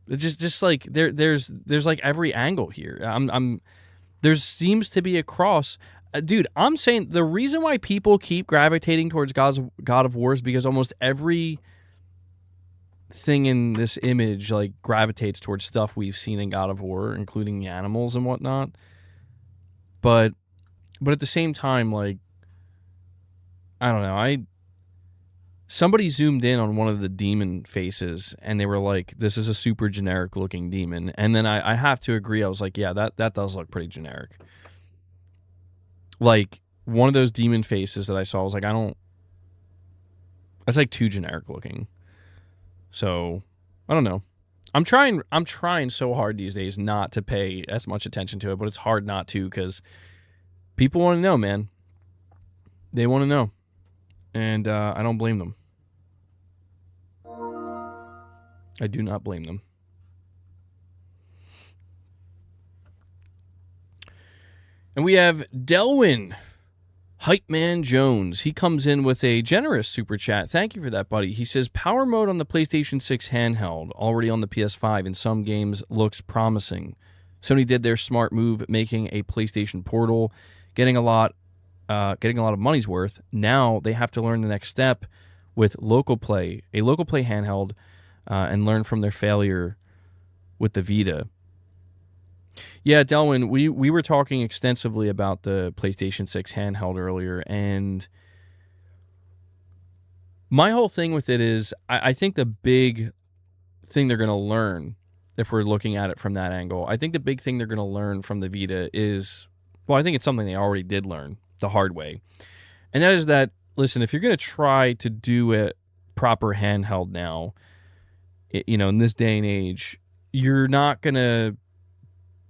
It's just like there's like every angle here. There seems to be a cross. Dude, I'm saying the reason why people keep gravitating towards God of War is because almost every thing in this image like gravitates towards stuff we've seen in God of War, including the animals and whatnot. But at the same time, like, I don't know. Somebody zoomed in on one of the demon faces, and they were like, "This is a super generic looking demon." And then I have to agree. I was like, "Yeah, that does look pretty generic." Like, one of those demon faces that I saw, I was like, that's like too generic looking. So, I don't know. I'm trying so hard these days not to pay as much attention to it, but it's hard not to because people want to know, man. They want to know. And I don't blame them. I do not blame them. And we have Delwyn, Hype Man Jones. He comes in with a generous super chat. Thank you for that, buddy. He says, power mode on the PlayStation 6 handheld, already on the PS5 in some games, looks promising. Sony did their smart move, making a PlayStation Portal, getting a lot of money's worth. Now they have to learn the next step with a local play handheld, and learn from their failure with the Vita. Yeah, Delwyn, we were talking extensively about the PlayStation 6 handheld earlier, and my whole thing with it is I think the big thing they're going to learn, if we're looking at it from that angle, I think the big thing they're going to learn from the Vita is, well, I think it's something they already did learn the hard way. And that is that, listen, if you're going to try to do a proper handheld now, in this day and age, you're not going to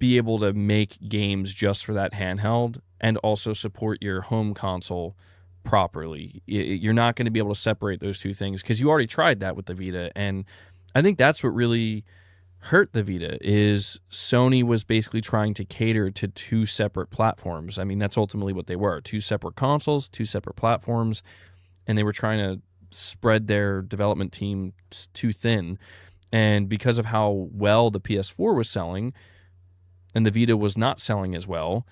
be able to make games just for that handheld and also support your home console properly. You're not going to be able to separate those two things because you already tried that with the Vita. And I think that's what really hurt the Vita, is Sony was basically trying to cater to two separate platforms. I mean, that's ultimately what they were. Two separate consoles, two separate platforms, and they were trying to spread their development team too thin. And because of how well the PS4 was selling and the Vita was not selling as well,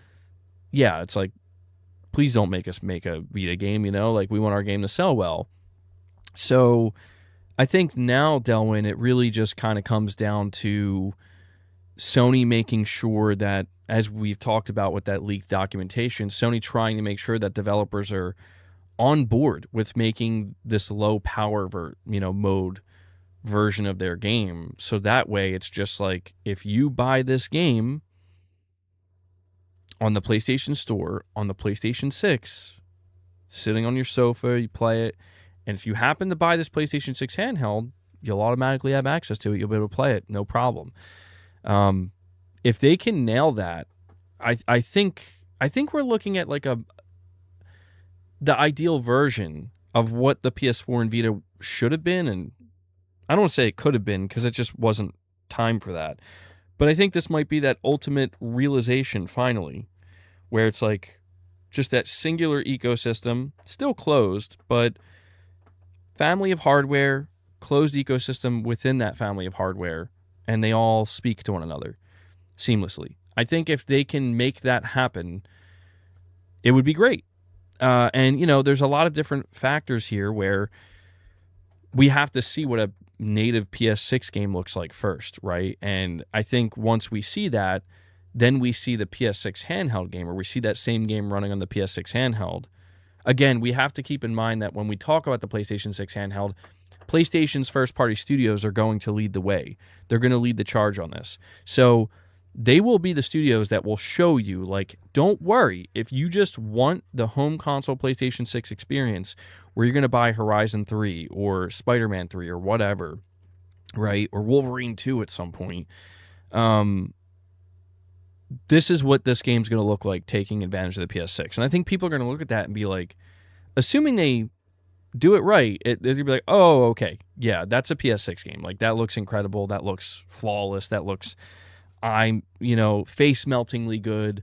yeah, it's like, please don't make us make a Vita game, like, we want our game to sell well. So I think now, Delwyn, it really just kind of comes down to Sony making sure that, as we've talked about with that leaked documentation, Sony trying to make sure that developers are on board with making this low power mode version of their game. So that way it's just like, if you buy this game on the PlayStation Store, on the PlayStation 6, sitting on your sofa, you play it, and if you happen to buy this PlayStation 6 handheld, you'll automatically have access to it. You'll be able to play it, no problem. If they can nail that, I think we're looking at like the ideal version of what the PS4 and Vita should have been. And I don't want to say it could have been because it just wasn't time for that. But I think this might be that ultimate realization finally, where it's like just that singular ecosystem, still closed, but family of hardware, closed ecosystem within that family of hardware, and they all speak to one another seamlessly. I think if they can make that happen, it would be great. And, you know, there's a lot of different factors here where we have to see what a native PS6 game looks like first, right? And I think once we see that, then we see the PS6 handheld game, or we see that same game running on the PS6 handheld. Again, we have to keep in mind that when we talk about the PlayStation 6 handheld, PlayStation's first-party studios are going to lead the way. They're going to lead the charge on this. So they will be the studios that will show you, like, don't worry. If you just want the home console PlayStation 6 experience where you're going to buy Horizon 3 or Spider-Man 3 or whatever, right, or Wolverine 2 at some point, this is what this game's going to look like taking advantage of the PS6. And I think people are going to look at that and be like, assuming they do it right, they're going to be like, oh, okay, yeah, that's a PS6 game. Like, that looks incredible. That looks flawless. That looks, face-meltingly good.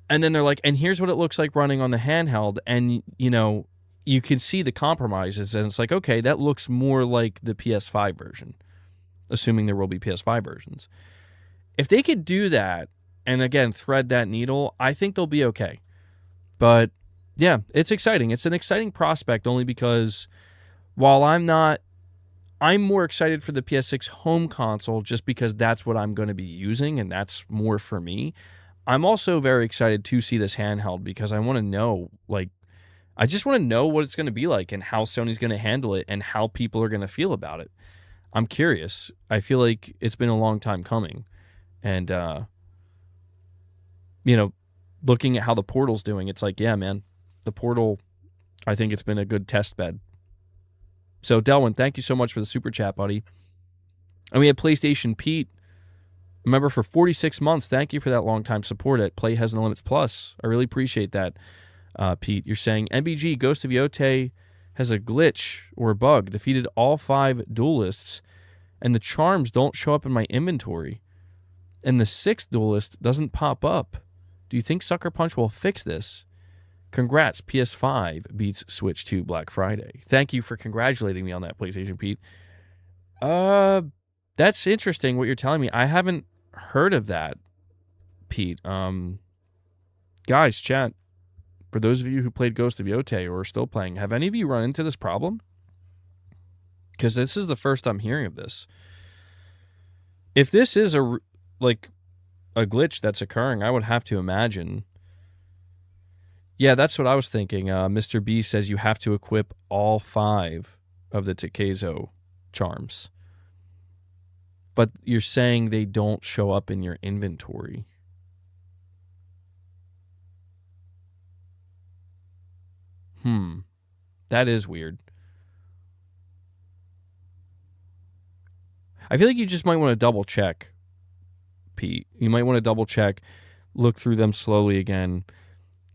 And then they're like, and here's what it looks like running on the handheld. And, you can see the compromises. And it's like, okay, that looks more like the PS5 version, assuming there will be PS5 versions. If they could do that, and again, thread that needle, I think they'll be okay. But yeah, it's exciting. It's an exciting prospect only because while I'm more excited for the PS6 home console just because that's what I'm going to be using and that's more for me. I'm also very excited to see this handheld because I want to know, I just want to know what it's going to be like and how Sony's going to handle it and how people are going to feel about it. I'm curious. I feel like it's been a long time coming. And, looking at how the Portal's doing, it's like, yeah, man, the Portal, I think it's been a good test bed. So, Delwyn, thank you so much for the super chat, buddy. And we had PlayStation Pete, remember, for 46 months. Thank you for that long-time support at Play Has No Limits Plus. I really appreciate that, Pete. You're saying, MBG, Ghost of Yotei has a glitch or a bug, defeated all 5 duelists, and the charms don't show up in my inventory. And the 6th duelist doesn't pop up. Do you think Sucker Punch will fix this? Congrats, PS5 beats Switch 2 Black Friday. Thank you for congratulating me on that, PlayStation Pete. That's interesting what you're telling me. I haven't heard of that, Pete. Guys, chat, for those of you who played Ghost of Yotei or are still playing, have any of you run into this problem? Because this is the first I'm hearing of this. If this is a glitch that's occurring, I would have to imagine. Yeah, that's what I was thinking. Mr. B says you have to equip all 5 of the Takezo charms. But you're saying they don't show up in your inventory. That is weird. I feel like you just might want to double check, Pete. You might want to double check, look through them slowly again,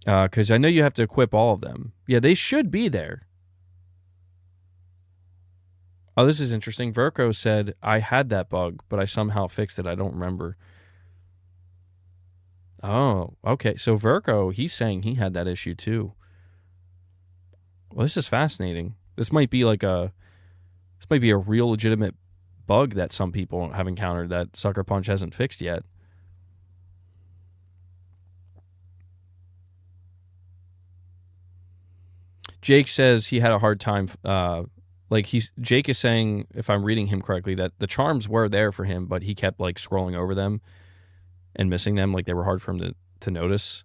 because I know you have to equip all of them. Yeah, they should be there. Oh, this is interesting. Verco said, I had that bug, but I somehow fixed it. I don't remember. Oh, okay. So Verco, he's saying he had that issue too. Well, this is fascinating. This might be a real legitimate bug that some people have encountered that Sucker Punch hasn't fixed yet. Jake says he had a hard time. Jake is saying, if I'm reading him correctly, that the charms were there for him, but he kept scrolling over them and missing them. They were hard for him to notice.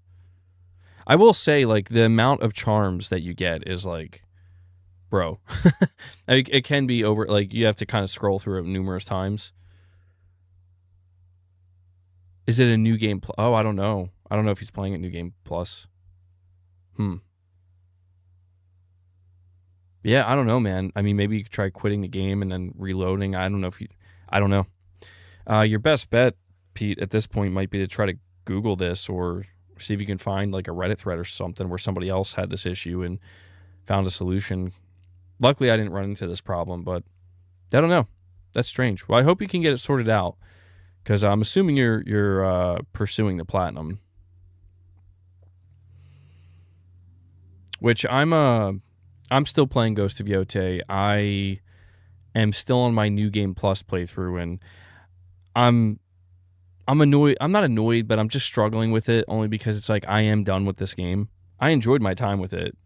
I will say, the amount of charms that you get is bro. It can be over. You have to kind of scroll through it numerous times. Is it a new game? Oh, I don't know. I don't know if he's playing it New Game Plus. Yeah, I don't know, man. I mean, maybe you could try quitting the game and then reloading. I don't know. Your best bet, Pete, at this point might be to try to Google this or see if you can find a Reddit thread or something where somebody else had this issue and found a solution. Luckily, I didn't run into this problem, but I don't know. That's strange. Well, I hope you can get it sorted out because I'm assuming you're pursuing the platinum, which I'm I'm still playing Ghost of Yotei. I am still on my New Game Plus playthrough, and I'm annoyed. I'm not annoyed, but I'm just struggling with it only because it's like I am done with this game. I enjoyed my time with it,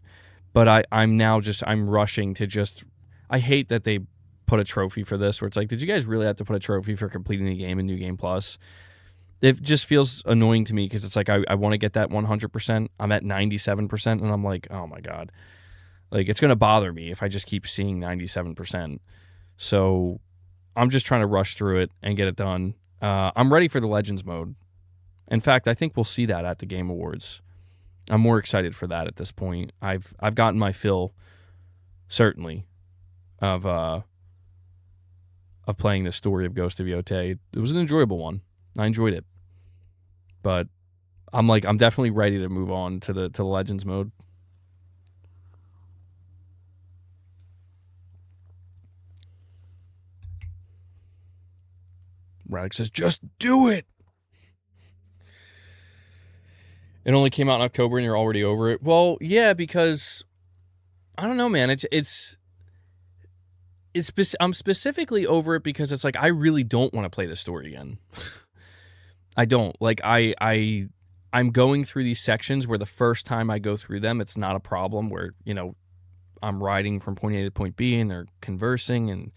but I'm now just I'm rushing to just. I hate that they put a trophy for this, where it's like, did you guys really have to put a trophy for completing the game in New Game Plus? It just feels annoying to me because it's like I want to get that 100%. I'm at 97%, and I'm like, oh my god, like it's gonna bother me if I just keep seeing 97%. So I'm just trying to rush through it and get it done. I'm ready for the Legends mode. In fact, I think we'll see that at the Game Awards. I'm more excited for that at this point. I've gotten my fill, certainly, of playing the story of Ghost of Yotei. It was an enjoyable one. I enjoyed it, but I'm definitely ready to move on to the Legends mode. Radix says, just do it. It only came out in October and you're already over it. Well, yeah, because I don't know, man. I'm specifically over it because it's like I really don't want to play the story again. I don't. Like I'm going through these sections where the first time I go through them, it's not a problem, where, you know, I'm riding from point A to point B and they're conversing and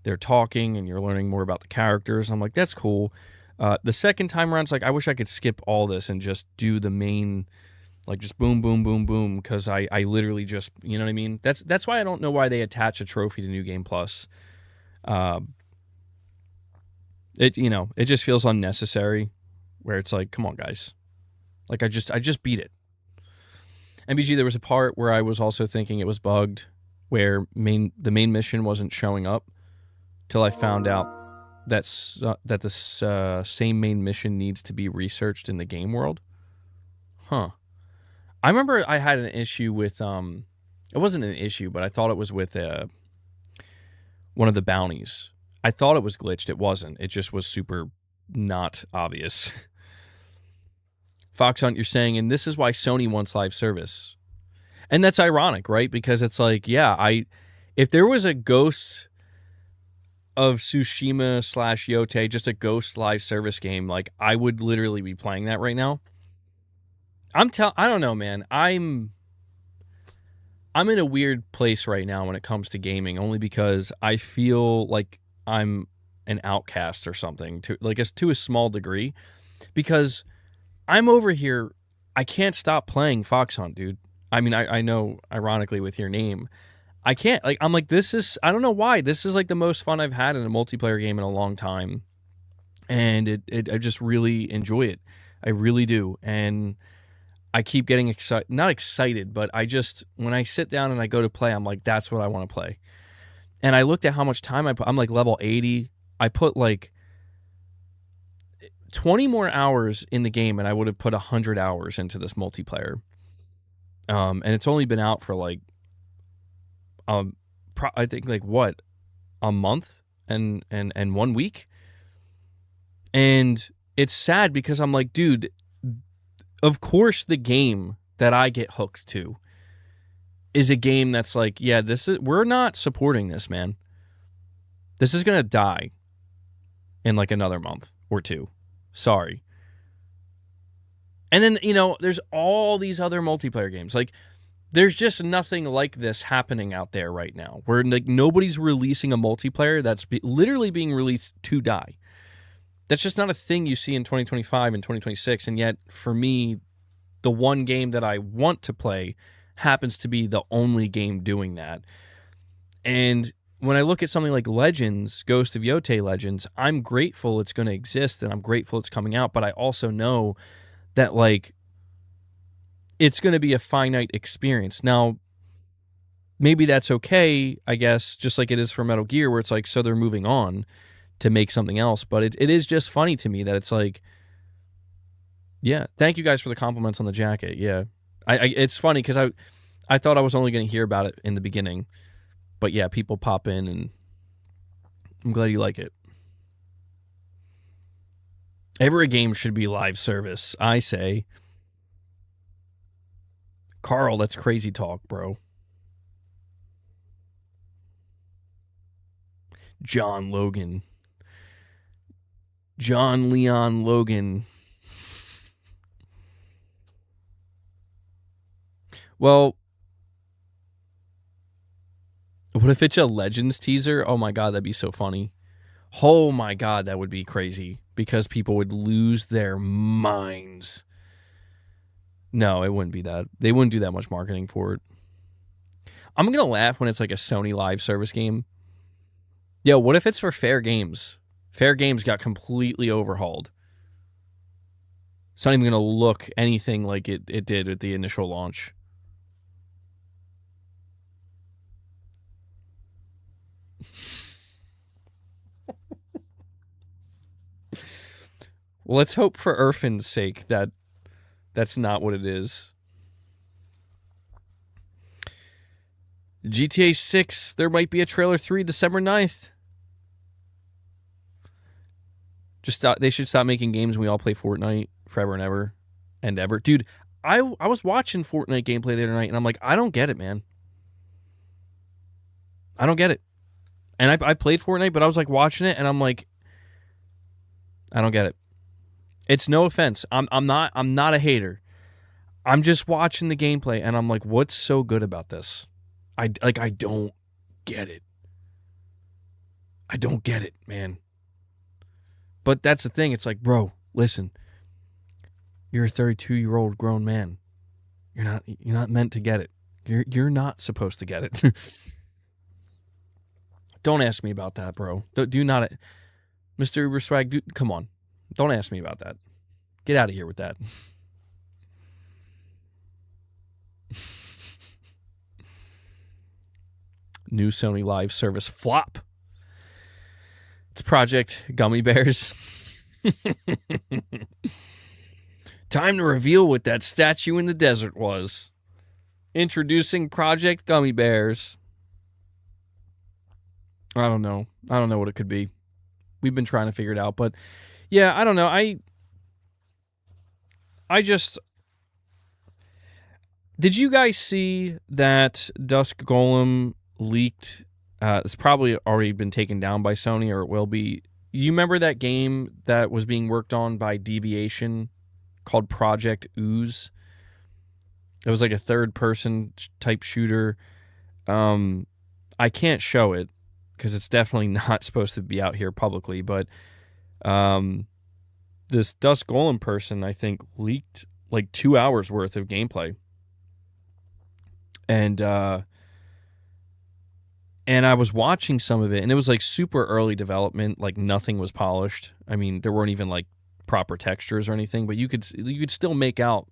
they're talking and you're learning more about the characters. I'm like, that's cool. The second time around, it's like, I wish I could skip all this and just do the main, like just boom, boom, boom, boom, because I literally just, you know what I mean? That's why I don't know why they attach a trophy to New Game Plus. It just feels unnecessary, where it's like, come on, guys. Like, I just beat it. MBG, there was a part where I was also thinking it was bugged, where the main mission wasn't showing up till I found out that this same main mission needs to be researched in the game world. Huh. I remember I had an issue with it wasn't an issue, but I thought it was with one of the bounties. I thought it was glitched. It wasn't. It just was super not obvious. Fox Hunt, you're saying, and this is why Sony wants live service. And that's ironic, right? Because it's like, yeah, if there was a Ghost of Tsushima / Yotei, just a Ghost live service game, like I would literally be playing that right now. I don't know, man. I'm in a weird place right now when it comes to gaming, only because I feel like I'm an outcast or something, to a small degree, because I'm over here. I can't stop playing Fox Hunt, dude. I mean, I know, ironically, with your name, I can't. Like, I'm like, this is, I don't know why. This is like the most fun I've had in a multiplayer game in a long time. And I just really enjoy it. I really do. And I keep getting excited, not excited, but when I sit down and I go to play, I'm like, that's what I want to play. And I looked at how much time I put. I'm like level 80. I put like 20 more hours in the game, and I would have put 100 hours into this multiplayer. And it's only been out for like, I think like what, a month and 1 week. And it's sad because I'm like, dude, of course the game that I get hooked to is a game that's like, yeah, we're not supporting this, man. This is gonna die in like another month or two. Sorry. And then, there's all these other multiplayer games. Like, there's just nothing like this happening out there right now, where like nobody's releasing a multiplayer that's literally being released to die. That's just not a thing you see in 2025 and 2026. And yet, for me, the one game that I want to play happens to be the only game doing that. And when I look at something like Legends, Ghost of Yotei Legends, I'm grateful it's going to exist and I'm grateful it's coming out, but I also know that like it's going to be a finite experience. Now, maybe that's okay, I guess, just like it is for Metal Gear, where it's like, so they're moving on to make something else. But it is just funny to me that it's like, yeah, thank you guys for the compliments on the jacket. Yeah, it's funny because I thought I was only going to hear about it in the beginning, but yeah, people pop in, and I'm glad you like it. Every game should be live service, I say. Carl, that's crazy talk, bro. John Logan. John Leon Logan. Well, what if it's a Legends teaser? Oh my God, that'd be so funny. Oh my God, that would be crazy because people would lose their minds. No, it wouldn't be that. They wouldn't do that much marketing for it. I'm going to laugh when it's like a Sony live service game. Yo, what if it's for Fair Games? Fair Games got completely overhauled. It's not even going to look anything like it did at the initial launch. Well, let's hope for Irfin's sake that that's not what it is. GTA 6, there might be a trailer 3 December 9th. They should stop making games and we all play Fortnite forever and ever and ever. Dude, I was watching Fortnite gameplay the other night and I'm like, I don't get it, man. I don't get it. And I played Fortnite, but I was like watching it and I'm like, I don't get it. It's no offense. I'm not a hater. I'm just watching the gameplay and I'm like, what's so good about this? I don't get it. I don't get it, man. But that's the thing. It's like, bro, listen. You're a 32-year-old grown man. You're not meant to get it. You're not supposed to get it. Don't ask me about that, bro. Do not, Mr. Uber Swag. Come on. Don't ask me about that. Get out of here with that. New Sony Live service flop. It's Project Gummy Bears. Time to reveal what that statue in the desert was. Introducing Project Gummy Bears. I don't know. I don't know what it could be. We've been trying to figure it out, but yeah, I don't know. Did you guys see that Dusk Golem leaked? It's probably already been taken down by Sony, or it will be. You remember that game that was being worked on by Deviation called Project Ooze? It was like a third-person type shooter. I can't show it because it's definitely not supposed to be out here publicly, but this Dusk Golem person, I think, leaked like 2 hours worth of gameplay. And I was watching some of it, and it was like super early development, like nothing was polished. I mean, there weren't even like proper textures or anything, but you could still make out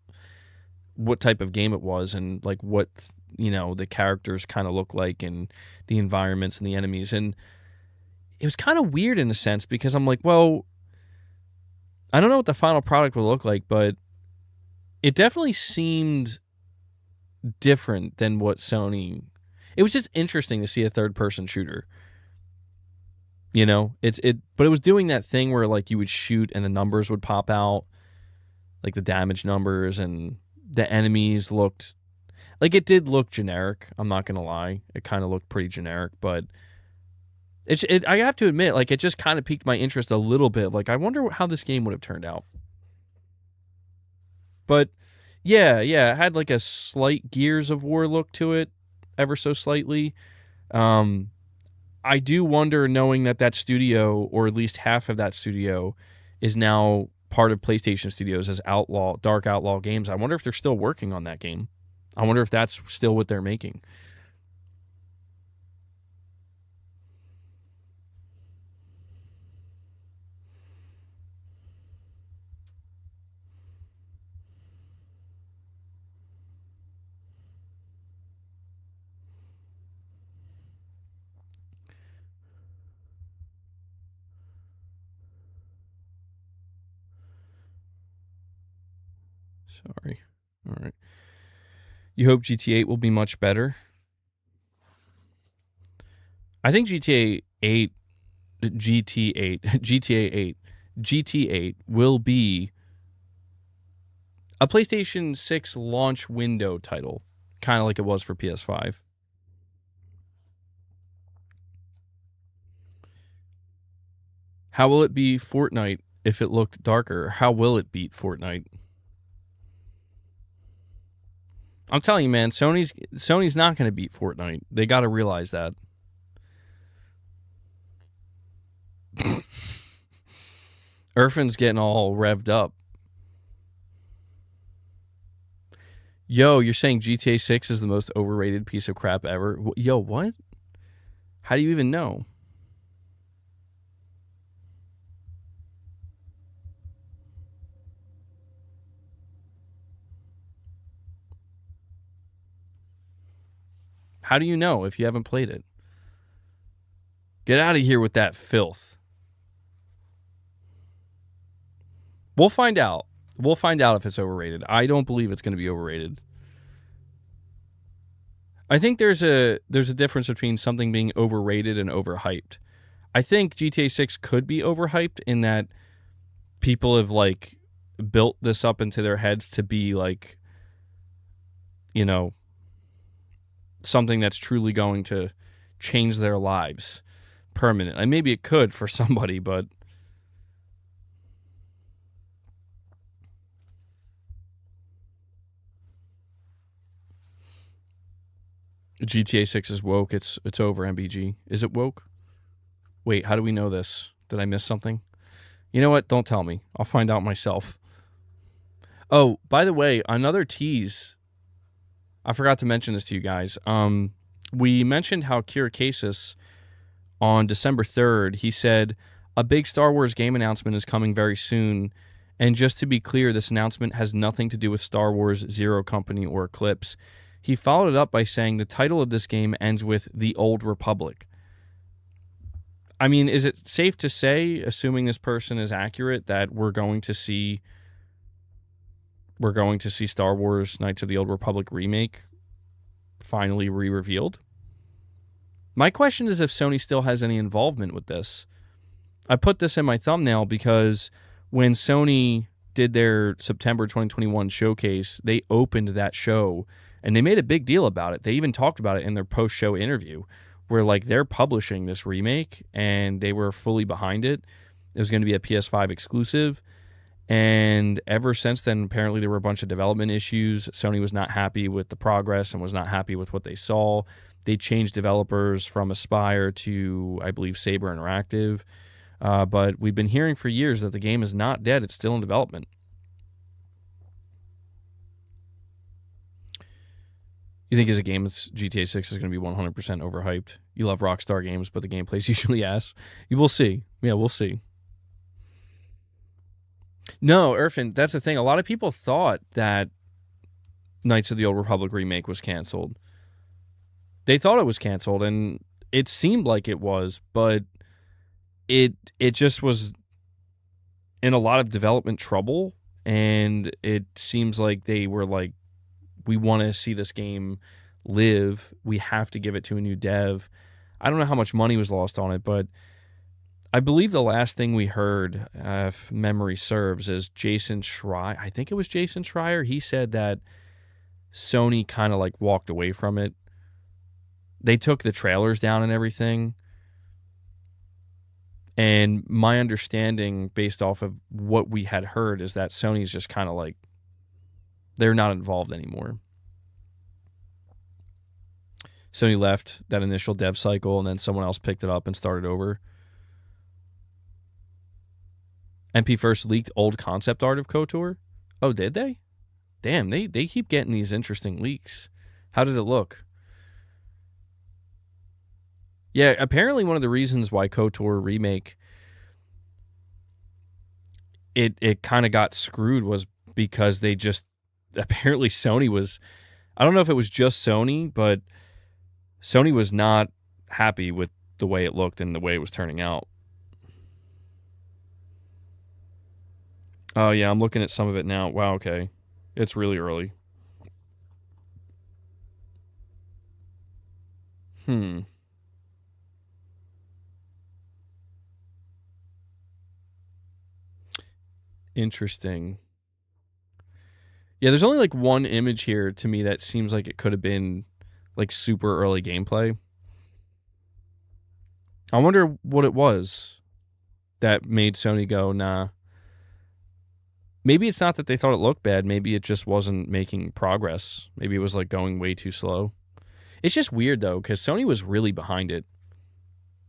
what type of game it was and like what, you know, the characters kind of look like and the environments and the enemies. And it was kind of weird in a sense because I'm like, well, I don't know what the final product will look like, but it definitely seemed different than what Sony. It was just interesting to see a third-person shooter. You know, but it was doing that thing where like you would shoot and the numbers would pop out, like the damage numbers, and the enemies looked like it did look generic. I'm not gonna lie, it kind of looked pretty generic, but I have to admit, like it just kind of piqued my interest a little bit. Like I wonder how this game would have turned out. But yeah, it had like a slight Gears of War look to it, ever so slightly. I do wonder, knowing that studio, or at least half of that studio, is now part of PlayStation Studios as Dark Outlaw Games. I wonder if they're still working on that game. I wonder if that's still what they're making. Sorry. All right. You hope GTA 8 will be much better? I think GTA 8 will be a PlayStation 6 launch window title, kind of like it was for PS5. How will it be Fortnite if it looked darker? How will it beat Fortnite? I'm telling you, man, Sony's not going to beat Fortnite. They got to realize that. Irfin's getting all revved up. Yo, you're saying GTA 6 is the most overrated piece of crap ever? Yo, what? How do you even know? How do you know if you haven't played it? Get out of here with that filth. We'll find out. We'll find out if it's overrated. I don't believe it's going to be overrated. I think there's a difference between something being overrated and overhyped. I think GTA 6 could be overhyped in that people have like built this up into their heads to be like, you know, something that's truly going to change their lives permanently. And maybe it could for somebody, but GTA 6 is woke. It's over, MBG. Is it woke? Wait, how do we know this? Did I miss something? You know what? Don't tell me. I'll find out myself. Oh, by the way, another tease. I forgot to mention this to you guys. We mentioned how Kirakesis on December 3rd, he said, a big Star Wars game announcement is coming very soon. And just to be clear, this announcement has nothing to do with Star Wars, Zero Company, or Eclipse. He followed it up by saying the title of this game ends with The Old Republic. I mean, is it safe to say, assuming this person is accurate, that we're going to see Star Wars Knights of the Old Republic remake finally re-revealed? My question is if Sony still has any involvement with this. I put this in my thumbnail because when Sony did their September 2021 showcase, they opened that show and they made a big deal about it. They even talked about it in their post-show interview where like they're publishing this remake and they were fully behind it. It was going to be a PS5 exclusive. And ever since then, apparently there were a bunch of development issues. Sony was not happy with the progress and was not happy with what they saw. They changed developers from Aspyr to, I believe, Saber Interactive. But we've been hearing for years that the game is not dead. It's still in development. You think as a game, GTA 6 is going to be 100% overhyped? You love Rockstar games, but the gameplay's usually ass. You will see. Yeah, we'll see. No, Irfan, that's the thing. A lot of people thought that Knights of the Old Republic remake was canceled. They thought it was canceled, and it seemed like it was, but it just was in a lot of development trouble, and it seems like they were like, we want to see this game live. We have to give it to a new dev. I don't know how much money was lost on it, but I believe the last thing we heard, if memory serves, is Jason Schreier. I think it was Jason Schreier. He said that Sony kind of like walked away from it. They took the trailers down and everything. And my understanding, based off of what we had heard, is that Sony's just kind of like, they're not involved anymore. Sony left that initial dev cycle, and then someone else picked it up and started over. MP First leaked old concept art of KOTOR. Oh, did they? Damn, they keep getting these interesting leaks. How did it look? Yeah, apparently one of the reasons why KOTOR remake it kind of got screwed was because they just apparently Sony was, I don't know if it was just Sony, but Sony was not happy with the way it looked and the way it was turning out. Oh, yeah, I'm looking at some of it now. Wow, okay. It's really early. Interesting. Yeah, there's only like one image here to me that seems like it could have been like super early gameplay. I wonder what it was. that made Sony go, nah. Maybe it's not that they thought it looked bad. Maybe it just wasn't making progress. Maybe it was like going way too slow. It's just weird though, because Sony was really behind it.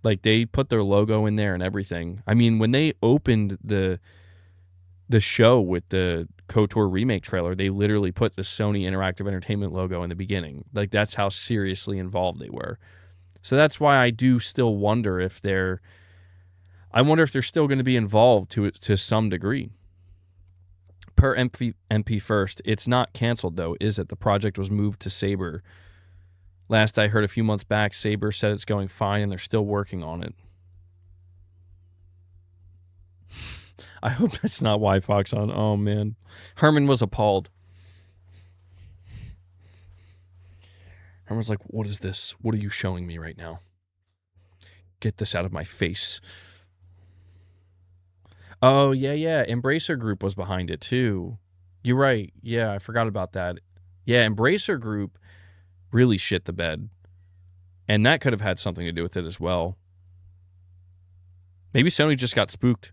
Like they put their logo in there and everything. I mean, when they opened the show with the KOTOR remake trailer, they literally put the Sony Interactive Entertainment logo in the beginning. Like that's how seriously involved they were. So that's why I do still wonder if they're still going to be involved to some degree. Per MP First, it's not canceled though, is it? The project was moved to Saber. Last I heard a few months back, Saber said it's going fine and they're still working on it. I hope that's not why Fox on. Oh man, Herman was appalled. Herman was like, "What is this? What are you showing me right now? Get this out of my face." Oh, yeah. Embracer Group was behind it, too. You're right. Yeah, I forgot about that. Yeah, Embracer Group really shit the bed. And that could have had something to do with it as well. Maybe Sony just got spooked.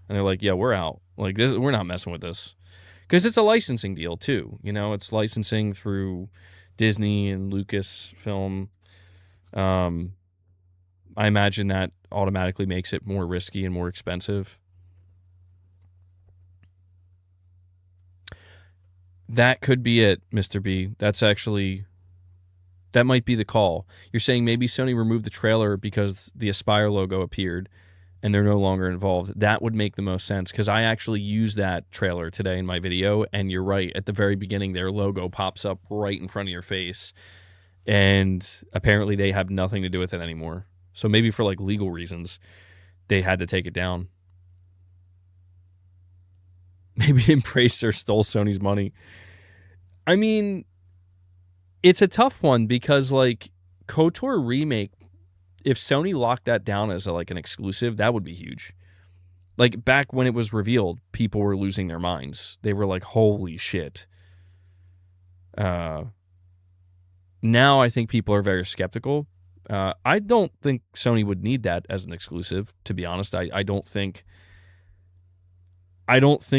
And they're like, yeah, we're out. Like, we're not messing with this. Because it's a licensing deal, too. You know, it's licensing through Disney and Lucasfilm. I imagine that automatically makes it more risky and more expensive. That could be it, Mr. B. That might be the call. You're saying maybe Sony removed the trailer because the Aspire logo appeared and they're no longer involved. That would make the most sense because I actually used that trailer today in my video, and you're right. At the very beginning, their logo pops up right in front of your face, and apparently they have nothing to do with it anymore. So maybe for like legal reasons, they had to take it down. Maybe Embracer stole Sony's money. I mean, it's a tough one because, like, KOTOR Remake, if Sony locked that down as an exclusive, that would be huge. Like, back when it was revealed, people were losing their minds. They were like, holy shit. Now I think people are very skeptical. I don't think Sony would need that as an exclusive, to be honest. I don't think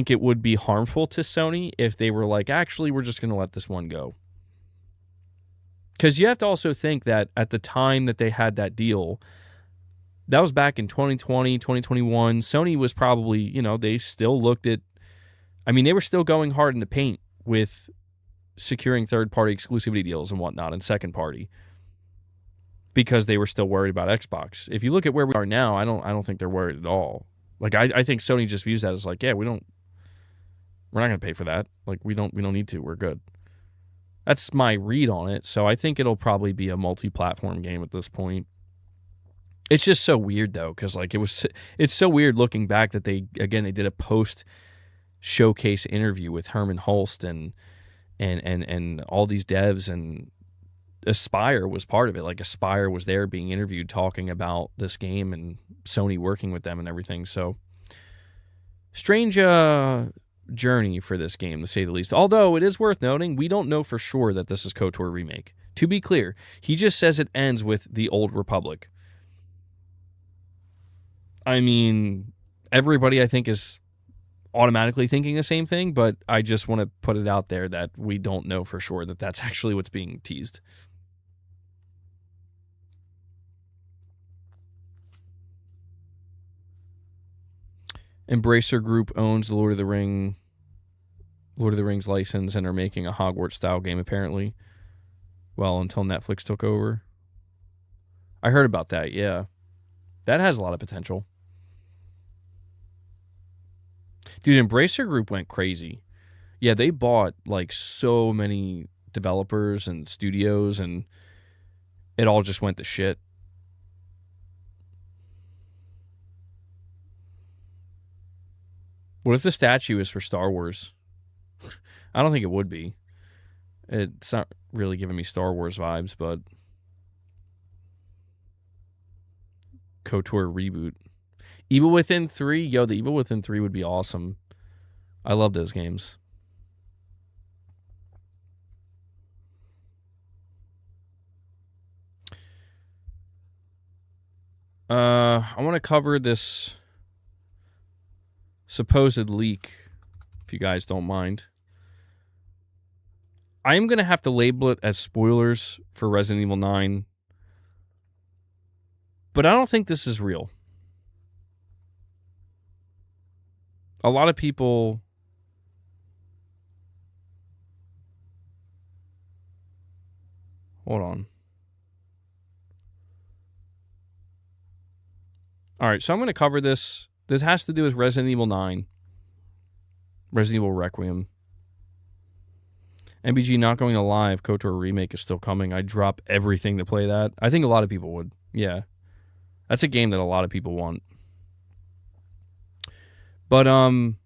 it would be harmful to Sony if they were like, actually, we're just going to let this one go. Because you have to also think that at the time that they had that deal, that was back in 2020, 2021. Sony was probably, they still looked at, they were still going hard in the paint with securing third-party exclusivity deals and whatnot and second-party because they were still worried about Xbox. If you look at where we are now, I don't think they're worried at all. Like, I think Sony just views that as like, yeah, we're not going to pay for that. Like, we don't need to. We're good. That's my read on it. So I think it'll probably be a multi-platform game at this point. It's just so weird though, because it's so weird looking back that they did a post showcase interview with Herman Hulst and all these devs, and Aspire was part of it. Like, Aspire was there being interviewed talking about this game and Sony working with them and everything. So strange journey for this game, to say the least. Although it is worth noting, we don't know for sure that this is KOTOR Remake. To be clear, he just says it ends with the Old Republic. Everybody I think is automatically thinking the same thing, but I just want to put it out there that we don't know for sure that that's actually what's being teased. Embracer Group owns the Lord of the Rings license and are making a Hogwarts-style game, apparently. Well, until Netflix took over. I heard about that, yeah. That has a lot of potential. Dude, Embracer Group went crazy. Yeah, they bought, so many developers and studios, and it all just went to shit. What if the statue is for Star Wars? I don't think it would be. It's not really giving me Star Wars vibes, but KOTOR reboot. Evil Within 3? Yo, the Evil Within 3 would be awesome. I love those games. I want to cover this supposed leak, if you guys don't mind. I am going to have to label it as spoilers for Resident Evil 9. But I don't think this is real. A lot of people... Hold on. All right, so I'm going to cover this. This has to do with Resident Evil 9. Resident Evil Requiem. MBG not going live. KOTOR remake is still coming. I'd drop everything to play that. I think a lot of people would. Yeah. That's a game that a lot of people want. But I'm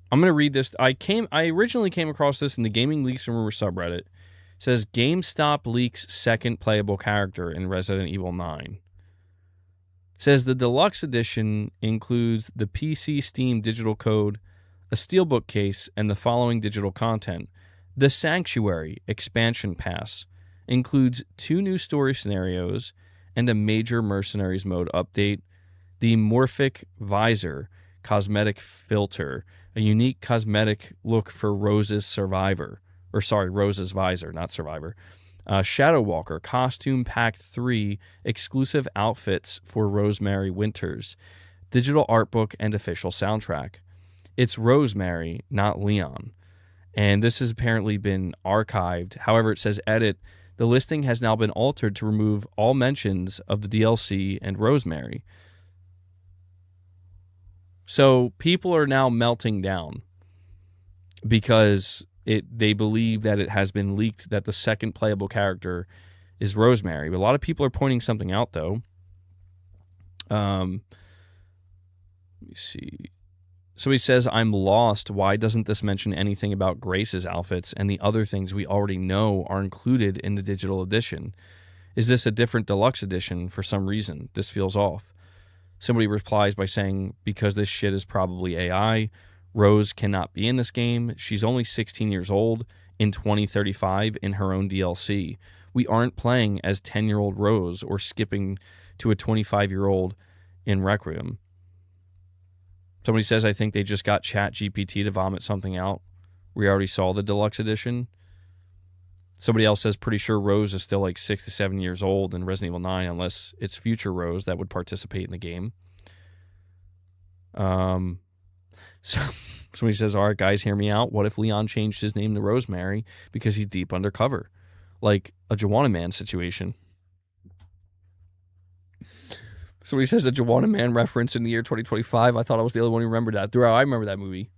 going to read this. I originally came across this in the Gaming Leaks and Rumor subreddit. It says GameStop leaks second playable character in Resident Evil 9. It says the deluxe edition includes the PC Steam digital code, a steelbook case, and the following digital content. The Sanctuary expansion pass includes 2 new story scenarios and a major Mercenaries mode update, the Morphic Visor cosmetic filter, a unique cosmetic look for Rose's Rose's Visor, not Survivor. Shadow Walker Costume Pack 3 exclusive outfits for Rosemary Winters, digital art book, and official soundtrack. It's Rosemary, not Leon. And this has apparently been archived. However, it says edit. The listing has now been altered to remove all mentions of the DLC and Rosemary. So people are now melting down because they believe that it has been leaked that the second playable character is Rosemary. But a lot of people are pointing something out, though. Let me see. Somebody says, I'm lost. Why doesn't this mention anything about Grace's outfits and the other things we already know are included in the digital edition? Is this a different deluxe edition for some reason? This feels off. Somebody replies by saying, because this shit is probably AI. Rose cannot be in this game. She's only 16 years old in 2035 in her own DLC. We aren't playing as 10-year-old Rose or skipping to a 25-year-old in Requiem. Somebody says, I think they just got ChatGPT to vomit something out. We already saw the deluxe edition. Somebody else says, pretty sure Rose is still like 6 to 7 years old in Resident Evil 9, unless it's future Rose that would participate in the game. So somebody says, all right, guys, hear me out. What if Leon changed his name to Rosemary because he's deep undercover? Like a Joanna Man situation. Somebody says a Joanna Man reference in the year 2025. I thought I was the only one who remembered that. I remember that movie.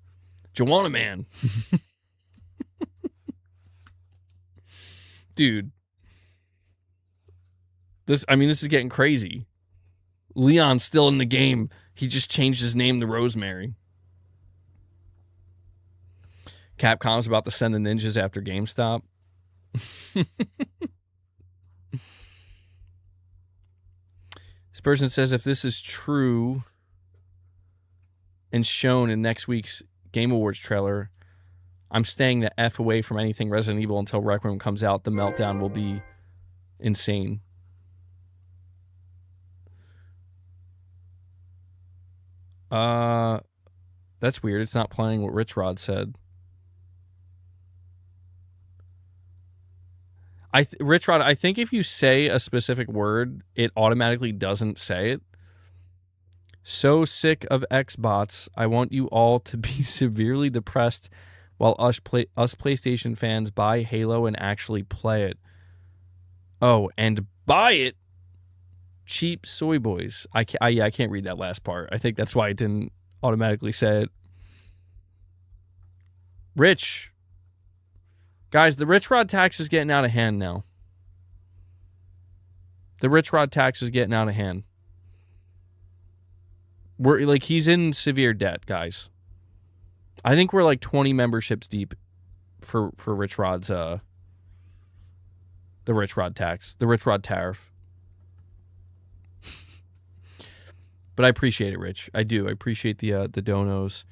Joanna Man. Dude. This is getting crazy. Leon's still in the game. He just changed his name to Rosemary. Capcom's about to send the ninjas after GameStop. This person says if this is true and shown in next week's Game Awards trailer, I'm staying the F away from anything Resident Evil until Requiem comes out. The meltdown will be insane. That's weird. It's not playing what RichRod said. RichRod, I think if you say a specific word, it automatically doesn't say it. So sick of Xbots. I want you all to be severely depressed while us PlayStation fans buy Halo and actually play it. Oh, and buy it. Cheap soy boys. I can't read that last part. I think that's why I didn't automatically say it. Rich. Guys, the RichRod tax is getting out of hand now. The RichRod tax is getting out of hand. He's in severe debt, guys. I think we're like 20 memberships deep for RichRod's the RichRod tax, the RichRod tariff. But I appreciate it, Rich. I do. I appreciate the donos.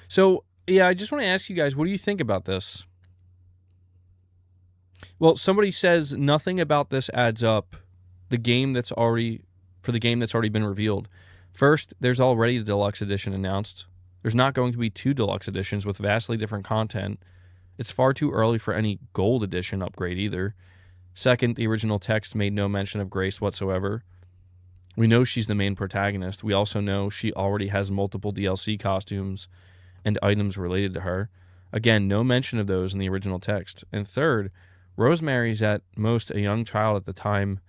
So, yeah, I just want to ask you guys, what do you think about this? Well, somebody says nothing about this adds up. The game that's already been revealed. First, there's already a deluxe edition announced. There's not going to be 2 deluxe editions with vastly different content. It's far too early for any gold edition upgrade either. Second, the original text made no mention of Grace whatsoever. We know she's the main protagonist. We also know she already has multiple DLC costumes and items related to her. Again, no mention of those in the original text. And third, Rosemary's at most a young child at the time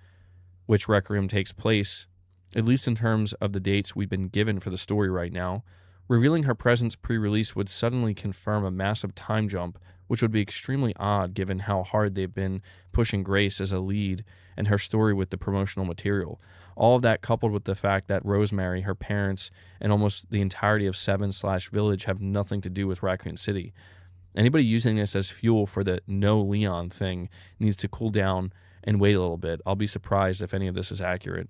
which Requiem takes place, at least in terms of the dates we've been given for the story right now. Revealing her presence pre-release would suddenly confirm a massive time jump, which would be extremely odd given how hard they've been pushing Grace as a lead and her story with the promotional material. All of that coupled with the fact that Rosemary, her parents, and almost the entirety of 7/Village have nothing to do with Raccoon City. Anybody using this as fuel for the no Leon thing needs to cool down and wait a little bit. I'll be surprised if any of this is accurate.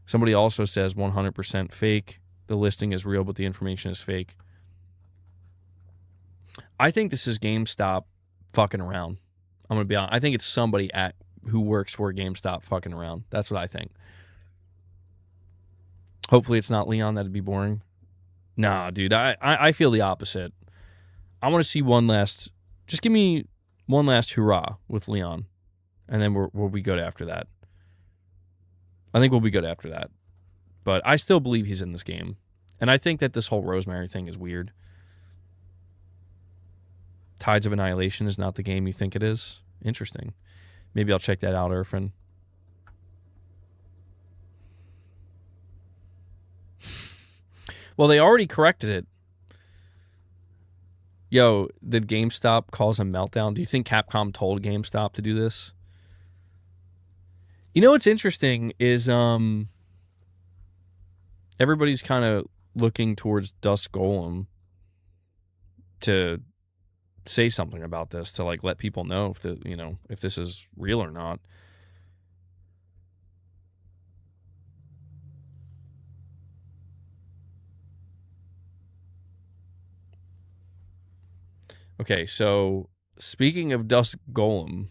Somebody also says 100% fake. The listing is real, but the information is fake. I think this is GameStop fucking around. I'm going to be honest. I think it's somebody who works for GameStop fucking around. That's what I think. Hopefully it's not Leon. That'd be boring. Nah, dude. I feel the opposite. I want to see just give me one last hurrah with Leon. And then we'll be good after that. I think we'll be good after that. But I still believe he's in this game. And I think that this whole Rosemary thing is weird. Tides of Annihilation is not the game you think it is. Interesting. Maybe I'll check that out, Irfan. Well, they already corrected it. Yo, did GameStop cause a meltdown? Do you think Capcom told GameStop to do this? You know what's interesting is everybody's kind of looking towards Dusk Golem to say something about this, to like let people know if this is real or not. Okay, so speaking of Dusk Golem,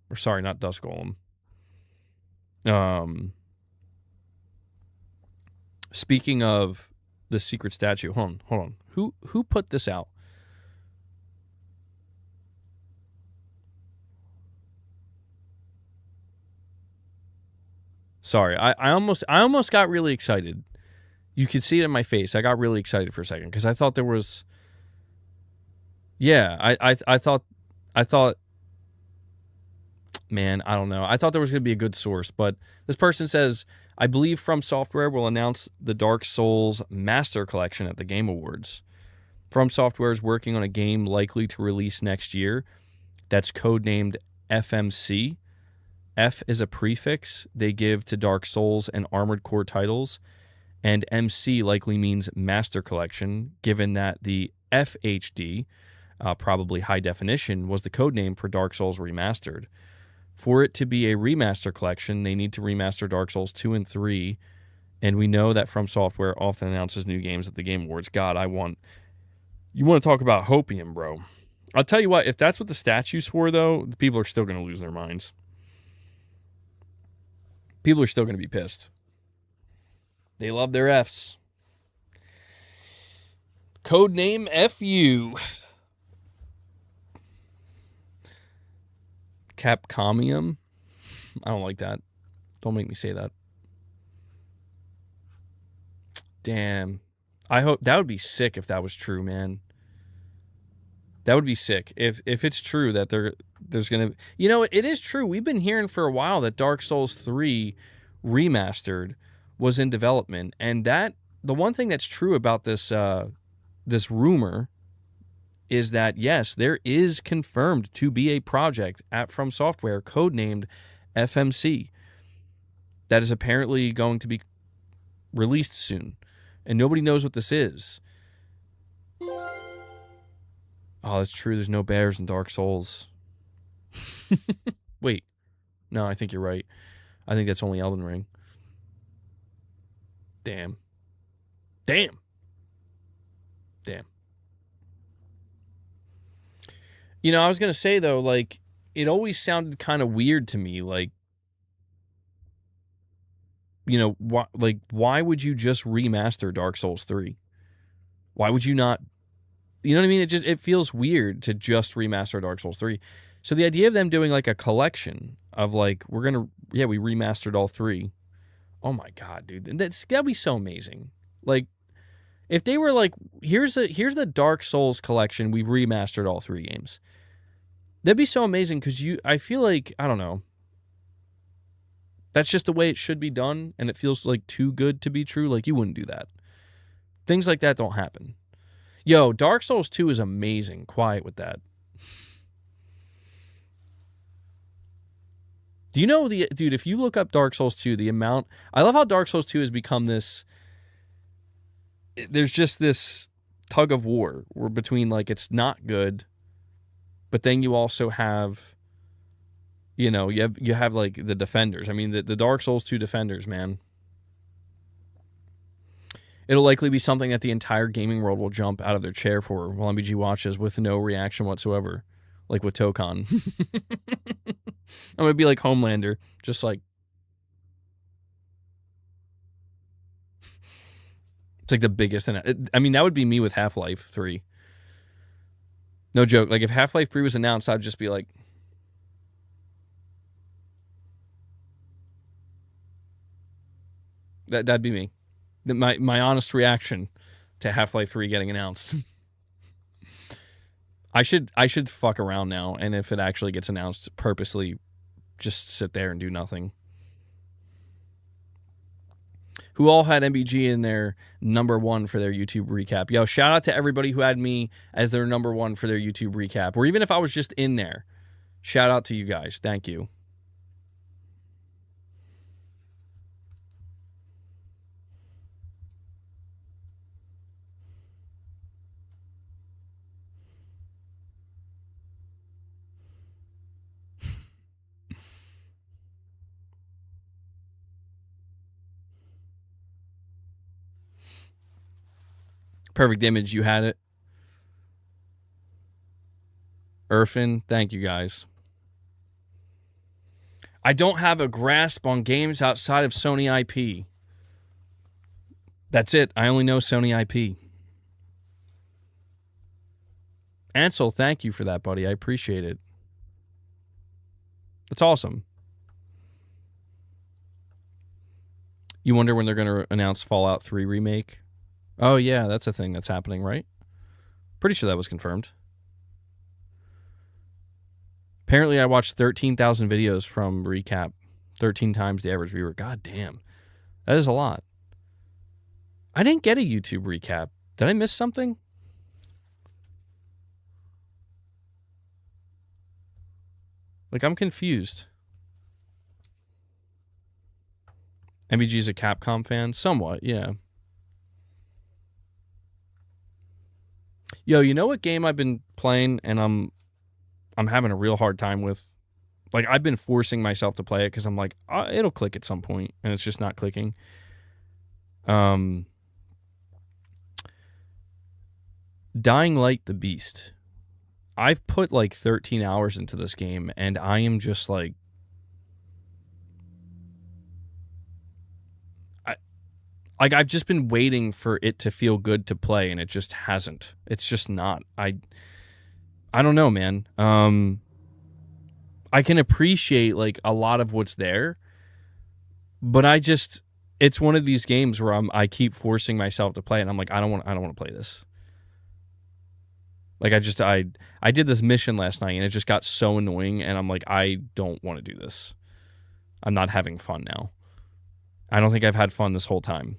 or sorry, not Dusk Golem. Speaking of the secret statue, hold on. Who put this out? Sorry, I almost got really excited. You could see it in my face. I got really excited for a second because I thought there was. Yeah, I thought. Man, I don't know. I thought there was going to be a good source, but this person says, I believe From Software will announce the Dark Souls Master Collection at the Game Awards. From Software is working on a game likely to release next year that's codenamed FMC. F is a prefix they give to Dark Souls and Armored Core titles, and MC likely means Master Collection, given that the FHD, probably High Definition, was the codename for Dark Souls Remastered. For it to be a remaster collection, they need to remaster Dark Souls 2 and 3, and we know that From Software often announces new games at the Game Awards. God, you want to talk about hopium, bro. I'll tell you what, if that's what the statue's for, though, the people are still going to lose their minds. People are still going to be pissed. They love their Fs. Codename FU. Capcomium? I don't like that. Don't make me say that. Damn. I hope that would be sick if that was true, man. That would be sick. If it's true that there's going to... You know, it is true. We've been hearing for a while that Dark Souls 3 Remastered was in development. And the one thing that's true about this this rumor is that, yes, there is confirmed to be a project at From Software codenamed FMC that is apparently going to be released soon. And nobody knows what this is. Oh, that's true. There's no bears in Dark Souls. Wait. No, I think you're right. I think that's only Elden Ring. Damn. You know, I was going to say, though, like, it always sounded kind of weird to me. Like, you know, why would you just remaster Dark Souls 3? Why would you not? You know what I mean? It feels weird to just remaster Dark Souls 3. So the idea of them doing like a collection of like, we remastered all 3. Oh my God, dude. That'd be so amazing. Like, if they were like, here's the Dark Souls collection, we've remastered all 3 games. That'd be so amazing because I feel like, I don't know. That's just the way it should be done, and it feels like too good to be true. Like, you wouldn't do that. Things like that don't happen. Yo, Dark Souls 2 is amazing. Quiet with that. Do you know dude, if you look up Dark Souls 2, the amount... I love how Dark Souls 2 has become this... There's just this tug of war between, like, it's not good, but then you also have... You know, you have like the defenders. I mean, the Dark Souls 2 defenders, man. It'll likely be something that the entire gaming world will jump out of their chair for while MBG watches with no reaction whatsoever, like with Tokon. I'm going to be like Homelander, just like... It's like the biggest... I mean, that would be me with Half-Life 3. No joke. Like, if Half-Life 3 was announced, I'd just be like... That'd be me. My honest reaction to Half-Life 3 getting announced. I should fuck around now, and if it actually gets announced, purposely just sit there and do nothing. Who all had MBG in their number 1 for their YouTube recap? Yo, shout out to everybody who had me as their number 1 for their YouTube recap, or even if I was just in there. Shout out to you guys. Thank you. Perfect image, you had it. Irfin, thank you guys. I don't have a grasp on games outside of Sony IP. That's it. I only know Sony IP. Ansel, thank you for that, buddy. I appreciate it. That's awesome. You wonder when they're going to announce Fallout 3 remake? Oh, yeah, that's a thing that's happening, right? Pretty sure that was confirmed. Apparently, I watched 13,000 videos from Recap. 13 times the average viewer. God damn. That is a lot. I didn't get a YouTube recap. Did I miss something? Like, I'm confused. MBG's a Capcom fan? Somewhat, yeah. Yo, you know what game I've been playing and I'm having a real hard time with? Like, I've been forcing myself to play it because I'm like, it'll click at some point, and it's just not clicking. Dying Light the Beast. I've put like 13 hours into this game, and I am just like... I've just been waiting for it to feel good to play, and it just hasn't. It's just not. I don't know, man. I can appreciate like a lot of what's there, but it's one of these games where I keep forcing myself to play it, and I'm like, I don't want to play this. Like, I did this mission last night, and it just got so annoying, and I'm like, I don't want to do this. I'm not having fun now. I don't think I've had fun this whole time.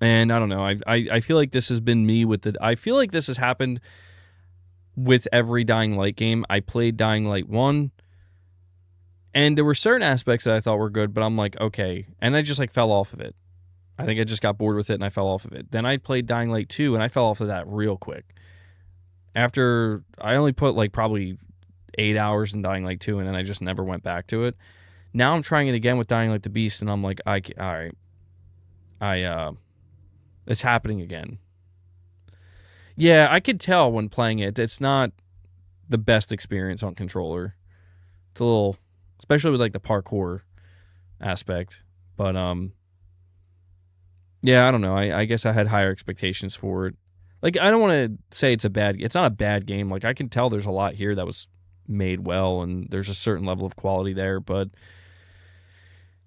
And I don't know. I feel like this has been me with I feel like this has happened with every Dying Light game. I played Dying Light 1, and there were certain aspects that I thought were good, but I'm like, okay. And I just like fell off of it. I think I just got bored with it, and I fell off of it. Then I played Dying Light 2, and I fell off of that real quick. After, I only put like probably 8 hours in Dying Light 2, and then I just never went back to it. Now I'm trying it again with Dying Light the Beast, and I'm like, all right. It's happening again. Yeah, I could tell when playing it. It's not the best experience on controller. It's a little, especially with like the parkour aspect. But yeah, I don't know. I guess I had higher expectations for it. Like, I don't want to say it's not a bad game. Like, I can tell there's a lot here that was made well, and there's a certain level of quality there, but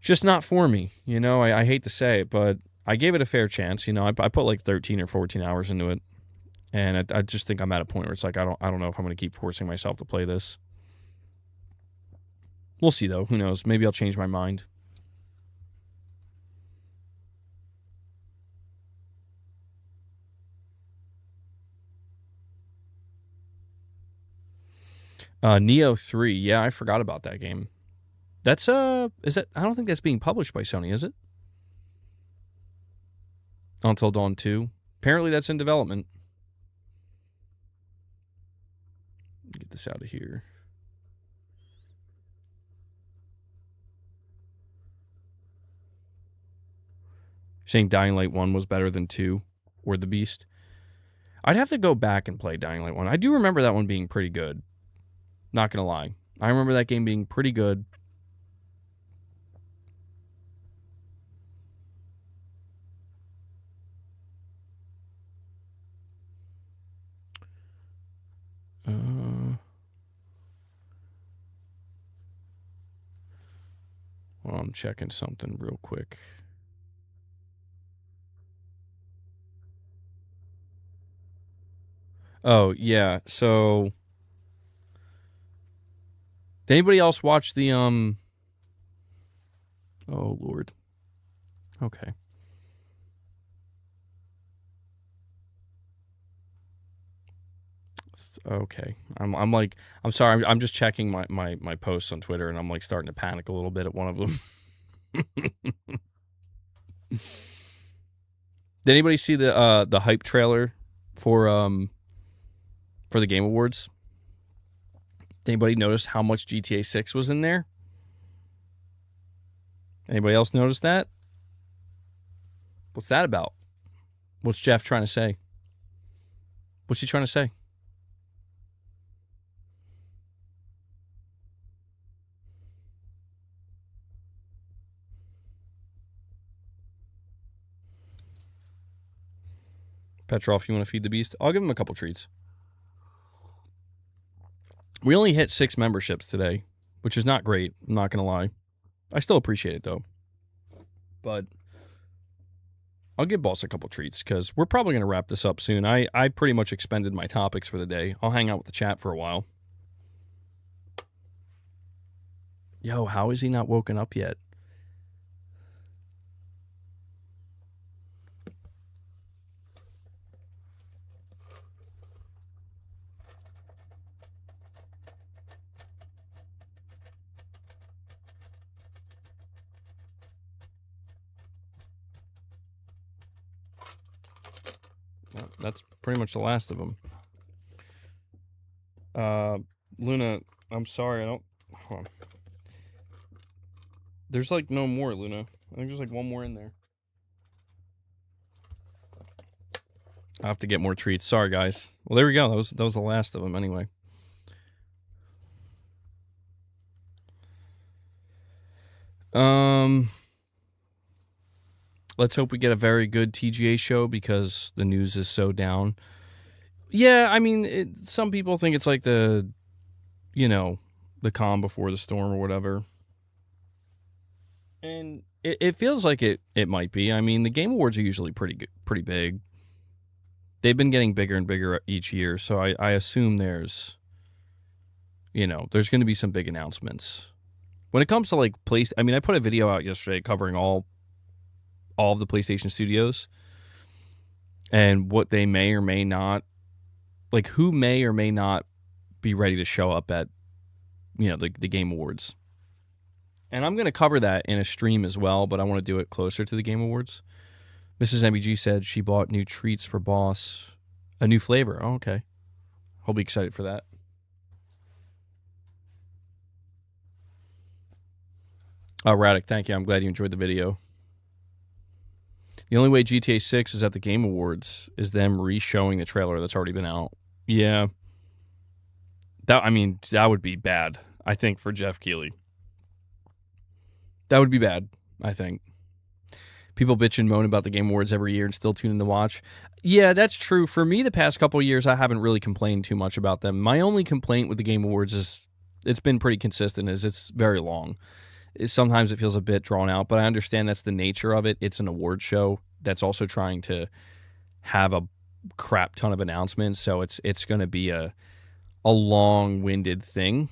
just not for me. You know, I hate to say it, but I gave it a fair chance. You know, I put like 13 or 14 hours into it, and I just think I'm at a point where it's like I don't know if I'm going to keep forcing myself to play this. We'll see, though. Who knows? Maybe I'll change my mind. Neo 3. Yeah, I forgot about that game. That's is that? I don't think that's being published by Sony, is it? Until Dawn 2. Apparently that's in development. Get this out of here. You're saying Dying Light 1 was better than 2 or The Beast? I'd have to go back and play Dying Light 1. I do remember that one being pretty good. Not going to lie. I remember that game being pretty good. Well, I'm checking something real quick. Oh, yeah. So, did anybody else watch the, Oh, Lord. Okay. Okay. I'm sorry. I'm just checking my posts on Twitter, and I'm like starting to panic a little bit at one of them. Did anybody see the hype trailer for the Game Awards? Did anybody notice how much GTA 6 was in there? Anybody else notice that? What's that about? What's Jeff trying to say? What's he trying to say? Petrov, you want to feed the beast? I'll give him a couple treats. We only hit 6 memberships today, which is not great. I'm not going to lie. I still appreciate it, though. But I'll give Boss a couple treats, because we're probably going to wrap this up soon. I pretty much expended my topics for the day. I'll hang out with the chat for a while. Yo, how is he not woken up yet? Well, that's pretty much the last of them. Luna, I'm sorry, I don't... Hold on. There's like no more, Luna. I think there's like one more in there. I'll have to get more treats. Sorry, guys. Well, there we go. That was the last of them anyway. Let's hope we get a very good TGA show, because the news is so down. Yeah, I mean, some people think it's like the calm before the storm or whatever. And it feels like it might be. I mean, the Game Awards are usually pretty big. They've been getting bigger and bigger each year, so I assume there's going to be some big announcements. When it comes to like I mean, I put a video out yesterday covering all of the PlayStation studios and what they may or may not, like who may or may not be ready to show up at, the Game Awards. And I'm going to cover that in a stream as well, but I want to do it closer to the Game Awards. Mrs. MBG said she bought new treats for Boss. A new flavor. Oh, okay. I'll be excited for that. Oh, Radic, thank you. I'm glad you enjoyed the video. The only way GTA 6 is at the Game Awards is them re-showing the trailer that's already been out. Yeah. That would be bad, I think, for Jeff Keighley. That would be bad, I think. People bitch and moan about the Game Awards every year and still tune in to watch. Yeah, that's true. For me, the past couple of years, I haven't really complained too much about them. My only complaint with the Game Awards is, it's been pretty consistent, is it's very long. Sometimes it feels a bit drawn out, but I understand that's the nature of it. It's an award show that's also trying to have a crap ton of announcements, so it's going to be a long-winded thing.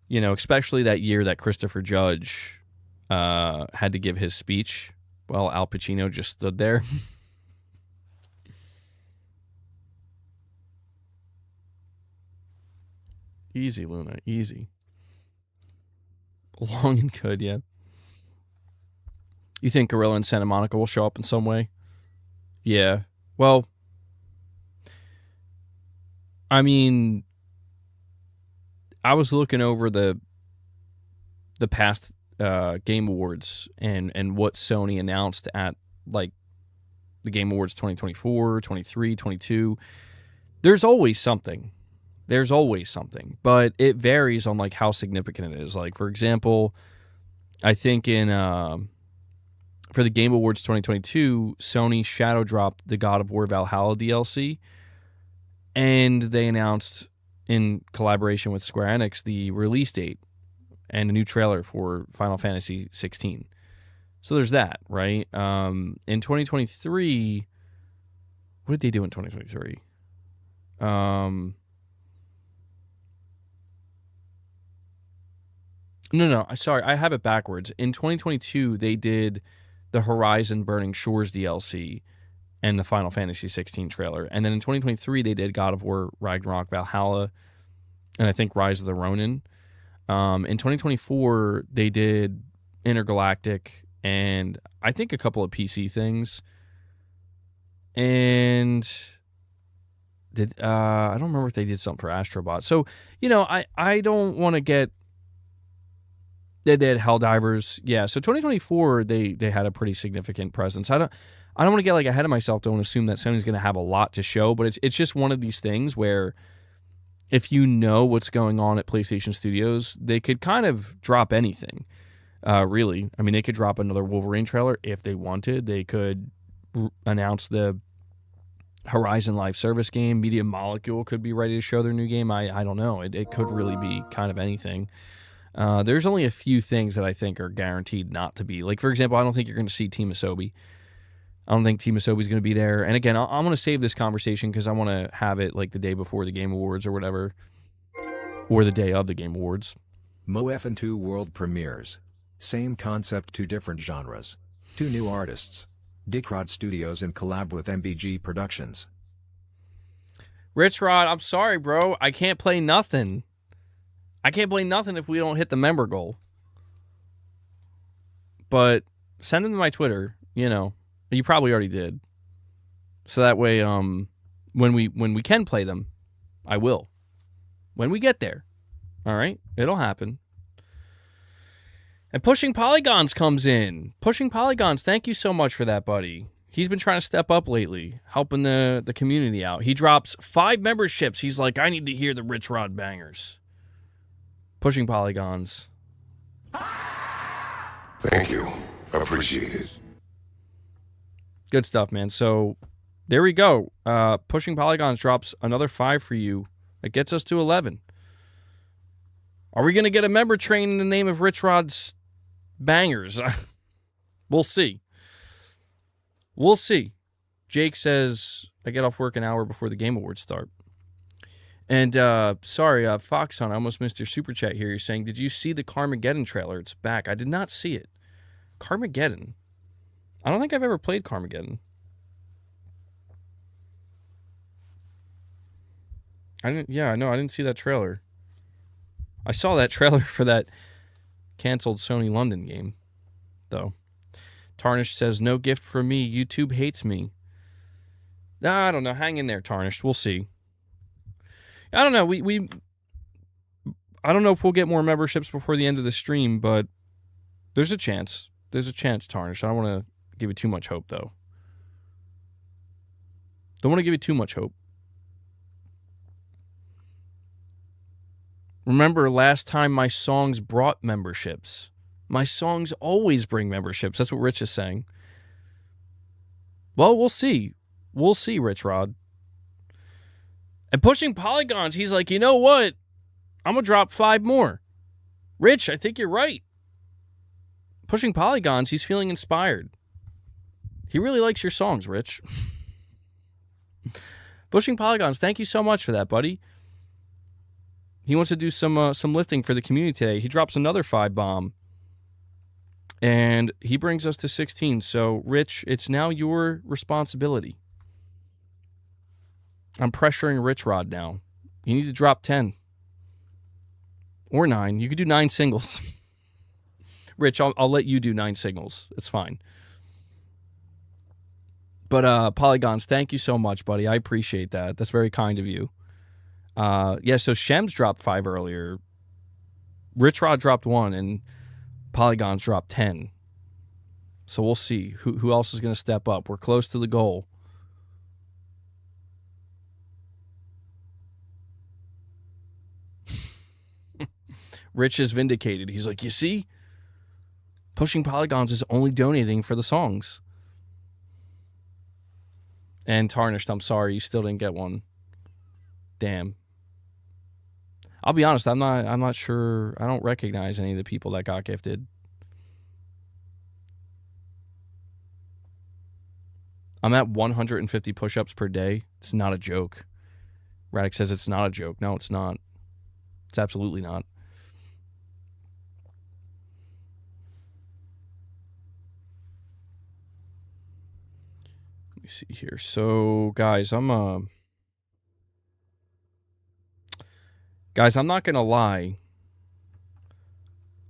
You know, especially that year that Christopher Judge had to give his speech while Al Pacino just stood there. Easy, Luna, easy. Long and good, yeah. You think Gorilla and Santa Monica will show up in some way? Yeah. Well, I mean, I was looking over the past Game Awards and what Sony announced at, like, the Game Awards 2024, 23, 22. There's always something. There's always something. But it varies on, like, how significant it is. Like, for example, I think for the Game Awards 2022, Sony shadow dropped the God of War Valhalla DLC, and they announced, in collaboration with Square Enix, the release date and a new trailer for Final Fantasy 16. So there's that, right? In 2023, what did they do in 2023? No, sorry, I have it backwards. In 2022, they did the Horizon Burning Shores DLC and the Final Fantasy 16 trailer. And then in 2023, they did God of War Ragnarok Valhalla and I think Rise of the Ronin. In 2024, they did Intergalactic and I think a couple of PC things. And I don't remember if they did something for Astrobot. So, you know, I don't want to get... They had Helldivers. Yeah, so 2024, they had a pretty significant presence. I don't want to get like ahead of myself. Don't assume that Sony's going to have a lot to show, but it's just one of these things where if you know what's going on at PlayStation Studios, they could kind of drop anything, really. I mean, they could drop another Wolverine trailer if they wanted. They could announce the Horizon Live Service game. Media Molecule could be ready to show their new game. I don't know. It could really be kind of anything. There's only a few things that I think are guaranteed not to be. Like, for example, I don't think you're going to see Team Asobi. I don't think Team Asobi is going to be there. And again, I'm going to save this conversation because I want to have it like the day before the Game Awards or whatever, or the day of the Game Awards. MoF and 2 world premieres. Same concept, 2 different genres. 2 new artists. RichRod Studios in collab with MBG Productions. RichRod, I'm sorry, bro. I can't play nothing. I can't play nothing if we don't hit the member goal. But send them to my Twitter, you know. You probably already did. So that way, when we can play them, I will. When we get there. All right? It'll happen. And Pushing Polygons comes in. Pushing Polygons, thank you so much for that, buddy. He's been trying to step up lately, helping the community out. He drops 5 memberships. He's like, I need to hear the RichRod bangers. Pushing Polygons. Thank you. Appreciate it. Good stuff, man. So there we go. Pushing Polygons drops another 5 for you. That gets us to 11. Are we going to get a member train in the name of RichRod's bangers? We'll see. We'll see. Jake says, I get off work an hour before the Game Awards start. And sorry, Fox Hunt, I almost missed your super chat here. You're saying, did you see the Carmageddon trailer? It's back. I did not see it. Carmageddon. I don't think I've ever played Carmageddon. I didn't see that trailer. I saw that trailer for that canceled Sony London game, though. Tarnished says, no gift from me. YouTube hates me. I don't know. Hang in there, Tarnished. We'll see. I don't know. I don't know if we'll get more memberships before the end of the stream, but there's a chance. There's a chance, Tarnished. I don't want to give you too much hope, though. Don't want to give you too much hope. Remember last time my songs brought memberships. My songs always bring memberships. That's what Rich is saying. Well, we'll see. We'll see, RichRod. And Pushing Polygons, he's like, you know what? I'm going to drop 5 more. Rich, I think you're right. Pushing Polygons, he's feeling inspired. He really likes your songs, Rich. Pushing Polygons, thank you so much for that, buddy. He wants to do some lifting for the community today. He drops another 5 bomb. And he brings us to 16. So, Rich, it's now your responsibility. I'm pressuring RichRod now. You need to drop 10. Or 9. You could do 9 singles. Rich, I'll let you do 9 singles. It's fine. But Polygons, thank you so much, buddy. I appreciate that. That's very kind of you. Yeah, so Shems dropped 5 earlier. RichRod dropped 1, and Polygons dropped 10. So we'll see who else is going to step up. We're close to the goal. Rich is vindicated. He's like, you see? Pushing Polygons is only donating for the songs. And Tarnished, I'm sorry, you still didn't get one. Damn. I'll be honest, I'm not sure. I don't recognize any of the people that got gifted. I'm at 150 push-ups per day. It's not a joke. Radic says it's not a joke. No, it's not. It's absolutely not. Let me see here. So, guys, I'm not gonna lie.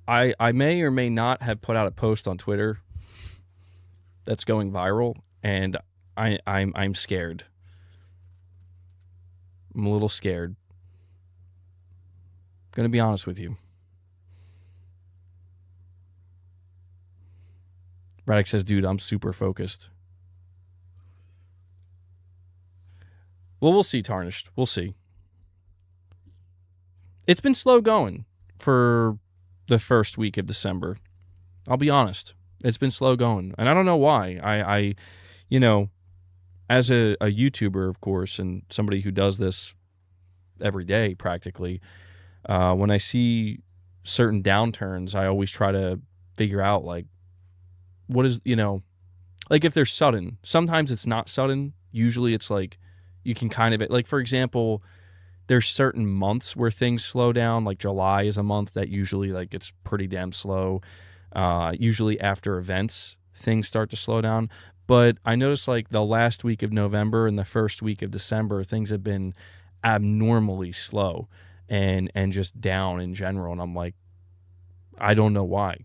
I may or may not have put out a post on Twitter that's going viral, and I'm scared. I'm a little scared. Gonna be honest with you. Radic says, dude, I'm super focused. Well, we'll see, Tarnished. We'll see. It's been slow going for the first week of December. I'll be honest. It's been slow going. And I don't know why. I you know, as a YouTuber, of course, and somebody who does this every day practically, when I see certain downturns, I always try to figure out, like, what is, like if they're sudden. Sometimes it's not sudden. Usually it's like you can kind of, like, for example, there's certain months where things slow down. Like July is a month that usually, like, it's pretty damn slow. Usually after events, things start to slow down. But I noticed, like, the last week of November and the first week of December, things have been abnormally slow and just down in general. And I'm like, I don't know why,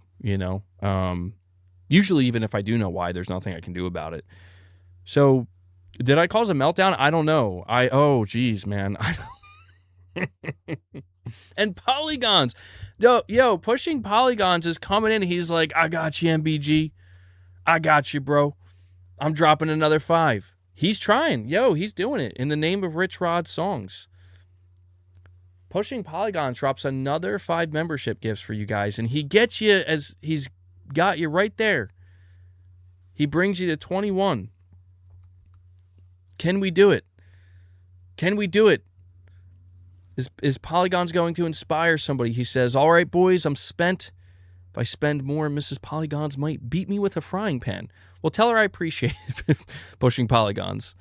Usually, even if I do know why, there's nothing I can do about it. So, did I cause a meltdown? I don't know. Oh, geez, man. And Polygons. Yo, Pushing Polygons is coming in. He's like, I got you, MBG. I got you, bro. I'm dropping another 5. He's trying. Yo, he's doing it in the name of RichRod songs. Pushing Polygons drops another 5 membership gifts for you guys, and he gets you as he's got you right there. He brings you to 21. Can we do it? Can we do it? Is Polygons going to inspire somebody? He says, all right, boys, I'm spent. If I spend more, Mrs. Polygons might beat me with a frying pan. Well, tell her I appreciate it, Pushing Polygons.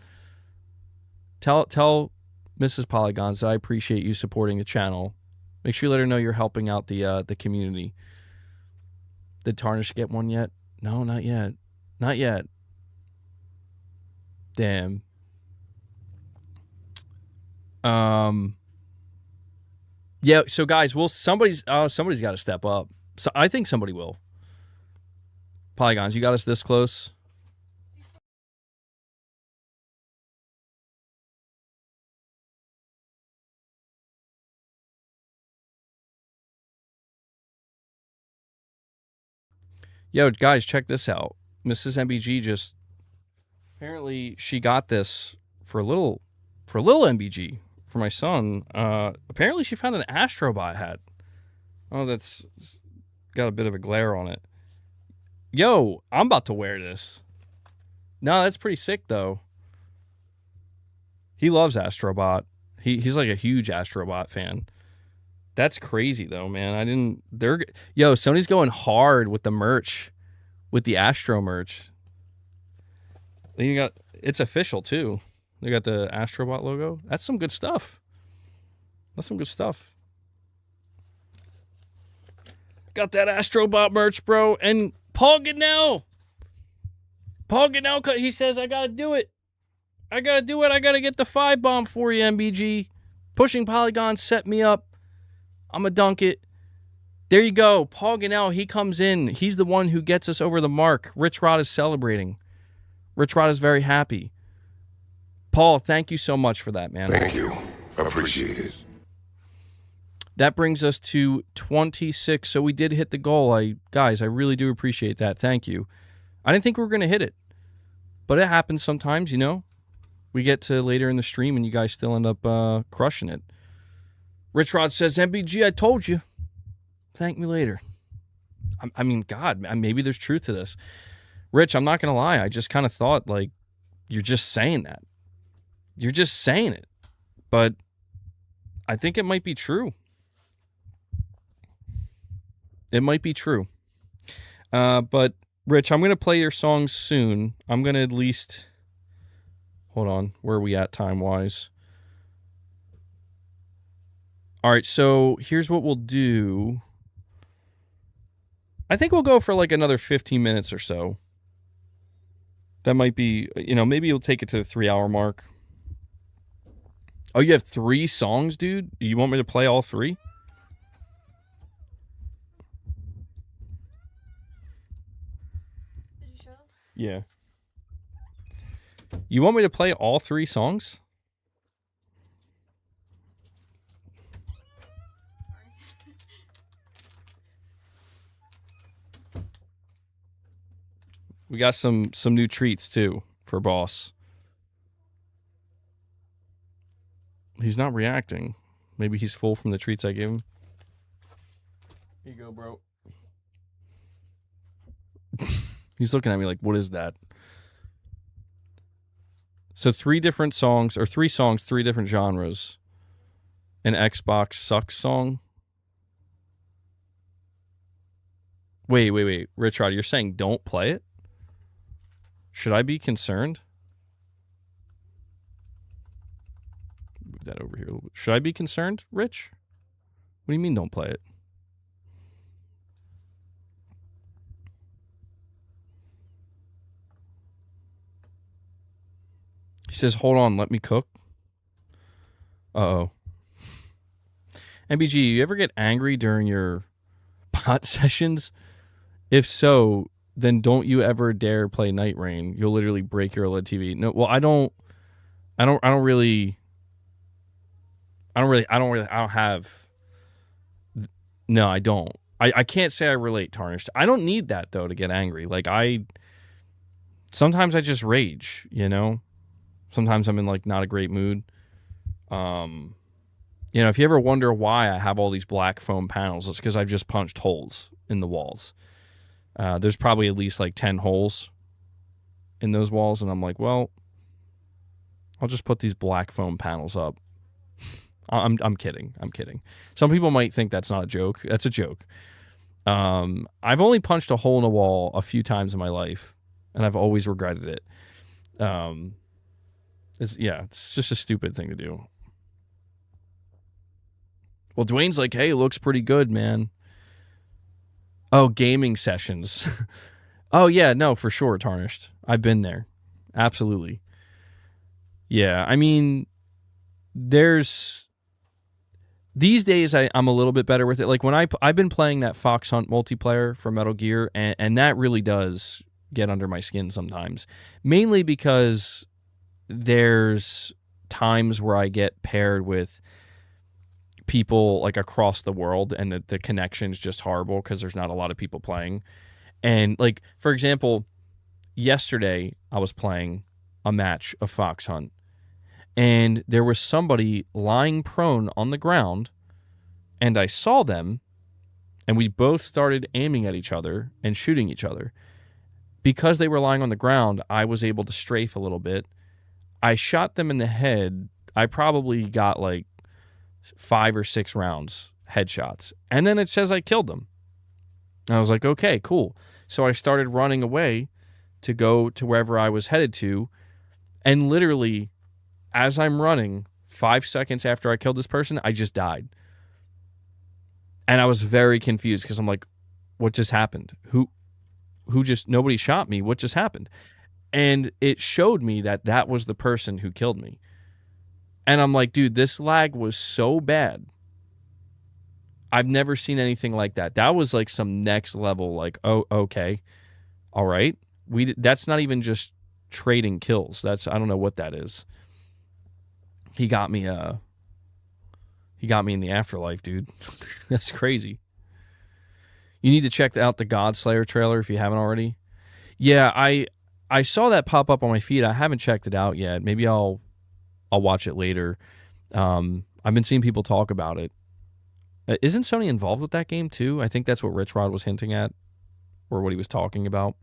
Tell Mrs. Polygons that I appreciate you supporting the channel. Make sure you let her know you're helping out the community. Did Tarnish get one yet? No, not yet. Not yet. Damn. Yeah, so guys, somebody's got to step up. So I think somebody will. Polygons, you got us this close. Yo, guys, check this out. Mrs. MBG just apparently she got this for a little MBG for my son. Apparently she found an Astrobot hat. Oh, that's got a bit of a glare on it. Yo, I'm about to wear this. No, that's pretty sick though. He loves Astrobot. He's like a huge Astrobot fan. That's crazy though, man. Sony's going hard with the merch, with the Astro merch. Then it's official too. They got the Astrobot logo. That's some good stuff. Got that Astrobot merch, bro. And Paul Goodell, he says, I gotta do it. I gotta get the 5 bomb for you, MBG. Pushing Polygon set me up. I'm gonna dunk it. There you go. Paul Goodell, he comes in. He's the one who gets us over the mark. RichRod is celebrating. RichRod is very happy. Paul, thank you so much for that, man. Thank you. Appreciate it. That brings us to 26. So we did hit the goal. Guys, I really do appreciate that. Thank you. I didn't think we were going to hit it, but it happens sometimes, you know. We get to later in the stream and you guys still end up crushing it. RichRod says, MBG, I told you. Thank me later. I mean, God, maybe there's truth to this. Rich, I'm not going to lie. I just kind of thought, like, you're just saying that. You're just saying it. But I think it might be true. It might be true. But, Rich, I'm going to play your songs soon. I'm going to at least... Hold on. Where are we at time-wise? All right, so here's what we'll do. I think we'll go for like another 15 minutes or so. That might be, maybe you'll take it to the 3-hour mark. Oh, you have 3 songs, dude? You want me to play all 3? Did you show them? Yeah. You want me to play all 3 songs? We got some new treats too for boss. He's not reacting. Maybe he's full from the treats I gave him. Here you go, bro. He's looking at me like, what is that? So 3 different songs, or 3 songs, 3 different genres. An Xbox sucks song. Wait. RichRod, you're saying don't play it? Should I be concerned? Move that over here a little bit. Should I be concerned, Rich? What do you mean don't play it? He says, hold on, let me cook. Uh-oh. MBG, you ever get angry during your bot sessions? If so, then don't you ever dare play Night Rain. You'll literally break your OLED TV. No, well, I don't really have. No, I don't. I can't say I relate, Tarnished. I don't need that though to get angry. Like sometimes I just rage, Sometimes I'm in like not a great mood. If you ever wonder why I have all these black foam panels, it's because I've just punched holes in the walls. There's probably at least like 10 holes in those walls, and I'm like, well, I'll just put these black foam panels up. I'm kidding. Some people might think that's not a joke. That's a joke. I've only punched a hole in a wall a few times in my life, and I've always regretted it. It's just a stupid thing to do. Well, Dwayne's like, hey, it looks pretty good, man. Oh, gaming sessions. Oh, yeah, no, for sure, Tarnished. I've been there. Absolutely. Yeah, I mean, these days I'm a little bit better with it. Like when I've been playing that Fox Hunt multiplayer for Metal Gear, and that really does get under my skin sometimes. Mainly because there's times where I get paired with people like across the world, and the connection's just horrible because there's not a lot of people playing. And like, for example, yesterday I was playing a match of Fox Hunt, and there was somebody lying prone on the ground, and I saw them, and we both started aiming at each other and shooting each other. Because they were lying on the ground, I was able to strafe a little bit. I shot them in the head. I probably got like 5 or 6 rounds, headshots. And then it says I killed them. And I was like, okay, cool. So I started running away to go to wherever I was headed to. And literally, as I'm running, 5 seconds after I killed this person, I just died. And I was very confused because I'm like, what just happened? Nobody shot me. What just happened? And it showed me that that was the person who killed me. And I'm like, dude, this lag was so bad. I've never seen anything like that. That was like some next level, like, oh, okay. All right. That's not even just trading kills. I don't know what that is. He got me in the afterlife, dude. That's crazy. You need to check out the Godslayer trailer if you haven't already. Yeah, I saw that pop up on my feed. I haven't checked it out yet. Maybe I'll watch it later. I've been seeing people talk about it. Isn't Sony involved with that game too? I think that's what RichRod was hinting at, or what he was talking about.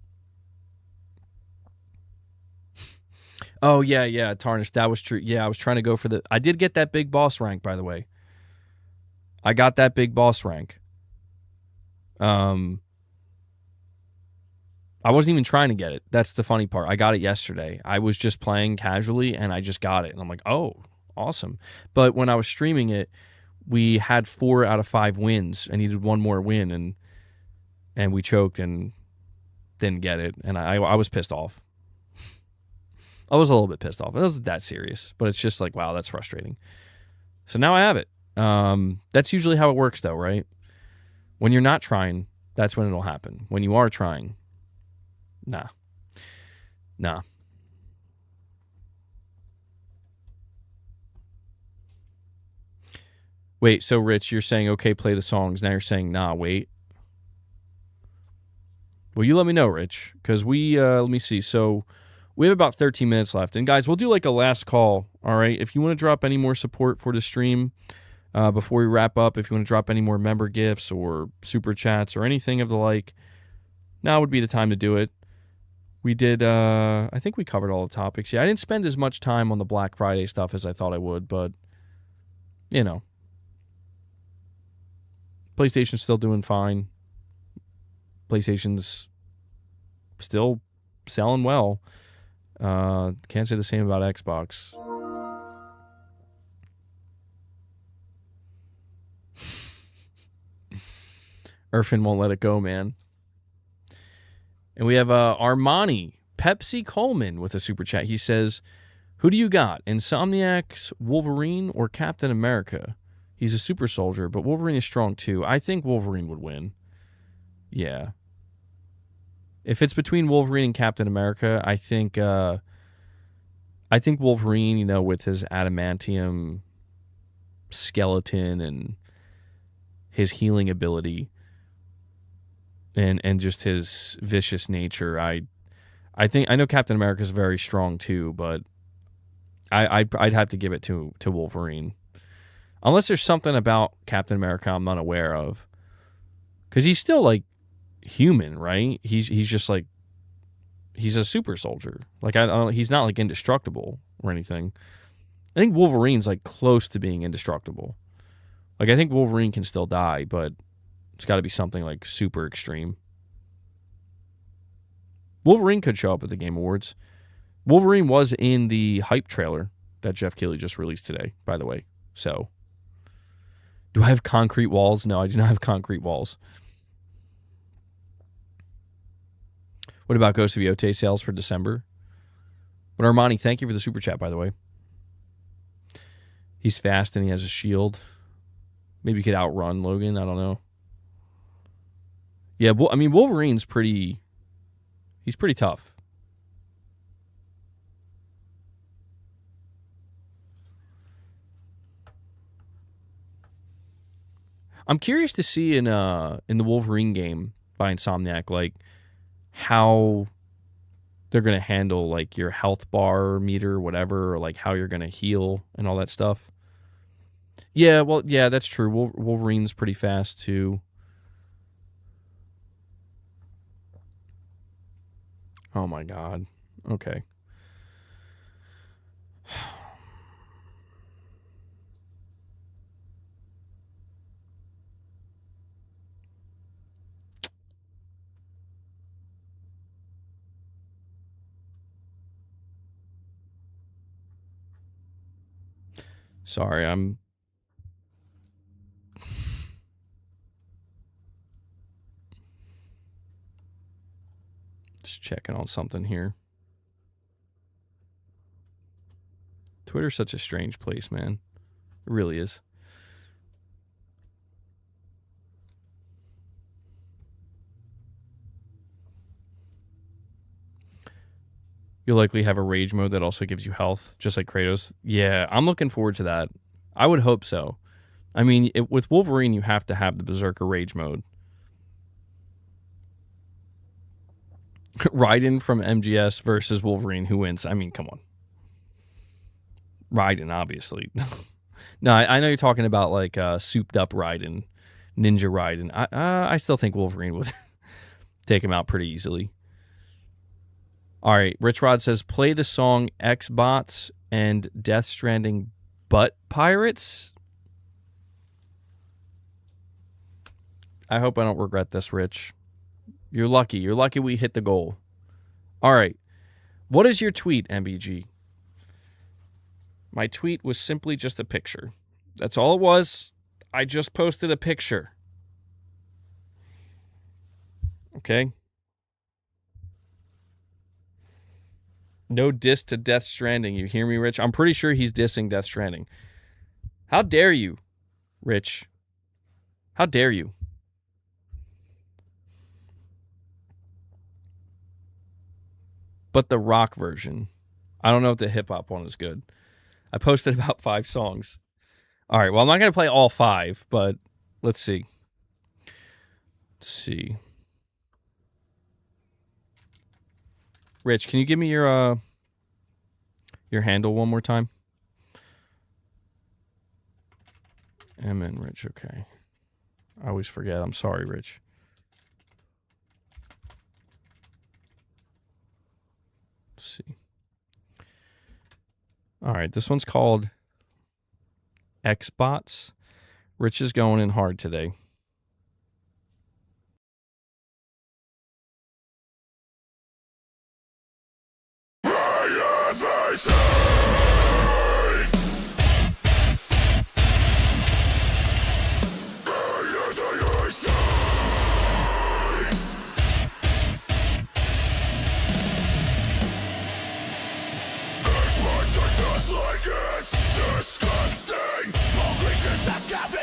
Oh yeah, Tarnished. That was true. Yeah, I was trying to go for I did get that big boss rank, by the way. I got that big boss rank. I wasn't even trying to get it. That's the funny part. I got it yesterday. I was just playing casually, and I just got it. And I'm like, oh, awesome. But when I was streaming it, we had 4 out of 5 wins. I needed 1 more win, and we choked and didn't get it. And I was pissed off. I was a little bit pissed off. It wasn't that serious, but it's just like, wow, that's frustrating. So now I have it. That's usually how it works, though, right? When you're not trying, that's when it'll happen. When you are trying, nah. Wait, so Rich, you're saying, okay, play the songs. Now you're saying, nah, wait. Well, you let me know, Rich, because let me see. So we have about 13 minutes left. And guys, we'll do like a last call, all right? If you want to drop any more support for the stream, before we wrap up, if you want to drop any more member gifts or super chats or anything of the like, now would be the time to do it. We did, I think we covered all the topics. Yeah, I didn't spend as much time on the Black Friday stuff as I thought I would, but, you know. PlayStation's still doing fine. PlayStation's still selling well. Can't say the same about Xbox. Irfin won't let it go, man. And we have Armani Pepsi Coleman with a super chat. He says, who do you got? Insomniac's Wolverine or Captain America? He's a super soldier, but Wolverine is strong too. I think Wolverine would win. Yeah. If it's between Wolverine and Captain America, I think Wolverine, you know, with his adamantium skeleton and his healing ability, and just his vicious nature, I know Captain America is very strong too, but I'd have to give it to Wolverine, unless there's something about Captain America I'm unaware of, because he's still like human, right? He's just like, he's a super soldier. Like he's not like indestructible or anything. I think Wolverine's like close to being indestructible. Like I think Wolverine can still die, but it's got to be something like super extreme. Wolverine could show up at the Game Awards. Wolverine was in the hype trailer that Jeff Keighley just released today, by the way. So, do I have concrete walls? No, I do not have concrete walls. What about Ghost of Yotei sales for December? But Armani, thank you for the super chat, by the way. He's fast and he has a shield. Maybe he could outrun Logan. I don't know. Yeah, I mean, Wolverine's pretty... He's pretty tough. I'm curious to see in the Wolverine game by Insomniac, like, how they're going to handle like your health bar meter, whatever, or like how you're going to heal and all that stuff. Yeah, well, yeah, that's true. Wolverine's pretty fast too. Oh my God. Okay. Sorry, I'm just checking on something here. Twitter's such a strange place, man. It really is. You'll likely have a rage mode that also gives you health, just like Kratos. Yeah, I'm looking forward to that. I would hope so. I mean, with Wolverine, you have to have the Berserker rage mode. Raiden from MGS versus Wolverine, who wins? I mean, come on. Raiden, obviously. No, I know you're talking about like souped up Raiden, Ninja Raiden. I still think Wolverine would take him out pretty easily. All right, RichRod says, play the song X-Bots and Death Stranding Butt Pirates. I hope I don't regret this, Rich. You're lucky. You're lucky we hit the goal. All right. What is your tweet, MBG? My tweet was simply just a picture. That's all it was. I just posted a picture. Okay? No diss to Death Stranding. You hear me, Rich? I'm pretty sure he's dissing Death Stranding. How dare you, Rich? How dare you? But the rock version. I don't know if the hip-hop one is good. I posted about 5 songs. All right, well, I'm not going to play all 5, but let's see. Let's see. Rich, can you give me your handle one more time? MN Rich, okay. I always forget. I'm sorry, Rich. Let's see. All right, this one's called X-Bots. Rich is going in hard today.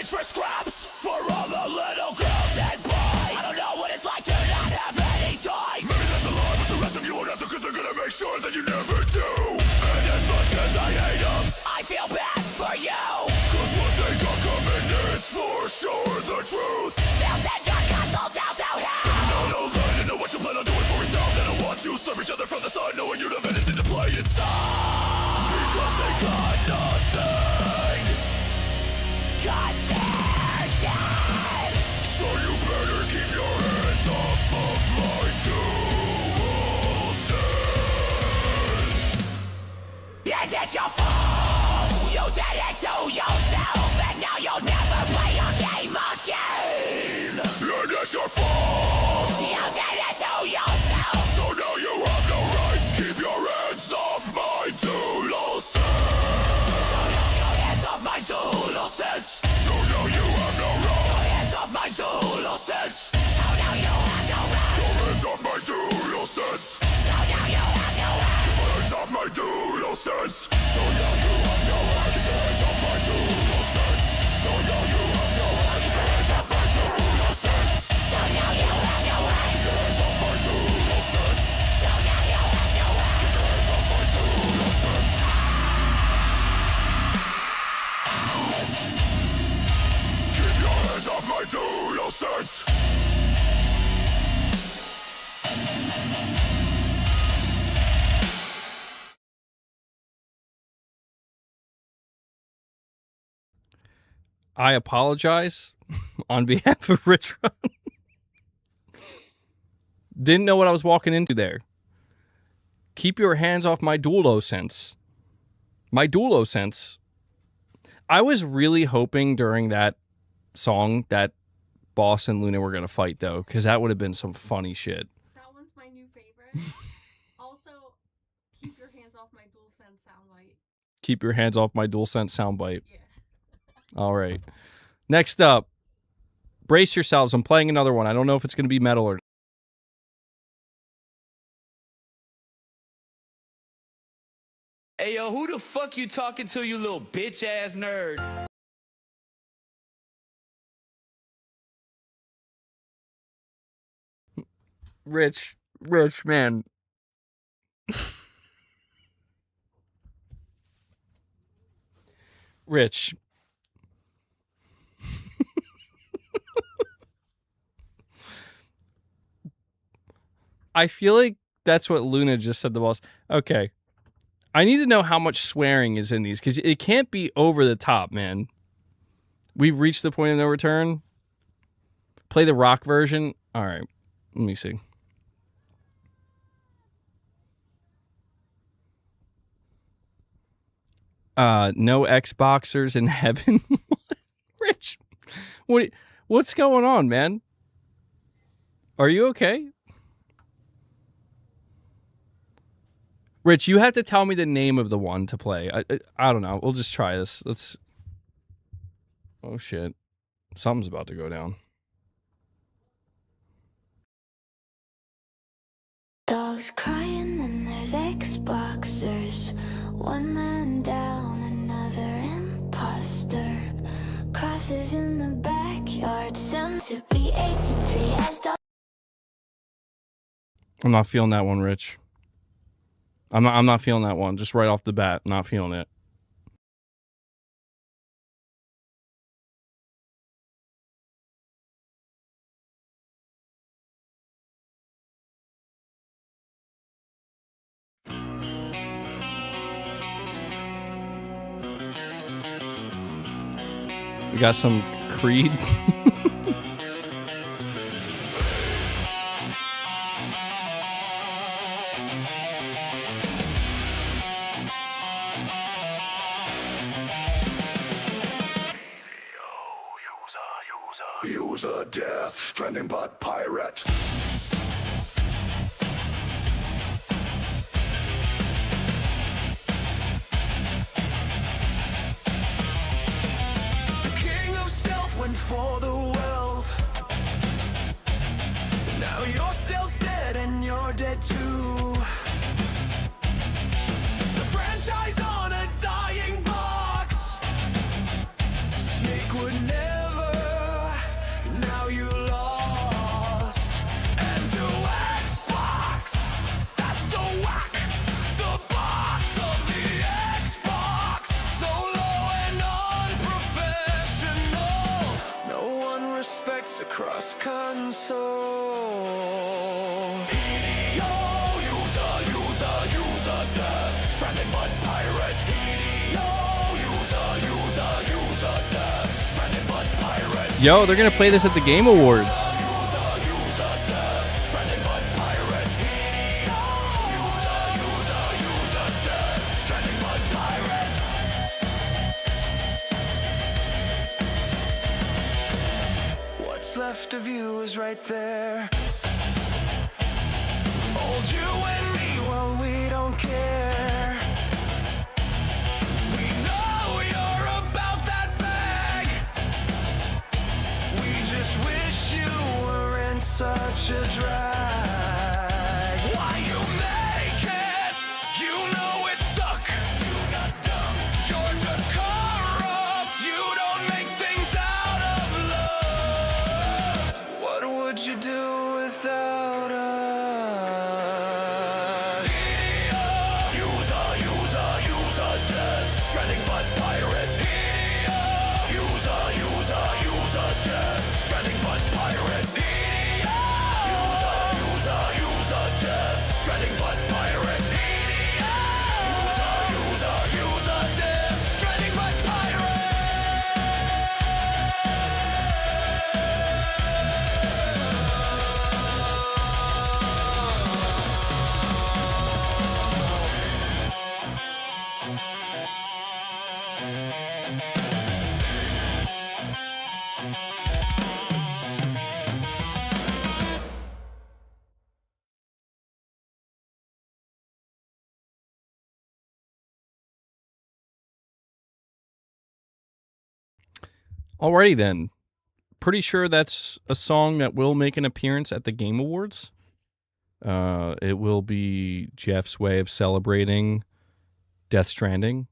For scraps for all the little girls and boys. I don't know what it's like to not have any toys. Maybe that's a lie, but the rest of you won't have to, cause they're gonna make sure that you never do. And as much as I hate them, I feel bad for you. Cause what they got coming is for sure the truth. They'll send your consoles down to hell. No line, and know what you plan on doing for yourself. They don't want you slurp each other from the side, knowing you don't have anything to play inside. Because they got nothing. Cause they're dead. So you better keep your hands off of my dual sense. And it's your fault. You did it to yourself, and now you'll never play a game again. And it's your fault. You did it to yourself. So now you have no rights. Keep your hands off my dual sense. So now your hands off my dual sense. So now you have no right. Your hands off my dual sense. So now you have no right. Your hands off my dual sense. So now you have no right. Your hands off my dual sense. So now you have no right. Your hands off my dual sense. So now you have no right. Your hands off my dual sense. So now you have no right. Your hands off my dual sense. So now you have no right. Your hands off my dual sense. Keep your hands off my dual sense. I apologize on behalf of RichRod. Didn't know what I was walking into there. Keep your hands off my DualSense. My DualSense. I was really hoping during that song that Boss and Luna were going to fight, though, because that would have been some funny shit. That one's my new favorite. Also, keep your hands off my DualSense soundbite. Keep your hands off my DualSense soundbite. Yeah. All right. Next up, brace yourselves. I'm playing another one. I don't know if it's going to be metal or not. Hey yo, who the fuck you talking to, you little bitch ass nerd? Rich, man. Rich. I feel like that's what Luna just said to the boss. Okay. I need to know how much swearing is in these, because it can't be over the top, man. We've reached the point of no return. Play the rock version. All right. Let me see. No Xboxers in heaven. Rich, what's going on, man? Are you okay? Rich, you have to tell me the name of the one to play. I don't know. We'll just try this. Let's. Oh shit, something's about to go down. Dogs crying and there's Xboxers. One man down, another imposter. Crosses in the backyard, soon to be 83 as dog. I'm not feeling that one, Rich. I'm not feeling that one. Just right off the bat, not feeling it. We got some Creed. User death, stranding but pirate. The king of stealth went for the wealth. Now your stealth's dead and you're dead too. The franchise on a dying box. Snake would never. Now you lost. And to Xbox, that's so whack. The box of the Xbox, so low and unprofessional. No one respects a cross console. EDO, user, death, stranded but pirate. EDO, user, death, stranded but pirate. Yo, they're gonna play this at the Game Awards. What's left of you is right there. Old you and me, well, we don't care. We know you're about that bag. We just wish you weren't such a drag. Why you make it? You know it suck. You're not dumb. You're just corrupt. You don't make things out of love. What would you do without us? User, death, stranding but pirate. User, death, stranding but pirate. User, Alrighty then. Pretty sure that's a song that will make an appearance at the Game Awards. It will be Jeff's way of celebrating Death Stranding.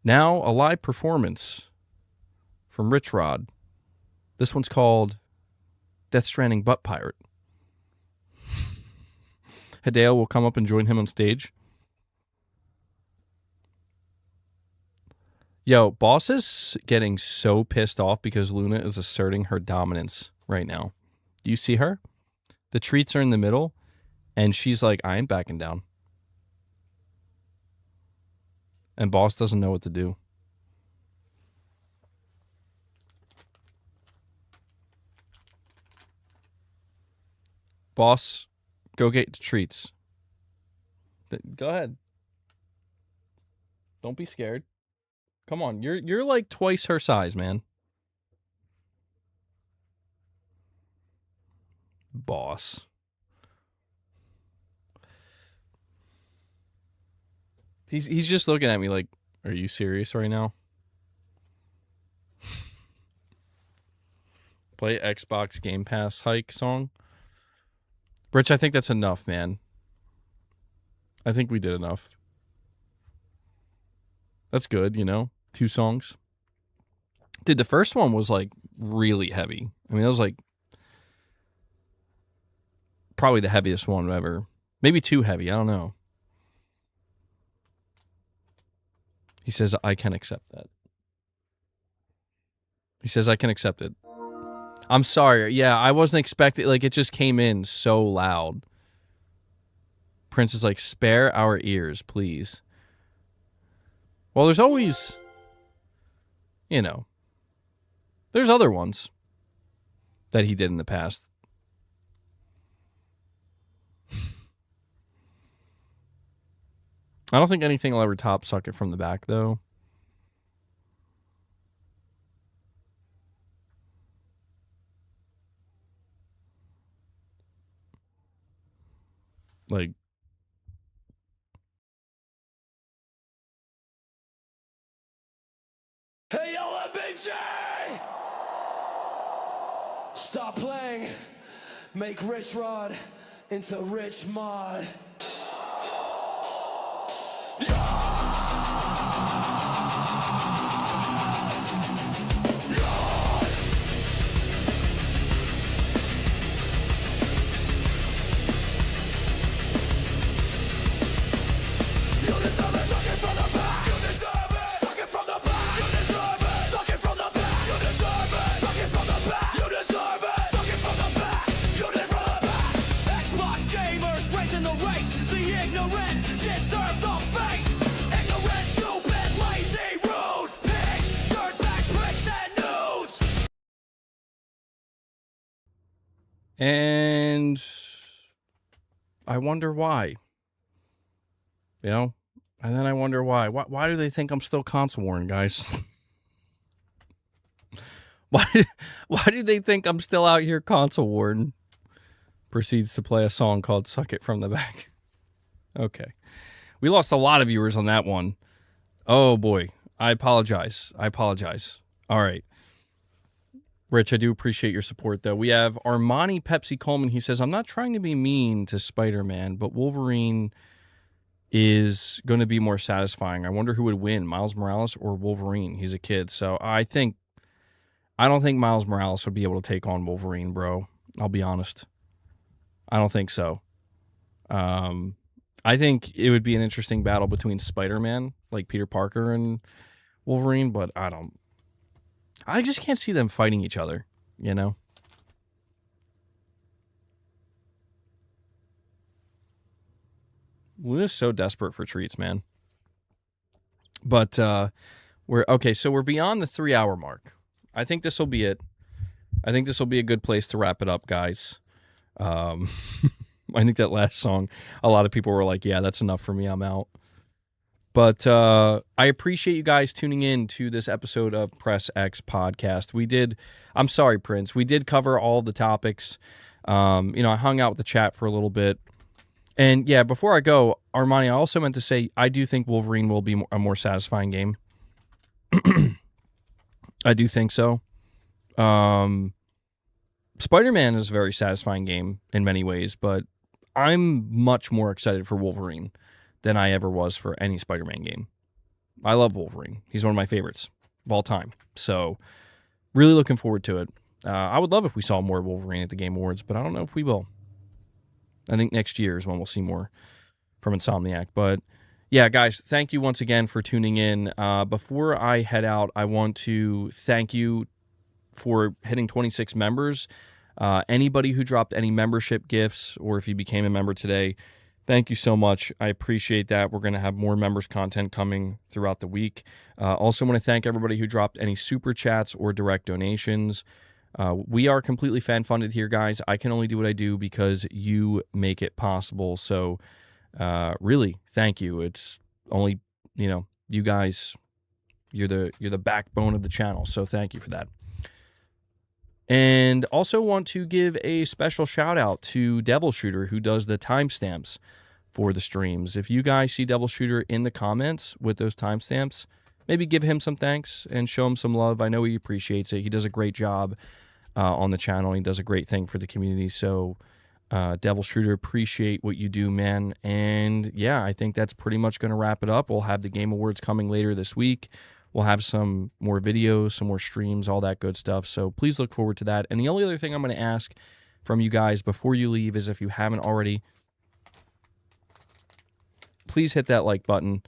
Now, a live performance from RichRod. This one's called Death Stranding Butt Pirate. Hideo will come up and join him on stage. Yo, Boss is getting so pissed off because Luna is asserting her dominance right now. Do you see her? The treats are in the middle, and she's like, I ain't backing down. And Boss doesn't know what to do. Boss, go get the treats. Go ahead. Don't be scared. Come on, you're like twice her size, man. Boss. He's just looking at me like, are you serious right now? Play Xbox Game Pass hike song. Rich, I think that's enough, man. I think we did enough. That's good, you know? 2 songs. Dude, the first one was like really heavy. I mean, that was like probably the heaviest one ever. Maybe too heavy. I don't know. He says, I can accept that. He says, I can accept it. I'm sorry. Yeah, I wasn't expecting, like, it just came in so loud. Prince is like, spare our ears, please. Well, there's always, you know, there's other ones that he did in the past. I don't think anything will ever top Suck It From the Back, though. Like, Hey, yo, BJ! Stop playing. Make RichRod into Rich Mod. And I wonder why. You know? And then I wonder why. Why do they think I'm still console warring, guys? Why do they think I'm still out here console warring? Proceeds to play a song called Suck It From the Back. Okay. We lost a lot of viewers on that one. Oh, boy. I apologize. All right. Rich, I do appreciate your support, though. We have Armani Pepsi Coleman. He says, I'm not trying to be mean to Spider-Man, but Wolverine is going to be more satisfying. I wonder who would win, Miles Morales or Wolverine. He's a kid. So I don't think Miles Morales would be able to take on Wolverine, bro. I'll be honest. I don't think so. I think it would be an interesting battle between Spider-Man, like Peter Parker and Wolverine, but I just can't see them fighting each other, you know? Luna's so desperate for treats, man. But we're beyond the 3-hour mark. I think this will be it. I think this will be a good place to wrap it up, guys. I think that last song, a lot of people were like, yeah, that's enough for me. I'm out. But I appreciate you guys tuning in to this episode of Press X Podcast. I'm sorry, Prince. We did cover all the topics. I hung out with the chat for a little bit. And yeah, before I go, Armani, I also meant to say, I do think Wolverine will be a more satisfying game. I do think so. Spider-Man is a very satisfying game in many ways, but I'm much more excited for Wolverine than I ever was for any Spider-Man game. I love Wolverine. He's one of my favorites of all time. So really looking forward to it. I would love if we saw more Wolverine at the Game Awards, but I don't know if we will. I think next year is when we'll see more from Insomniac. But yeah, guys, thank you once again for tuning in. Before I head out, I want to thank you for hitting 26 members. Anybody who dropped any membership gifts or if you became a member today, thank you so much. I appreciate that. We're going to have more members content coming throughout the week. Also want to thank everybody who dropped any super chats or direct donations. We are completely fan funded here, guys. I can only do what I do because you make it possible. So really, thank you. It's only, you guys, you're the backbone of the channel. So thank you for that. And also want to give a special shout out to Devil Shooter, who does the timestamps for the streams. If you guys see Devil Shooter in the comments with those timestamps, maybe give him some thanks and show him some love. I know he appreciates it. He does a great job on the channel. He does a great thing for the community. So Devil Shooter, appreciate what you do, man. And yeah, I think that's pretty much going to wrap it up. We'll have the Game Awards coming later this week. We'll have some more videos, some more streams, all that good stuff. So please look forward to that. And the only other thing I'm going to ask from you guys before you leave is if you haven't already, please hit that like button.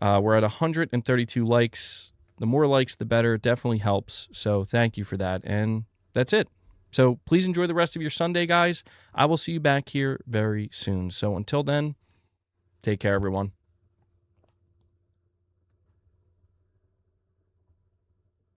We're at 132 likes. The more likes, the better. It definitely helps. So thank you for that. And that's it. So please enjoy the rest of your Sunday, guys. I will see you back here very soon. So until then, take care, everyone.